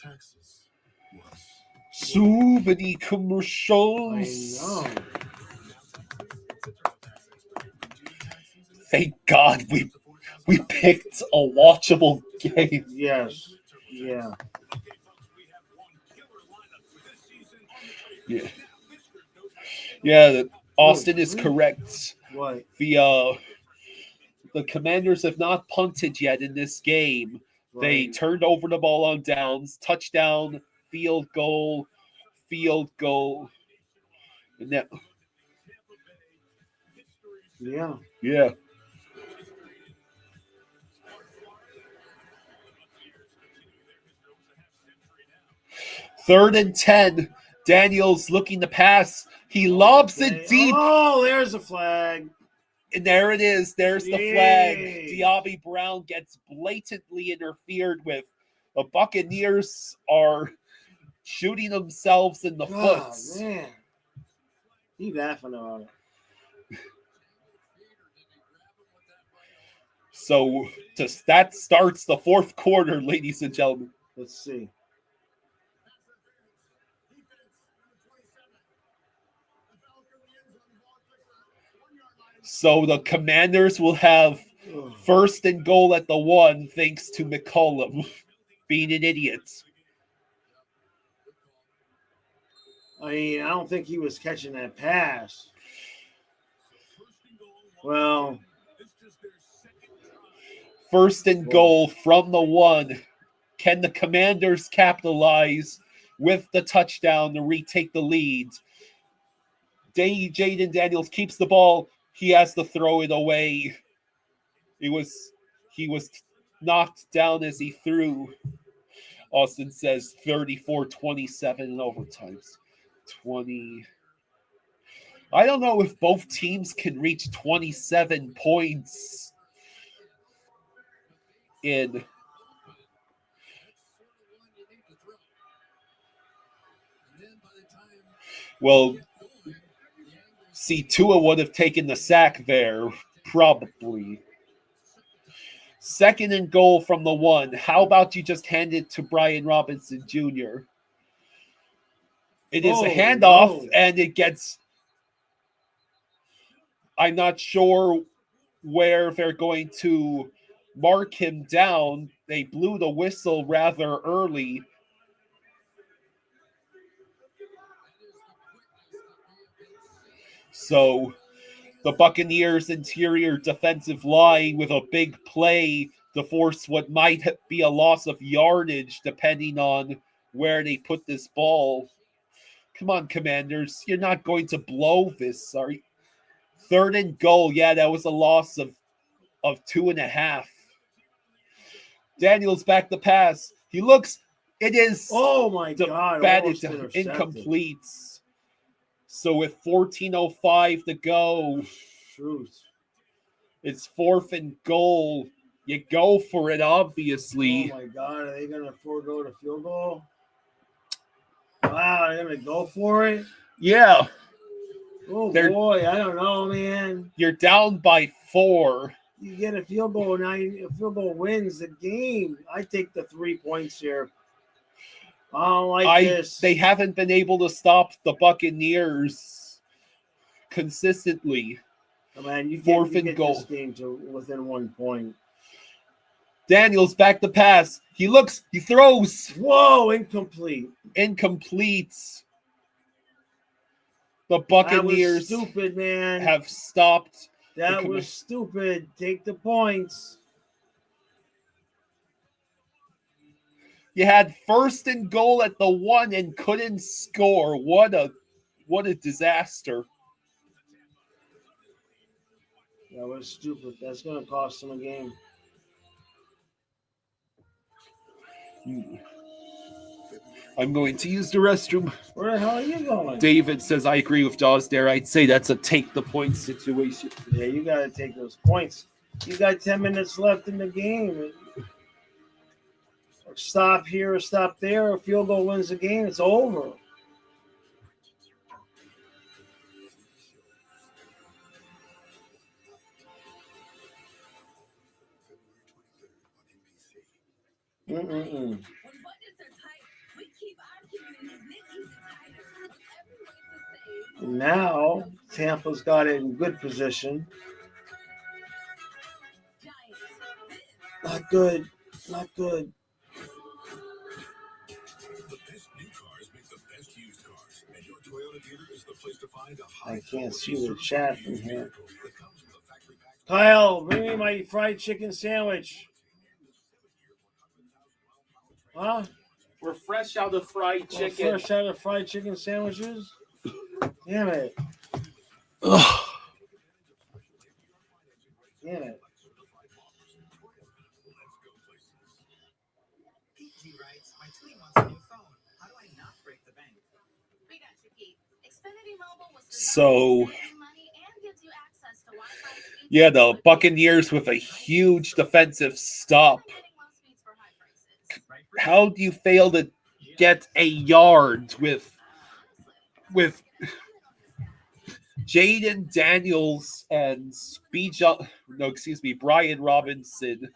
Texas was. so many commercials. I know. Thank God we picked a watchable game. Yes. Yeah. Yeah. Yeah, Austin is correct. What? The Commanders have not punted yet in this game. They Right. turned over the ball on downs, touchdown, field goal. And that, Yeah. yeah. Third and 10. Daniels looking to pass. He lobs it deep. Oh, there's a flag. And there it is. There's the Yay. flag. Diaby Brown gets blatantly interfered with. The Buccaneers are shooting themselves in the Oh, foot. man. He laughing about it. So that starts the fourth quarter, ladies and gentlemen. Let's see. So the Commanders will have first and goal at the 1, thanks to McCollum being an idiot. I mean, I don't think he was catching that pass. Well, First and goal from the 1. Can the Commanders capitalize with the touchdown to retake the lead? Jaden Daniels keeps the ball. He has to throw it away. He was knocked down as he threw. Austin says 34-27 in overtimes. 20. I don't know if both teams can reach 27 points in. Well, see, Tua would have taken the sack there, probably. Second and goal from the 1. How about you just hand it to Brian Robinson Jr.? It is a handoff, and it gets... I'm not sure where they're going to mark him down. They blew the whistle rather early. So the Buccaneers' interior defensive line with a big play to force what might be a loss of yardage depending on where they put this ball. Come on, Commanders. You're not going to blow this, sorry. Third and goal. Yeah, that was a loss of 2.5. Daniels back the pass. He looks. It is. Oh, my God. Batted incomplete. So with 14:05 to go, shoot. It's 4th and goal. You go for it, obviously. Oh, my God. Are they going to forego the field goal? Wow, they're going to go for it? Yeah. Oh, boy. I don't know, man. You're down by 4. You get a field goal, now a field goal wins the game. I take the 3 points here. I don't like this. They haven't been able to stop the Buccaneers consistently. Oh, man, you 4th get and goal. This game to within 1 point. Daniels back the pass. He looks. He throws. Whoa, incomplete. Incomplete. The Buccaneers that was stupid, man. Have stopped. That was stupid. Take the points. You had first and goal at the 1 and couldn't score. What a disaster. That was stupid. That's going to cost them a game. I'm going to use the restroom. Where the hell are you going? David says, I agree with Jaws there. I'd say that's a take the points situation. Yeah, you got to take those points. You got 10 minutes left in the game. Stop here or stop there. A field goal wins the game. It's over. Now Tampa's got it in good position. Not good. Not good. The best new cars make the best used cars, and your Toyota dealer is the place to find a I can't see high-quality the chat from certified here. vehicle that comes with a factory pack. Kyle, bring me my fried chicken sandwich. Huh? We're fresh out of fried Well, chicken. fresh out of fried chicken sandwiches? Damn it. Ugh. Damn it. He writes, my tweet wants a new phone. How do I not break the bank? We got you, Pete. Xfinity Mobile was designed So, to save you money and gives you access to Wi-Fi speeds yeah, the with Buccaneers with a huge defensive stop. getting low speeds for high prices. How do you fail to get a yard with Jaden Daniels and Brian Robinson?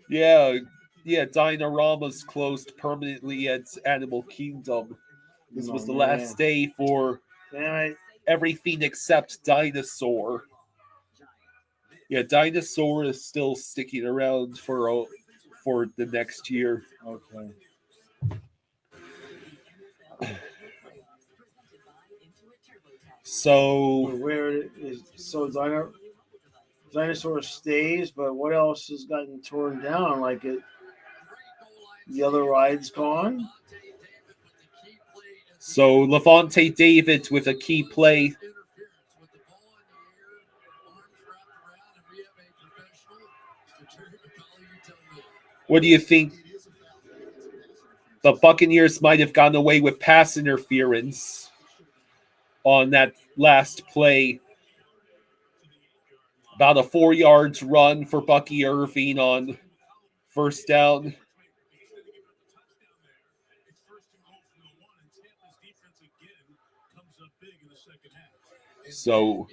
Yeah, Dinorama's closed permanently at Animal Kingdom. This was the last day for Damn it. everything except Dinosaur. Yeah, Dinosaur is still sticking around for the next year. Okay. So Where is Dinosaur stays, but what else has gotten torn down? Like the other ride's gone? Levante David with a key play. What do you think? The Buccaneers might have gotten away with pass interference on that last play. About a 4 yards run for Bucky Irving on first down. So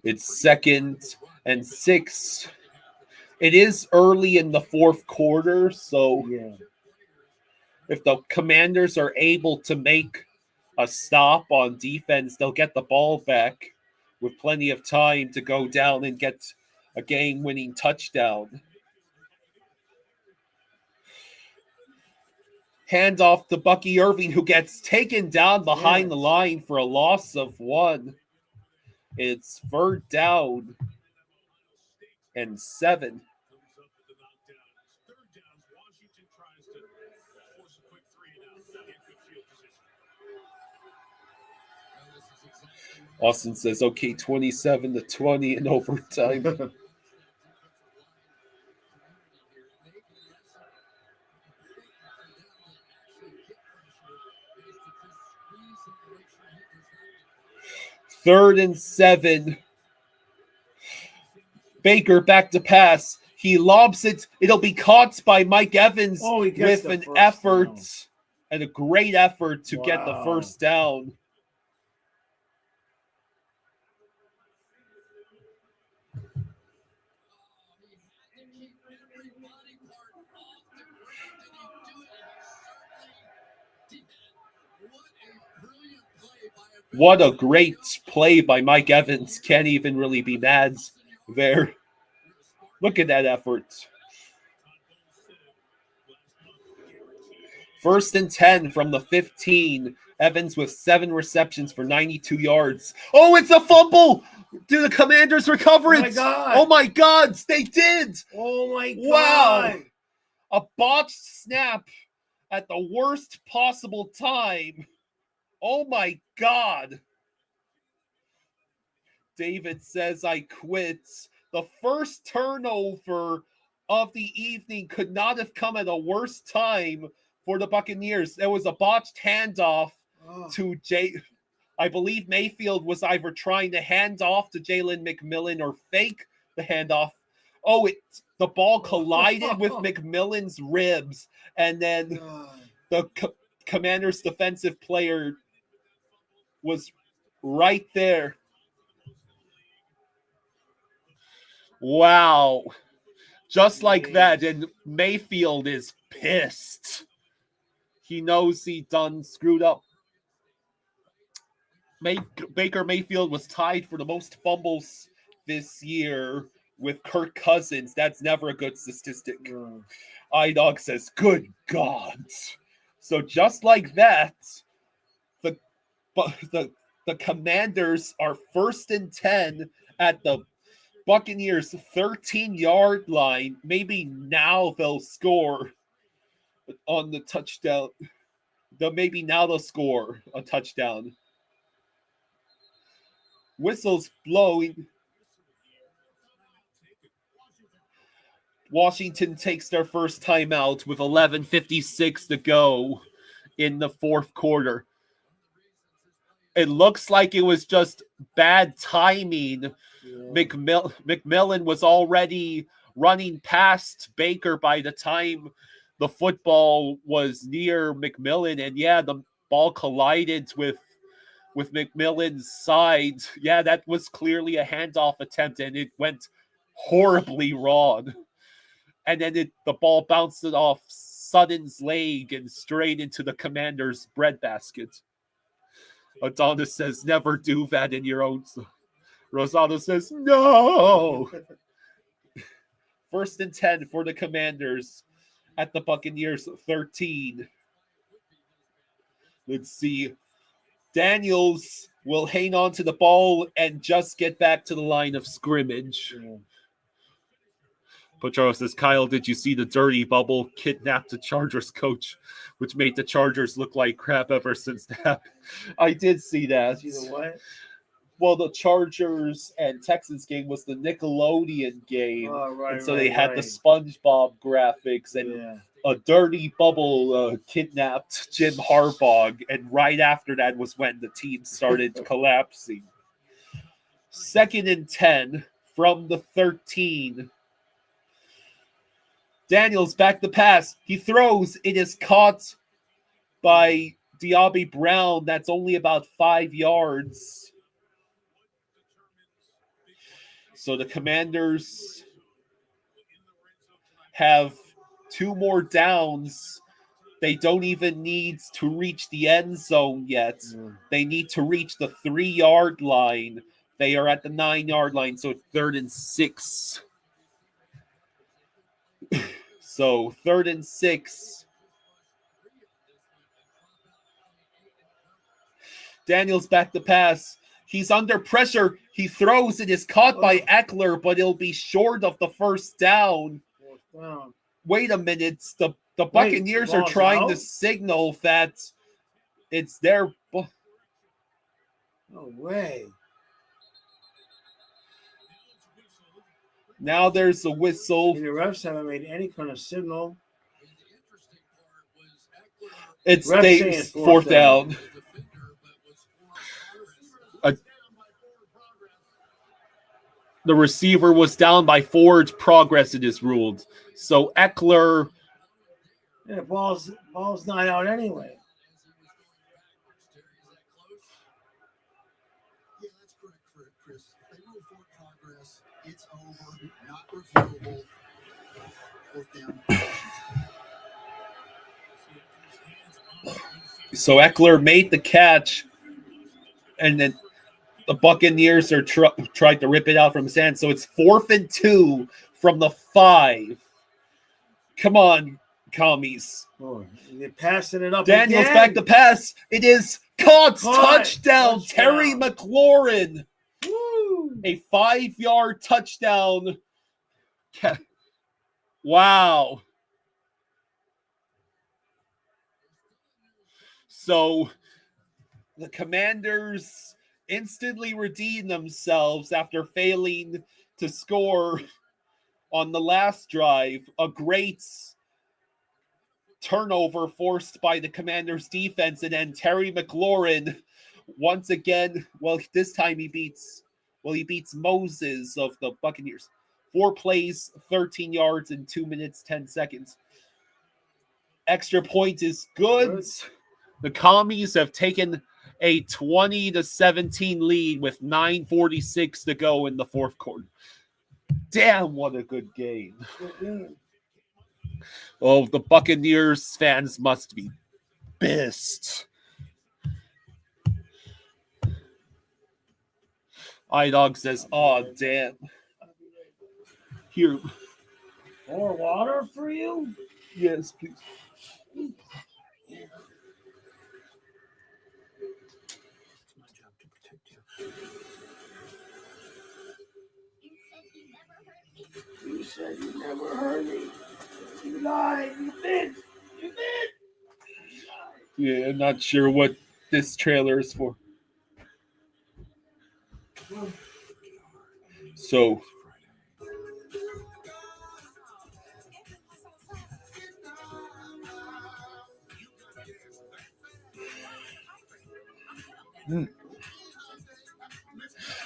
it's 2nd and 6. It is early in the fourth quarter, so Yeah. if the Commanders are able to make a stop on defense, they'll get the ball back with plenty of time to go down and get a game-winning touchdown. Hand off to Bucky Irving, who gets taken down behind the line for a loss of 1. It's 3rd down and 7. Austin says, okay, 27-20 in overtime. Third and 7. Baker back to pass. He lobs it. It'll be caught by Mike Evans with an effort and a great effort to get the first down. What a great play by Mike Evans. Can't even really be mad there. Look at that effort. 1st and 10 from the 15. Evans with 7 receptions for 92 yards. Oh, it's a fumble! Do the Commanders recover it? Oh, my God. Oh, my God. They did. Oh, my God. Wow. A botched snap at the worst possible time. Oh, my God. David says, I quit. The first turnover of the evening could not have come at a worse time for the Buccaneers. There was a botched handoff to I believe Mayfield was either trying to hand off to Jalen McMillan or fake the handoff. Oh, the ball collided with McMillan's ribs, and then the Commanders' defensive player was right there. Wow. Just like that, and Mayfield is pissed. He knows he done screwed up. Baker Mayfield was tied for the most fumbles this year with Kirk Cousins. That's never a good statistic. iDog says, good God. So just like that, the Commanders are 1st and 10 at the Buccaneers 13-yard line. Maybe now they'll score on the touchdown. Maybe now they'll score a touchdown. Whistles blowing. Washington takes their first timeout with 11:56 to go in the fourth quarter. It looks like it was just bad timing. McMillan was already running past Baker by the time the football was near McMillan, and the ball collided with McMillan's side. That was clearly a handoff attempt, and it went horribly wrong. And then the ball bounced off Sutton's leg and straight into the Commander's breadbasket. Adonis says, never do that in your own. Rosado says, no. 1st and 10 for the Commanders at the Buccaneers 13. Let's see. Daniels will hang on to the ball and just get back to the line of scrimmage. Pocharo says, Kyle, did you see the dirty bubble kidnapped the Chargers coach, which made the Chargers look like crap ever since that? I did see that. See the what? Well, the Chargers and Texans game was the Nickelodeon game. And so they had the SpongeBob graphics, and a dirty bubble kidnapped Jim Harbaugh. And right after that was when the team started collapsing. 2nd and 10 from the 13. Daniels back the pass. He throws. It is caught by Diaby Brown. That's only about 5 yards. So the Commanders have 2 more downs. They don't even need to reach the end zone yet. They need to reach the 3-yard line. They are at the 9-yard line, so it's 3rd and 6. So 3rd and 6. Daniels back the pass. He's under pressure. He throws. It is caught by Eckler, but it'll be short of the first down. Wait a minute. The Buccaneers are trying to signal that it's their. No way. Now there's a whistle. The refs haven't made any kind of signal. It stays 4th down. The receiver was down by 4. Progress, it is ruled. So Eckler. Yeah, ball's not out anyway. Yeah, that's correct, Chris. If they rule for progress, it's over, not reviewable. 4th down. So Eckler made the catch, and then the Buccaneers are tried to rip it out from his hand. So it's 4th and 2 from the 5. Come on, commies. They're passing it up. Daniels back the pass. It is caught. Touchdown. Terry McLaurin. Woo. A 5-yard touchdown. Wow. So the Commanders instantly redeem themselves after failing to score on the last drive. A great turnover forced by the Commanders defense, and then Terry McLaurin once again, well, this time he beats Moses of the Buccaneers. 4 plays, 13 yards in 2 minutes, 10 seconds. Extra point is good. The Commies have taken a 20-17 lead with 9:46 to go in the fourth quarter. Damn, what a good game. Oh, the Buccaneers fans must be pissed. iDog says, "Oh, damn." Here. More water for you? Yes, please. You said you never heard me. You lied. You bitch. You bitch. Yeah, I'm not sure what this trailer is for. So,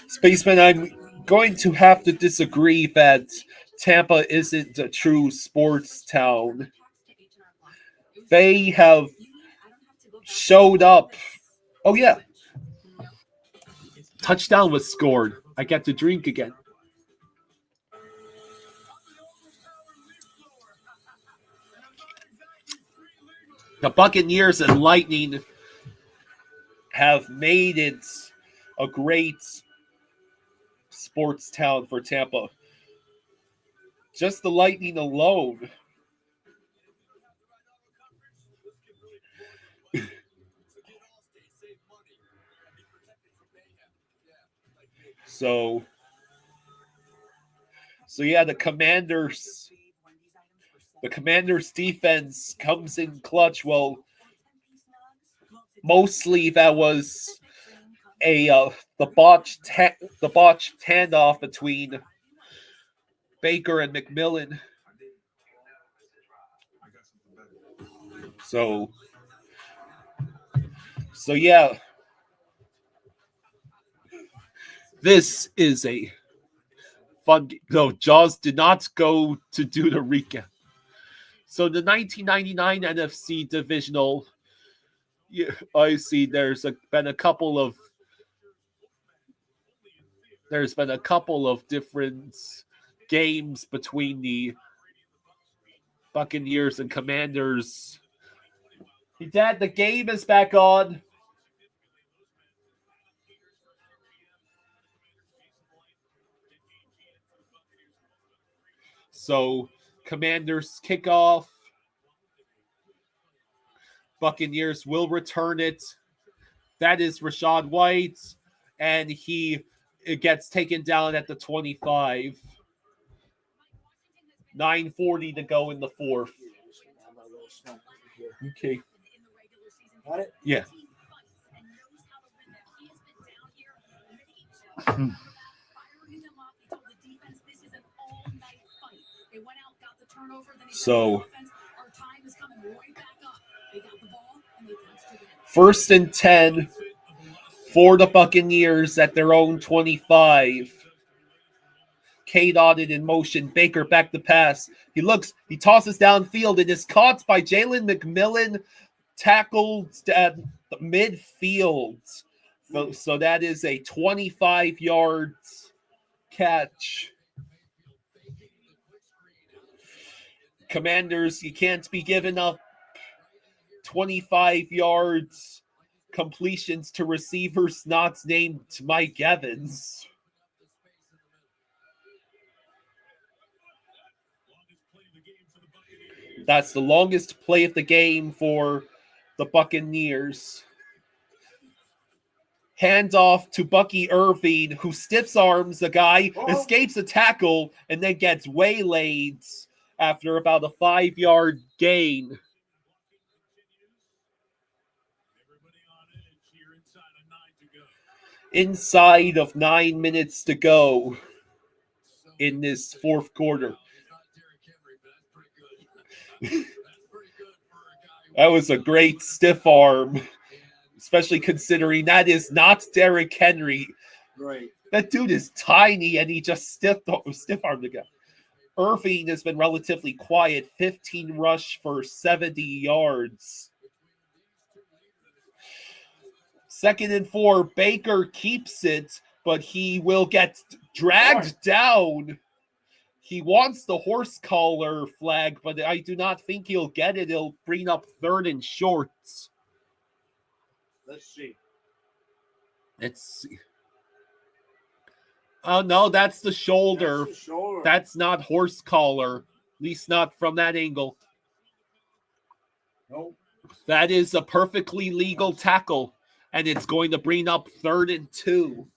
Spaceman, I'm going to have to disagree that Tampa isn't a true sports town. They have showed up. Oh, yeah. Touchdown was scored. I get to drink again. The Buccaneers and Lightning have made it a great sports town for Tampa. Just the Lightning alone. So yeah, the Commanders defense comes in clutch. Well, mostly that was the botched handoff between Baker and McMillan. So yeah, this is a fun game. No, Jaws did not go to do the recap. So the 1999 NFC Divisional, yeah, I see there's been a couple of different games between the Buccaneers and Commanders. Hey, Dad, the game is back on. So, Commanders kick off. Buccaneers will return it. That is Rashad White, and it gets taken down at the 25. 9:40 to go in the fourth. Okay. Got it? Yeah. So, 1st and 10 for the Buccaneers at their own 25. K-dotted in motion. Baker back to pass. He tosses downfield and is caught by Jalen McMillan, tackled at the midfield. So that is a 25 yards catch. Commanders, you can't be giving up 25 yards completions to receivers not named Mike Evans. That's the longest play of the game for the Buccaneers. Handoff to Bucky Irving, who stiffs arms the guy, escapes a tackle, and then gets waylaid after about a 5-yard gain. Inside of 9 minutes to go in this fourth quarter. That was a great stiff arm. especially considering that is not Derrick Henry. Right. That dude is tiny, and he just stiff-armed the guy. Irving has been relatively quiet, 15 rush for 70 yards. 2nd and 4, Baker keeps it, but he will get dragged down. He wants the horse collar flag, but I do not think he'll get it. It'll bring up 3rd and short. Let's see. Let's see. Oh, no, that's the shoulder. That's the shoulder. That's not horse collar, at least not from that angle. Nope. That is a perfectly legal tackle, and it's going to bring up 3rd and 2.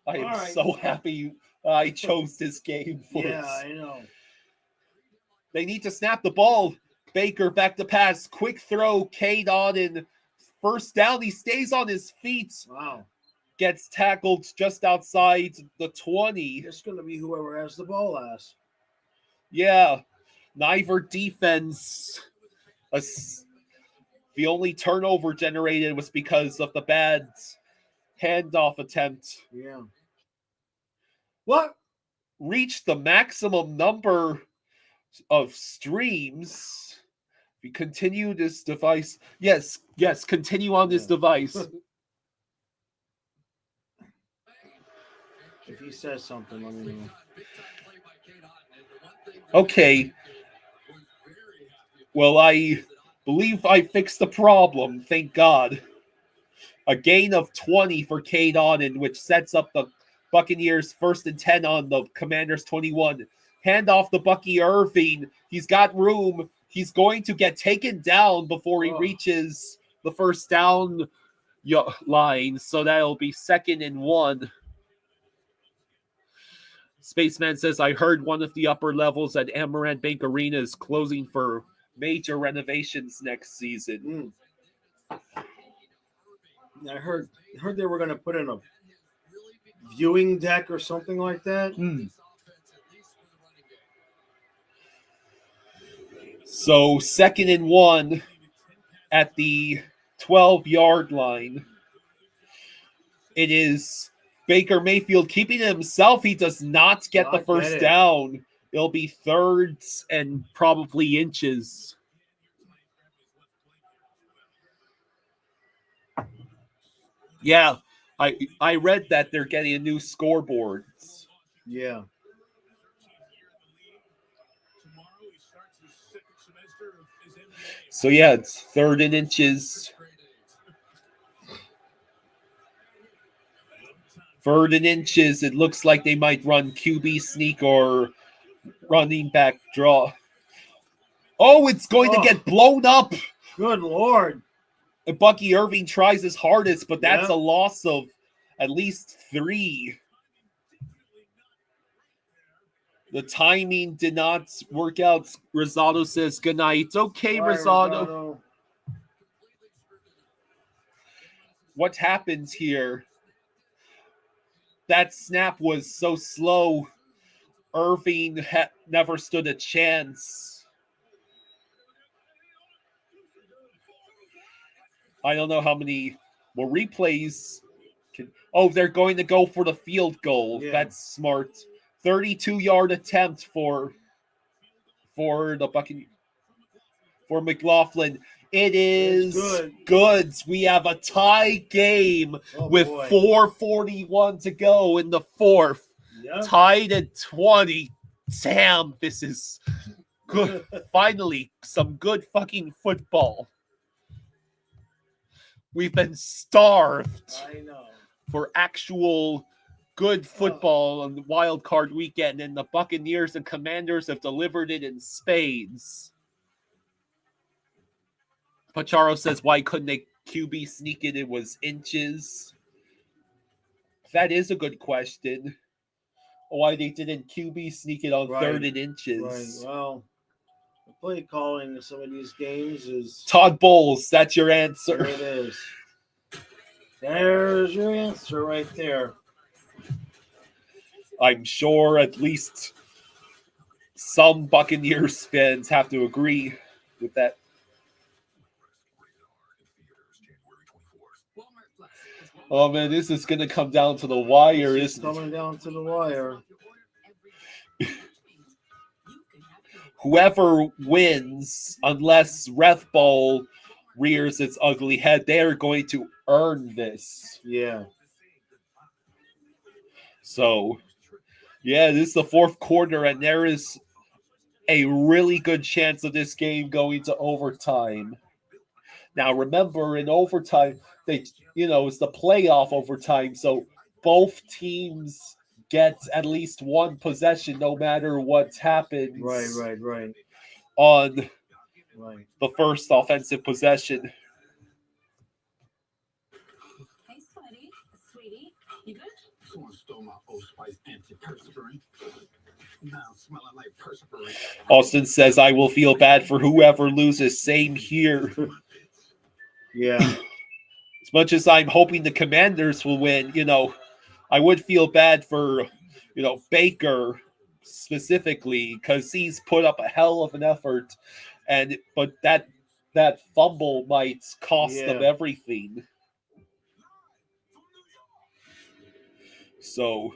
I am so happy I chose this game for Yeah, us. I know. They need to snap the ball. Baker back to pass. Quick throw. Cade Auden. First down. He stays on his feet. Wow. Gets tackled just outside the 20. It's going to be whoever has the ball last. Yeah. Niver defense. The only turnover generated was because of the bad handoff attempt. Yeah. What? Reached the maximum number of streams. We continue this device. Yes, continue on this device. If he says something, let me know. Okay. Well, I believe I fixed the problem. Thank God. A gain of 20 for Cade Auden, which sets up the Buccaneers 1st and 10 on the Commanders 21. Hand off to Bucky Irving. He's got room. He's going to get taken down before he reaches the first down line. So that'll be 2nd and 1. Spaceman says, I heard one of the upper levels at Amarant Bank Arena is closing for major renovations next season. I heard they were going to put in a viewing deck or something like that. So 2nd and 1 at the 12-yard line. It is Baker Mayfield keeping it himself. He does not get the first down. It'll be 3rd and probably inches. Yeah, I read that they're getting a new scoreboard. Yeah. So yeah, it's 3rd and inches. 3rd and inches. It looks like they might run QB sneak or running back draw. Oh, it's going to get blown up. Good Lord. And Bucky Irving tries his hardest, but that's a loss of at least 3. The timing did not work out. Rosado says good night. Okay, Rosado. What happens here? That snap was so slow. Irving never stood a chance. I don't know how many more replays. They're going to go for the field goal. Yeah. That's smart. 32-yard attempt for the Buccaneers. For McLaughlin. It is good. We have a tie game with 4:41 to go in the 4th. Yep. Tied at 20. Damn, this is good. Finally, some good fucking football. We've been starved for actual good football on the wild card weekend, and the Buccaneers and Commanders have delivered it in spades. Pacharo says, why couldn't they QB sneak it? It was inches. That is a good question. Why they didn't QB sneak it on 3rd and inches. Right. Well, the play calling in some of these games is... Todd Bowles, that's your answer. There it is. There's your answer right there. I'm sure at least some Buccaneers fans have to agree with that. Oh man, this is gonna come down to the wire, It's isn't it? coming down to the wire. Whoever wins, unless Ref Ball rears its ugly head, they are going to earn this. Yeah. So, yeah, this is the fourth quarter, and there is a really good chance of this game going to overtime. Now, remember, in overtime, it's the playoff overtime, so both teams get at least one possession no matter what happens. Right. On the first offensive possession. Hey, sweetie, you good? Someone stole my Old Spice antiperspirant. Now smelling like perspirant. Austin says, I will feel bad for whoever loses. Same here. Yeah. As much as I'm hoping the Commanders will win, I would feel bad for, Baker specifically, because he's put up a hell of an effort, but that fumble might cost them everything. So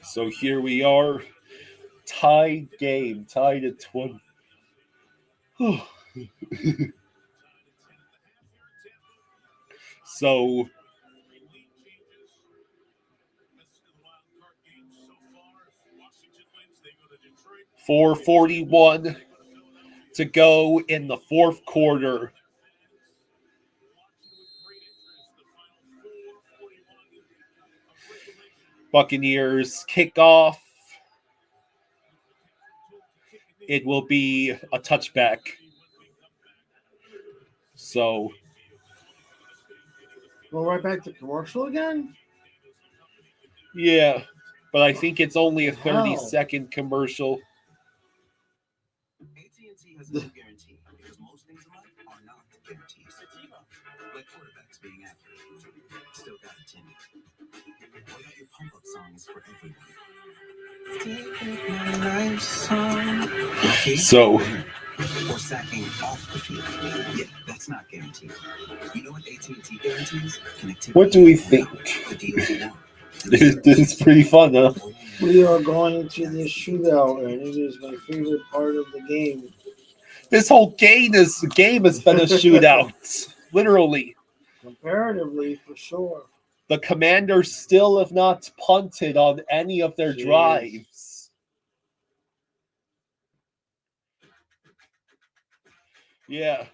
So here we are, tied game, tied at 20. So 4:41 to go in the fourth quarter. Buccaneers kick off. It will be a touchback. So Go right back to commercial again? Yeah, but I think it's only a 30-second commercial. AT&T has no guarantee because most things in life are not guarantees. Like quarterbacks being accurate. Still got it, Timmy. What about your pump-up songs for everyone? So Or sacking off the field. Yeah, that's not guaranteed. You know what AT&T guarantees? Connectivity. What do we think? The deals you want. This is pretty fun, huh? We are going to the shootout, and it is my favorite part of the game. This whole game has been a shootout, literally. Comparatively, for sure. The Commanders still have not punted on any of their drives. Yeah.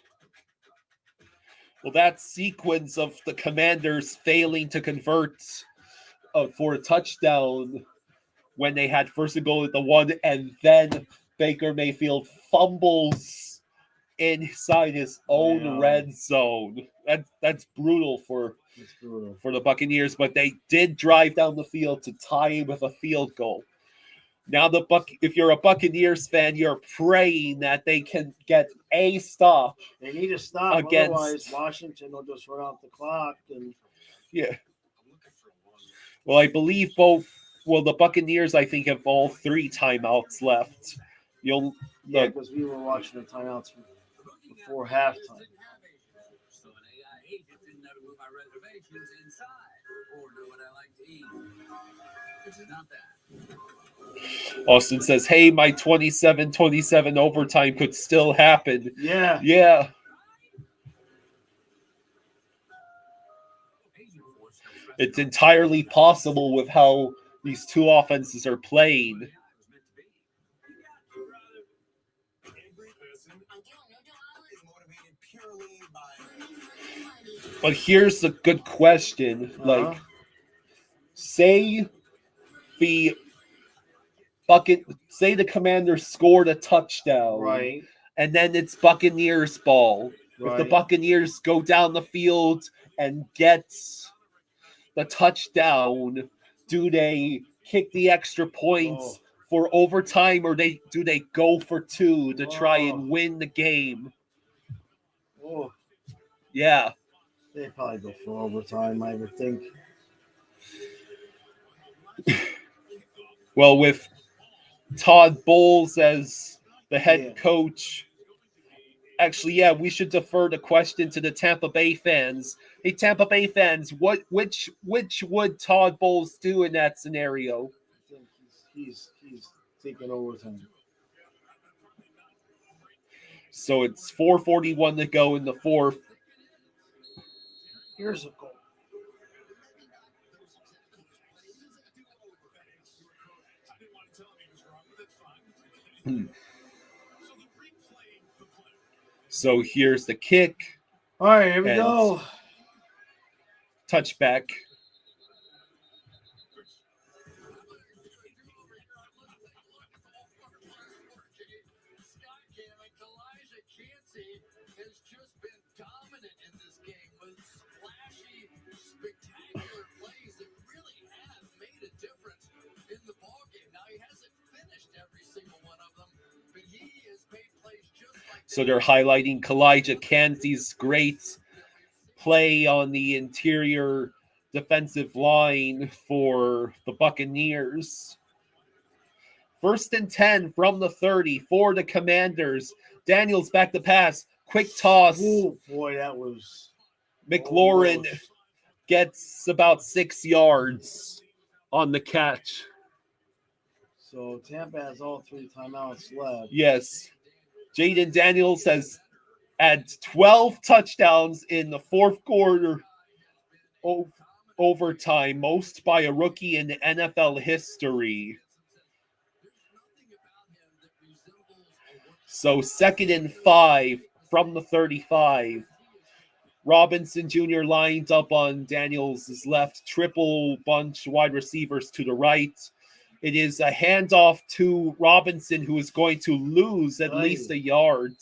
Well, that sequence of the Commanders failing to convert for a touchdown when they had first and goal at the 1, and then Baker Mayfield fumbles inside his own red zone. That's brutal for the Buccaneers, but they did drive down the field to tie with a field goal. Now if you're a Buccaneers fan, you're praying that they can get a stop. They need a stop, otherwise Washington will just run out the clock. And yeah. Well, I believe the Buccaneers, I think, have all 3 timeouts left. Because we were watching the timeouts before halftime. So an AI agent didn't know to move my reservations inside or know what I like to eat. Which is not that. Austin says, hey, my 27-27 overtime could still happen. Yeah. It's entirely possible with how these two offenses are playing. But here's a good question. Say the Commanders scored a touchdown. Right. And then it's Buccaneers ball. Right. If the Buccaneers go down the field and get the touchdown, do they kick the extra points for overtime, or do they go for 2 to try and win the game? Oh, Yeah. they probably go for overtime, I would think. Well, with Todd Bowles as the head coach. Actually, yeah, we should defer the question to the Tampa Bay fans. Hey, Tampa Bay fans, which would Todd Bowles do in that scenario? I think he's taking overtime. So it's 4:41 to go in the fourth. Here's a goal. So here's the kick. All right, here we go. Touchback. So they're highlighting Kalijah Kancey's great play on the interior defensive line for the Buccaneers. 1st and 10 from the 30 for the Commanders. Daniels back to pass. Quick toss. Oh, boy, that was... McLaurin gets about 6 yards on the catch. So Tampa has all 3 timeouts left. Yes. Jaden Daniels has had 12 touchdowns in the fourth quarter overtime, most by a rookie in NFL history. So 2nd and 5 from the 35. Robinson Jr. lined up on Daniels' left, triple bunch wide receivers to the right. It is a handoff to Robinson, who is going to lose at least a yard.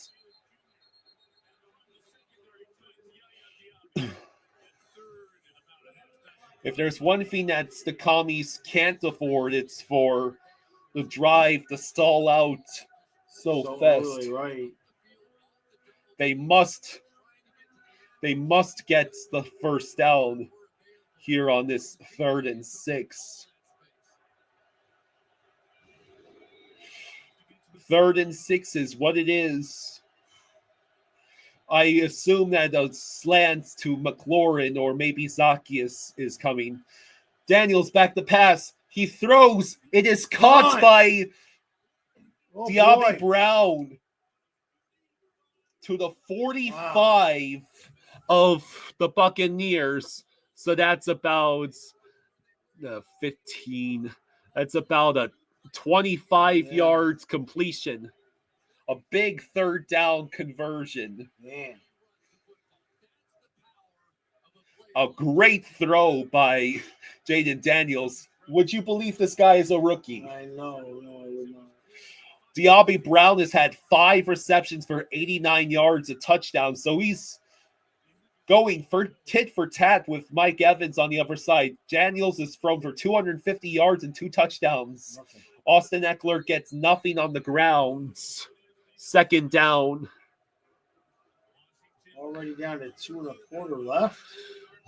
If there's one thing that the commies can't afford, it's for the drive to stall out so fast. Really right. They must get the first down here on this 3rd and 6. 3rd and 6 is what it is. I assume that a slant to McLaurin or maybe Zacchaeus is coming. Daniels back to pass. He throws. It is caught by Diaby Brown to the 45 of the Buccaneers. So that's about 15. That's about a 25 yards completion. A big 3rd down conversion. Man. A great throw by Jaden Daniels. Would you believe this guy is a rookie? I know. No, I would not. Diaby Brown has had 5 receptions for 89 yards, a touchdown. So he's going for tit for tat with Mike Evans on the other side. Daniels is thrown for 250 yards and 2 touchdowns. Nothing. Austin Eckler gets nothing on the ground. 2nd down. Already down to 2 1/4 left.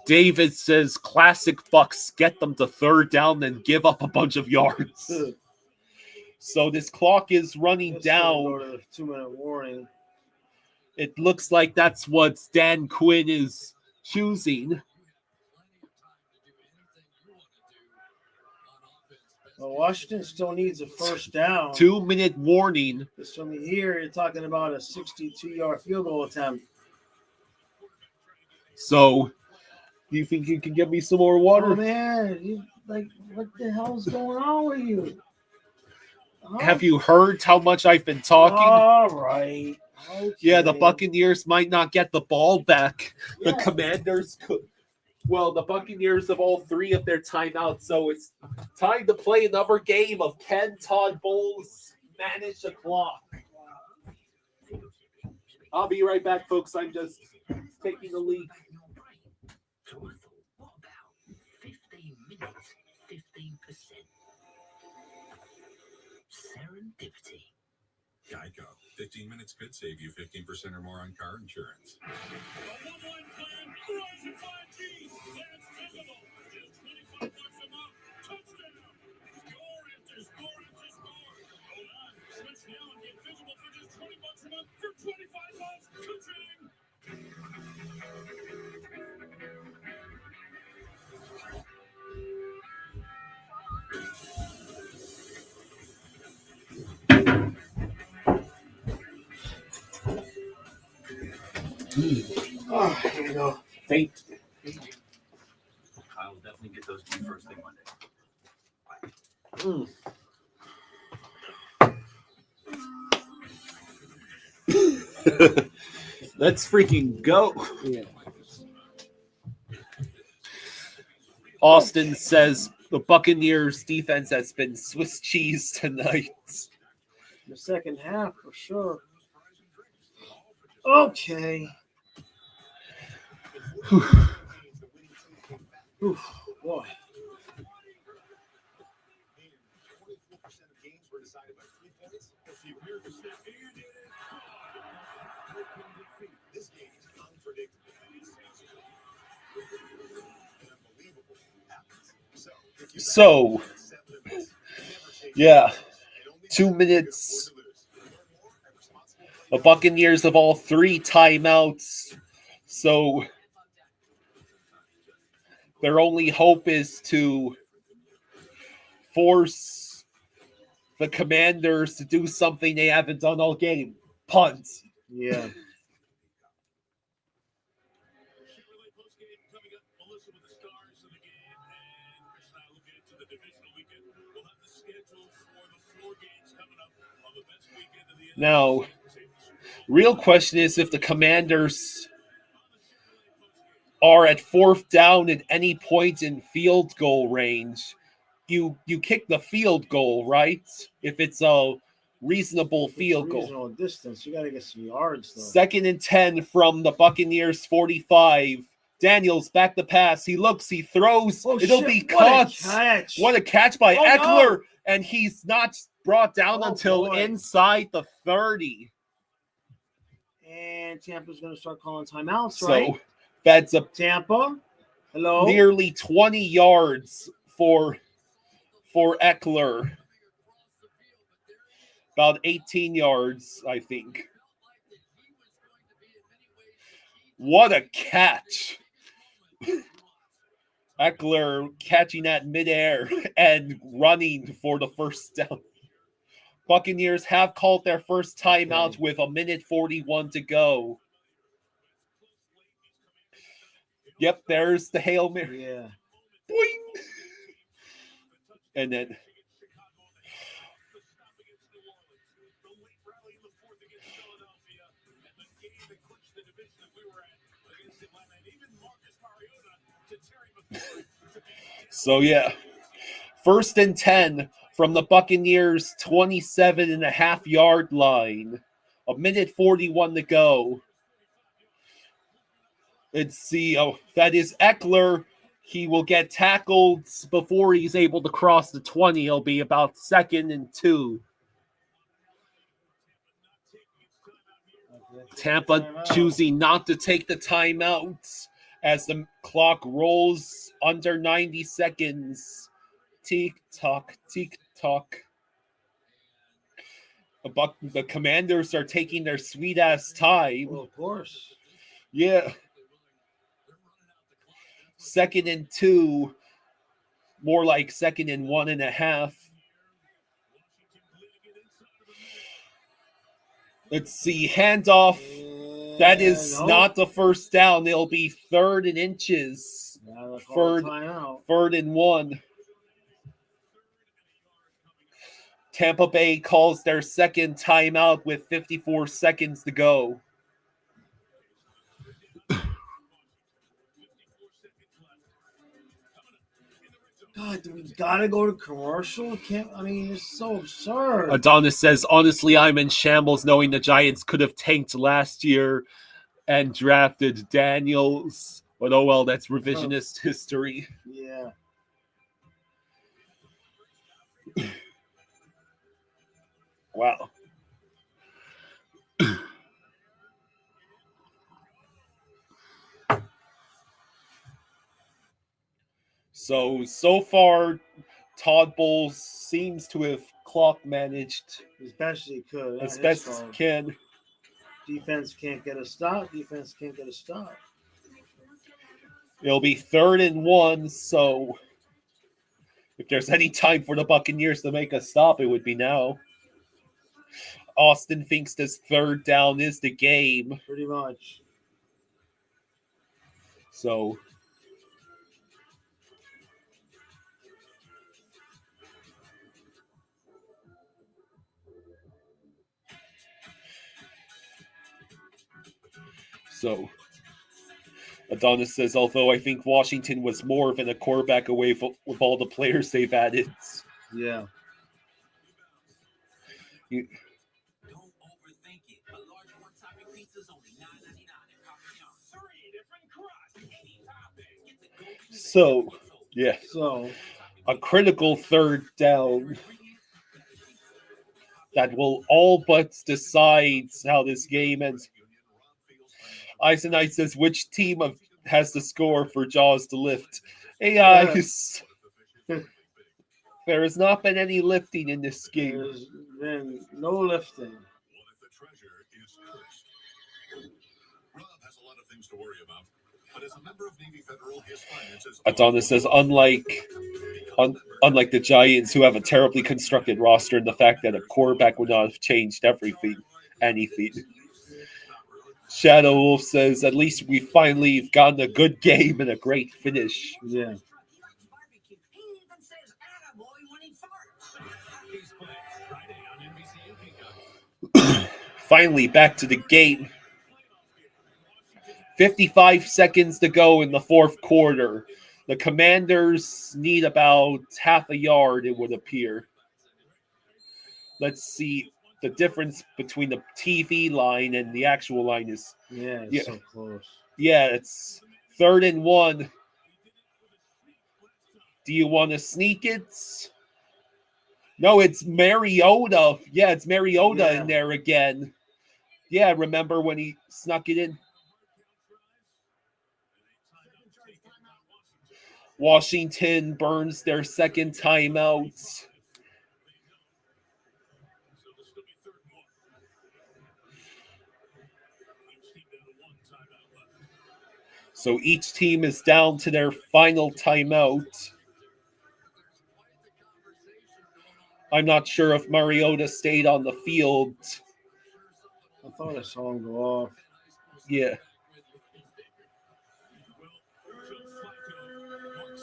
David says, classic Bucks, get them to 3rd down, then give up a bunch of yards. So this clock is running down. Go to the 2-minute warning. It looks like that's what Dan Quinn is choosing. Well, Washington still needs a first down. 2-minute warning. Because from here, you're talking about a 62-yard field goal attempt. So, do you think you can get me some more water? Oh, man. What the hell's going on with you? Huh? Have you heard how much I've been talking? All right. Okay. Yeah, the Buccaneers might not get the ball back. Yeah. The Commanders could. Well, the Buccaneers have all 3 of their timeouts, so it's time to play another game of can Todd Bowles manage the clock. I'll be right back, folks. I'm just taking a leak. So I thought, what about 15 minutes, 15%? serendipity. Geico. 15 minutes could save you 15% or more on car insurance. A one-line plan, Verizon 5G. That's visible. Just $25 a month. Touchdown. Score after score after score. Hold on. Switch now and get visible for just $20 a month for 25 months. Touchdown. Oh, here we go. Thank I will definitely get those to you first thing Monday. Let's freaking go. Yeah. Austin says the Buccaneers defense has been Swiss cheese tonight. The second half for sure. Okay. Oof, boy. 24% of games were decided by 3 points. That's the American stat. This game is unpredictable. Unbelievable happens. So, yeah, 2 minutes. The Buccaneers have all 3 timeouts. So, their only hope is to force the Commanders to do something they haven't done all game. Punt. Yeah. Chevrolet postgame coming up. Melissa with the stars of the game, and Chris and I will get into the divisional weekend. We'll have the schedule for the 4 games coming up on the best weekend of the NFL. Now, real question is if the Commanders are at 4th down at any point in field goal range, you kick the field goal, right? If it's a reasonable field goal. Reasonable distance. You got to get some yards, though. 2nd and 10 from the Buccaneers 45. Daniels back the pass. He looks, he throws. Oh, It'll shit. be What a caught. catch. What a catch by Oh, Eckler. no. And he's not brought down Oh, until boy. inside the 30. And Tampa's going to start calling timeouts, So right? that's a Tampa, hello? nearly 20 yards for Eckler. About 18 yards, I think. What a catch. Eckler catching that midair and running for the first down. Buccaneers have called their first timeout with 1:41 to go. Yep, there's the Hail Mary. Yeah. Boing! And then so yeah, 1st and 10 from the Buccaneers 27.5-yard line. 1:41 to go. Let's see. Oh, that is Eckler. He will get tackled before he's able to cross the 20. It'll be about 2nd and 2. Tampa choosing not to take the timeout as the clock rolls under 90 seconds. Tick-tock, tick-tock. The Commanders are taking their sweet-ass time. Well, of course. Yeah. 2nd and 2. More like 2nd and 1.5. Let's see. Handoff. That is not the first down. It'll be 3rd and inches. Third and 1. Tampa Bay calls their second timeout with 54 seconds to go. God, do we gotta go to commercial? It's so absurd. Adonis says, honestly, I'm in shambles knowing the Giants could have tanked last year and drafted Daniels. But oh well, that's revisionist history. Yeah. Wow. So far, Todd Bowles seems to have clock managed As best he could. as best as he can. Defense can't get a stop. It'll be 3rd and 1, so if there's any time for the Buccaneers to make a stop, it would be now. Austin thinks this 3rd down is the game. Pretty much. So Adonis says, although I think Washington was more than a quarterback away with all the players they've added. Yeah. Don't overthink it. A large one-topping pizza is only $9.99 at Papa John's. 3 different crusts, 80 toppings. Get the So a critical 3rd down that will all but decide how this game ends. Eisenite says, which team has the score for Jaws to lift? There has not been any lifting in this game. There's been no lifting. What if the treasure is cursed? Rob has a lot of things to worry about, but as a member of Navy Federal, his finances. Adonis says, unlike the Giants, who have a terribly constructed roster, and the fact that a quarterback would not have changed anything. Shadow Wolf says, at least we finally gotten a good game and a great finish. Yeah. Finally, back to the game. 55 seconds to go in the 4th quarter. The Commanders need about half a yard, it would appear. Let's see. The difference between the TV line and the actual line is... It's so close. Yeah, it's 3rd and 1. Do you want to sneak it? No, it's Mariota. Yeah, it's Mariota in there again. Yeah, remember when he snuck it in? Washington burns their 2nd timeout. So each team is down to their final timeout. I'm not sure if Mariota stayed on the field. I thought I saw him go off. Yeah.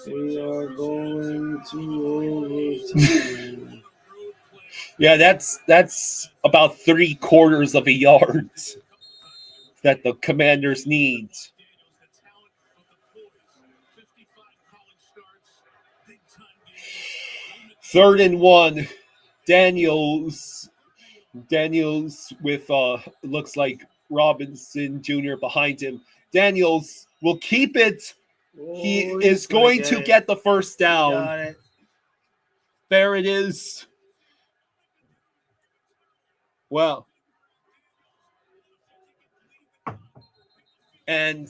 We are going to overtime. Yeah, that's about 3/4 of a yard that the Commanders need. 3rd and 1. Daniels with looks like Robinson Jr. behind him. Daniels will keep it. He is going to get the 1st down. Got it. There it is. Well, and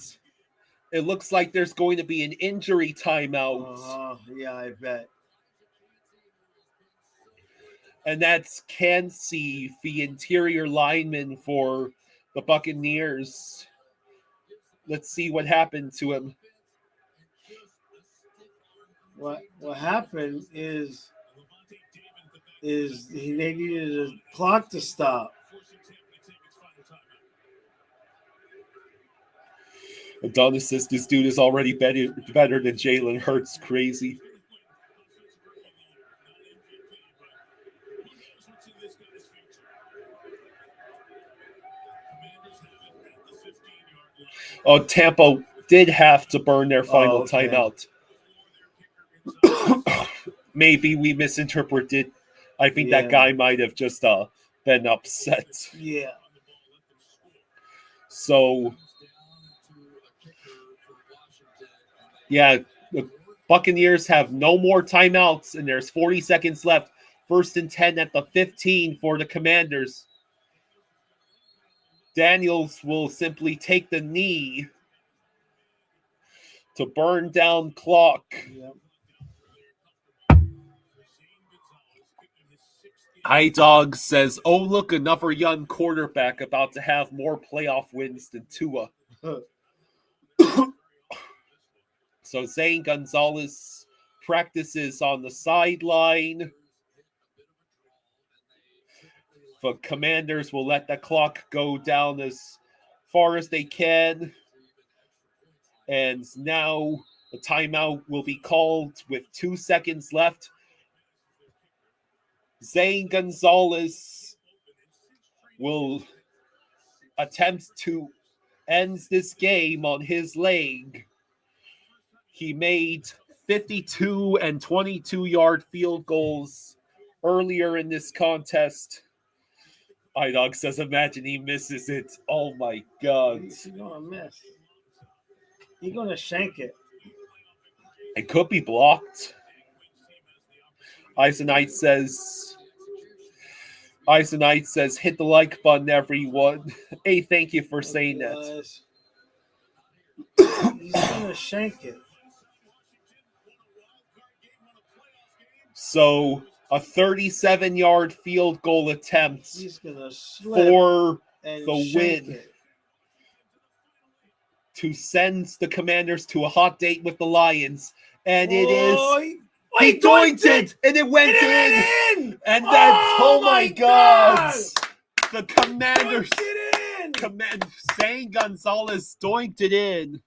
it looks like there's going to be an injury timeout. Yeah, I bet. And that's Kancey, the interior lineman for the Buccaneers. Let's see what happened to him. What happened is they needed a clock to stop. Adonis says this dude is already better than Jalen Hurts. Crazy. Oh, Tampa did have to burn their final timeout. Maybe we misinterpreted. I think that guy might have just been upset. Yeah. So, yeah, the Buccaneers have no more timeouts, and there's 40 seconds left. First and 10 at the 15 for the Commanders. Daniels will simply take the knee to burn down clock. Yep. iDog says, oh, look, another young quarterback about to have more playoff wins than Tua. So Zane Gonzalez practices on the sideline. The Commanders will let the clock go down as far as they can. And now the timeout will be called with 2 seconds left. Zane Gonzalez will attempt to end this game on his leg. He made 52 and 22-yard field goals earlier in this contest. iDog says, imagine he misses it. Oh, my God. He's going to miss. He's going to shank it. It could be blocked. Eisenite says, hit the like button, everyone. Hey, thank you for saying that. He's going to shank it. So, a 37-yard field goal attempt He's gonna for and the win it. to send the Commanders to a hot date with the Lions. And it is... He doinked it! And it went in! And that's... Oh, my God! The Commanders... Zane Gonzalez doinked it in.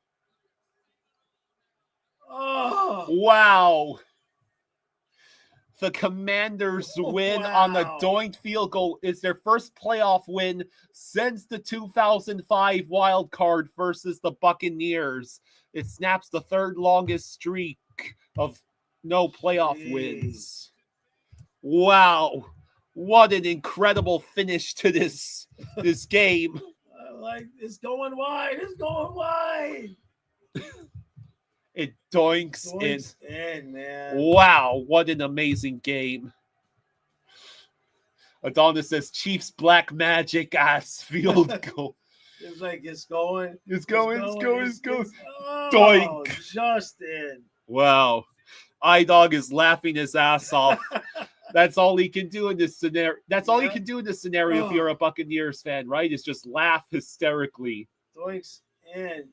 Oh. Wow. The Commanders win on the doinked field goal. It's their first playoff win since the 2005 wild card versus the Buccaneers. It snaps the third longest streak of no playoff wins. Wow. What an incredible finish to this game. It's going wide. It's going wide. It doinks in, man. Wow, what an amazing game. Adonis says Chiefs black magic ass field goal. It's like it's going. It's going. Oh, doink. Just in. Wow. iDog is laughing his ass off. That's all he can do in this scenario. That's all he can do in this scenario if you're a Buccaneers fan, right? Is just laugh hysterically. Doinks in.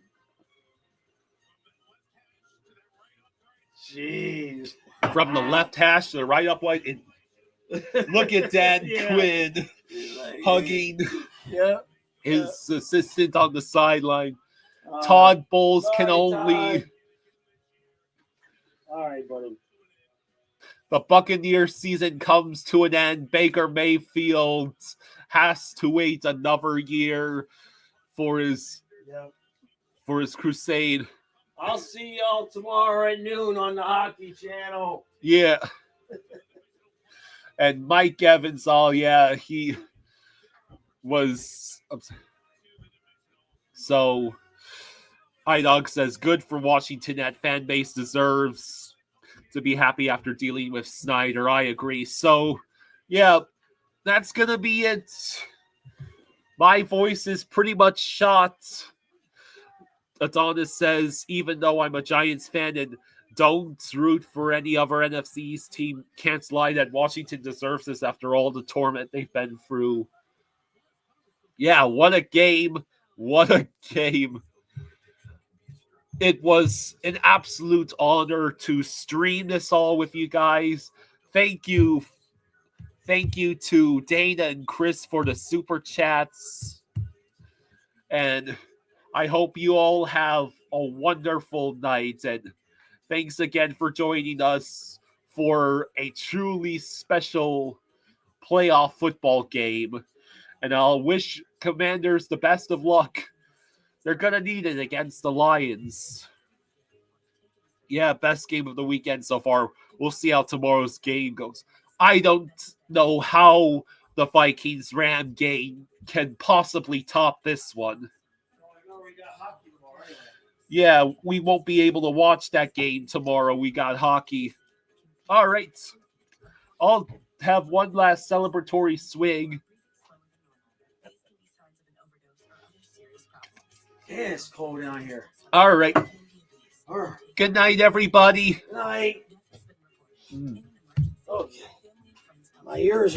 Jeez. From the left hash to the right upright. Look at Dan Quinn hugging his assistant on the sideline. Todd Bowles can only... All right, buddy. The Buccaneers season comes to an end. Baker Mayfield has to wait another year for his crusade. I'll see y'all tomorrow at noon on the Hockey Channel. Yeah. And Mike Evans, he was... So, iDog says, good for Washington. That fan base deserves to be happy after dealing with Snyder. I agree. So, yeah, that's going to be it. My voice is pretty much shot. Adonis says, even though I'm a Giants fan and don't root for any other NFC East team, can't lie that Washington deserves this after all the torment they've been through. Yeah, what a game. What a game. It was an absolute honor to stream this all with you guys. Thank you. Thank you to Dana and Chris for the super chats. And I hope you all have a wonderful night. And thanks again for joining us for a truly special playoff football game. And I'll wish Commanders the best of luck. They're going to need it against the Lions. Yeah, best game of the weekend so far. We'll see how tomorrow's game goes. I don't know how the Vikings-Ram game can possibly top this one. Yeah, we won't be able to watch that game tomorrow. We got hockey. All right. I'll have one last celebratory swig. Yeah, it's cold down here. All right. All right. Good night, everybody. Good night. Okay. My ears are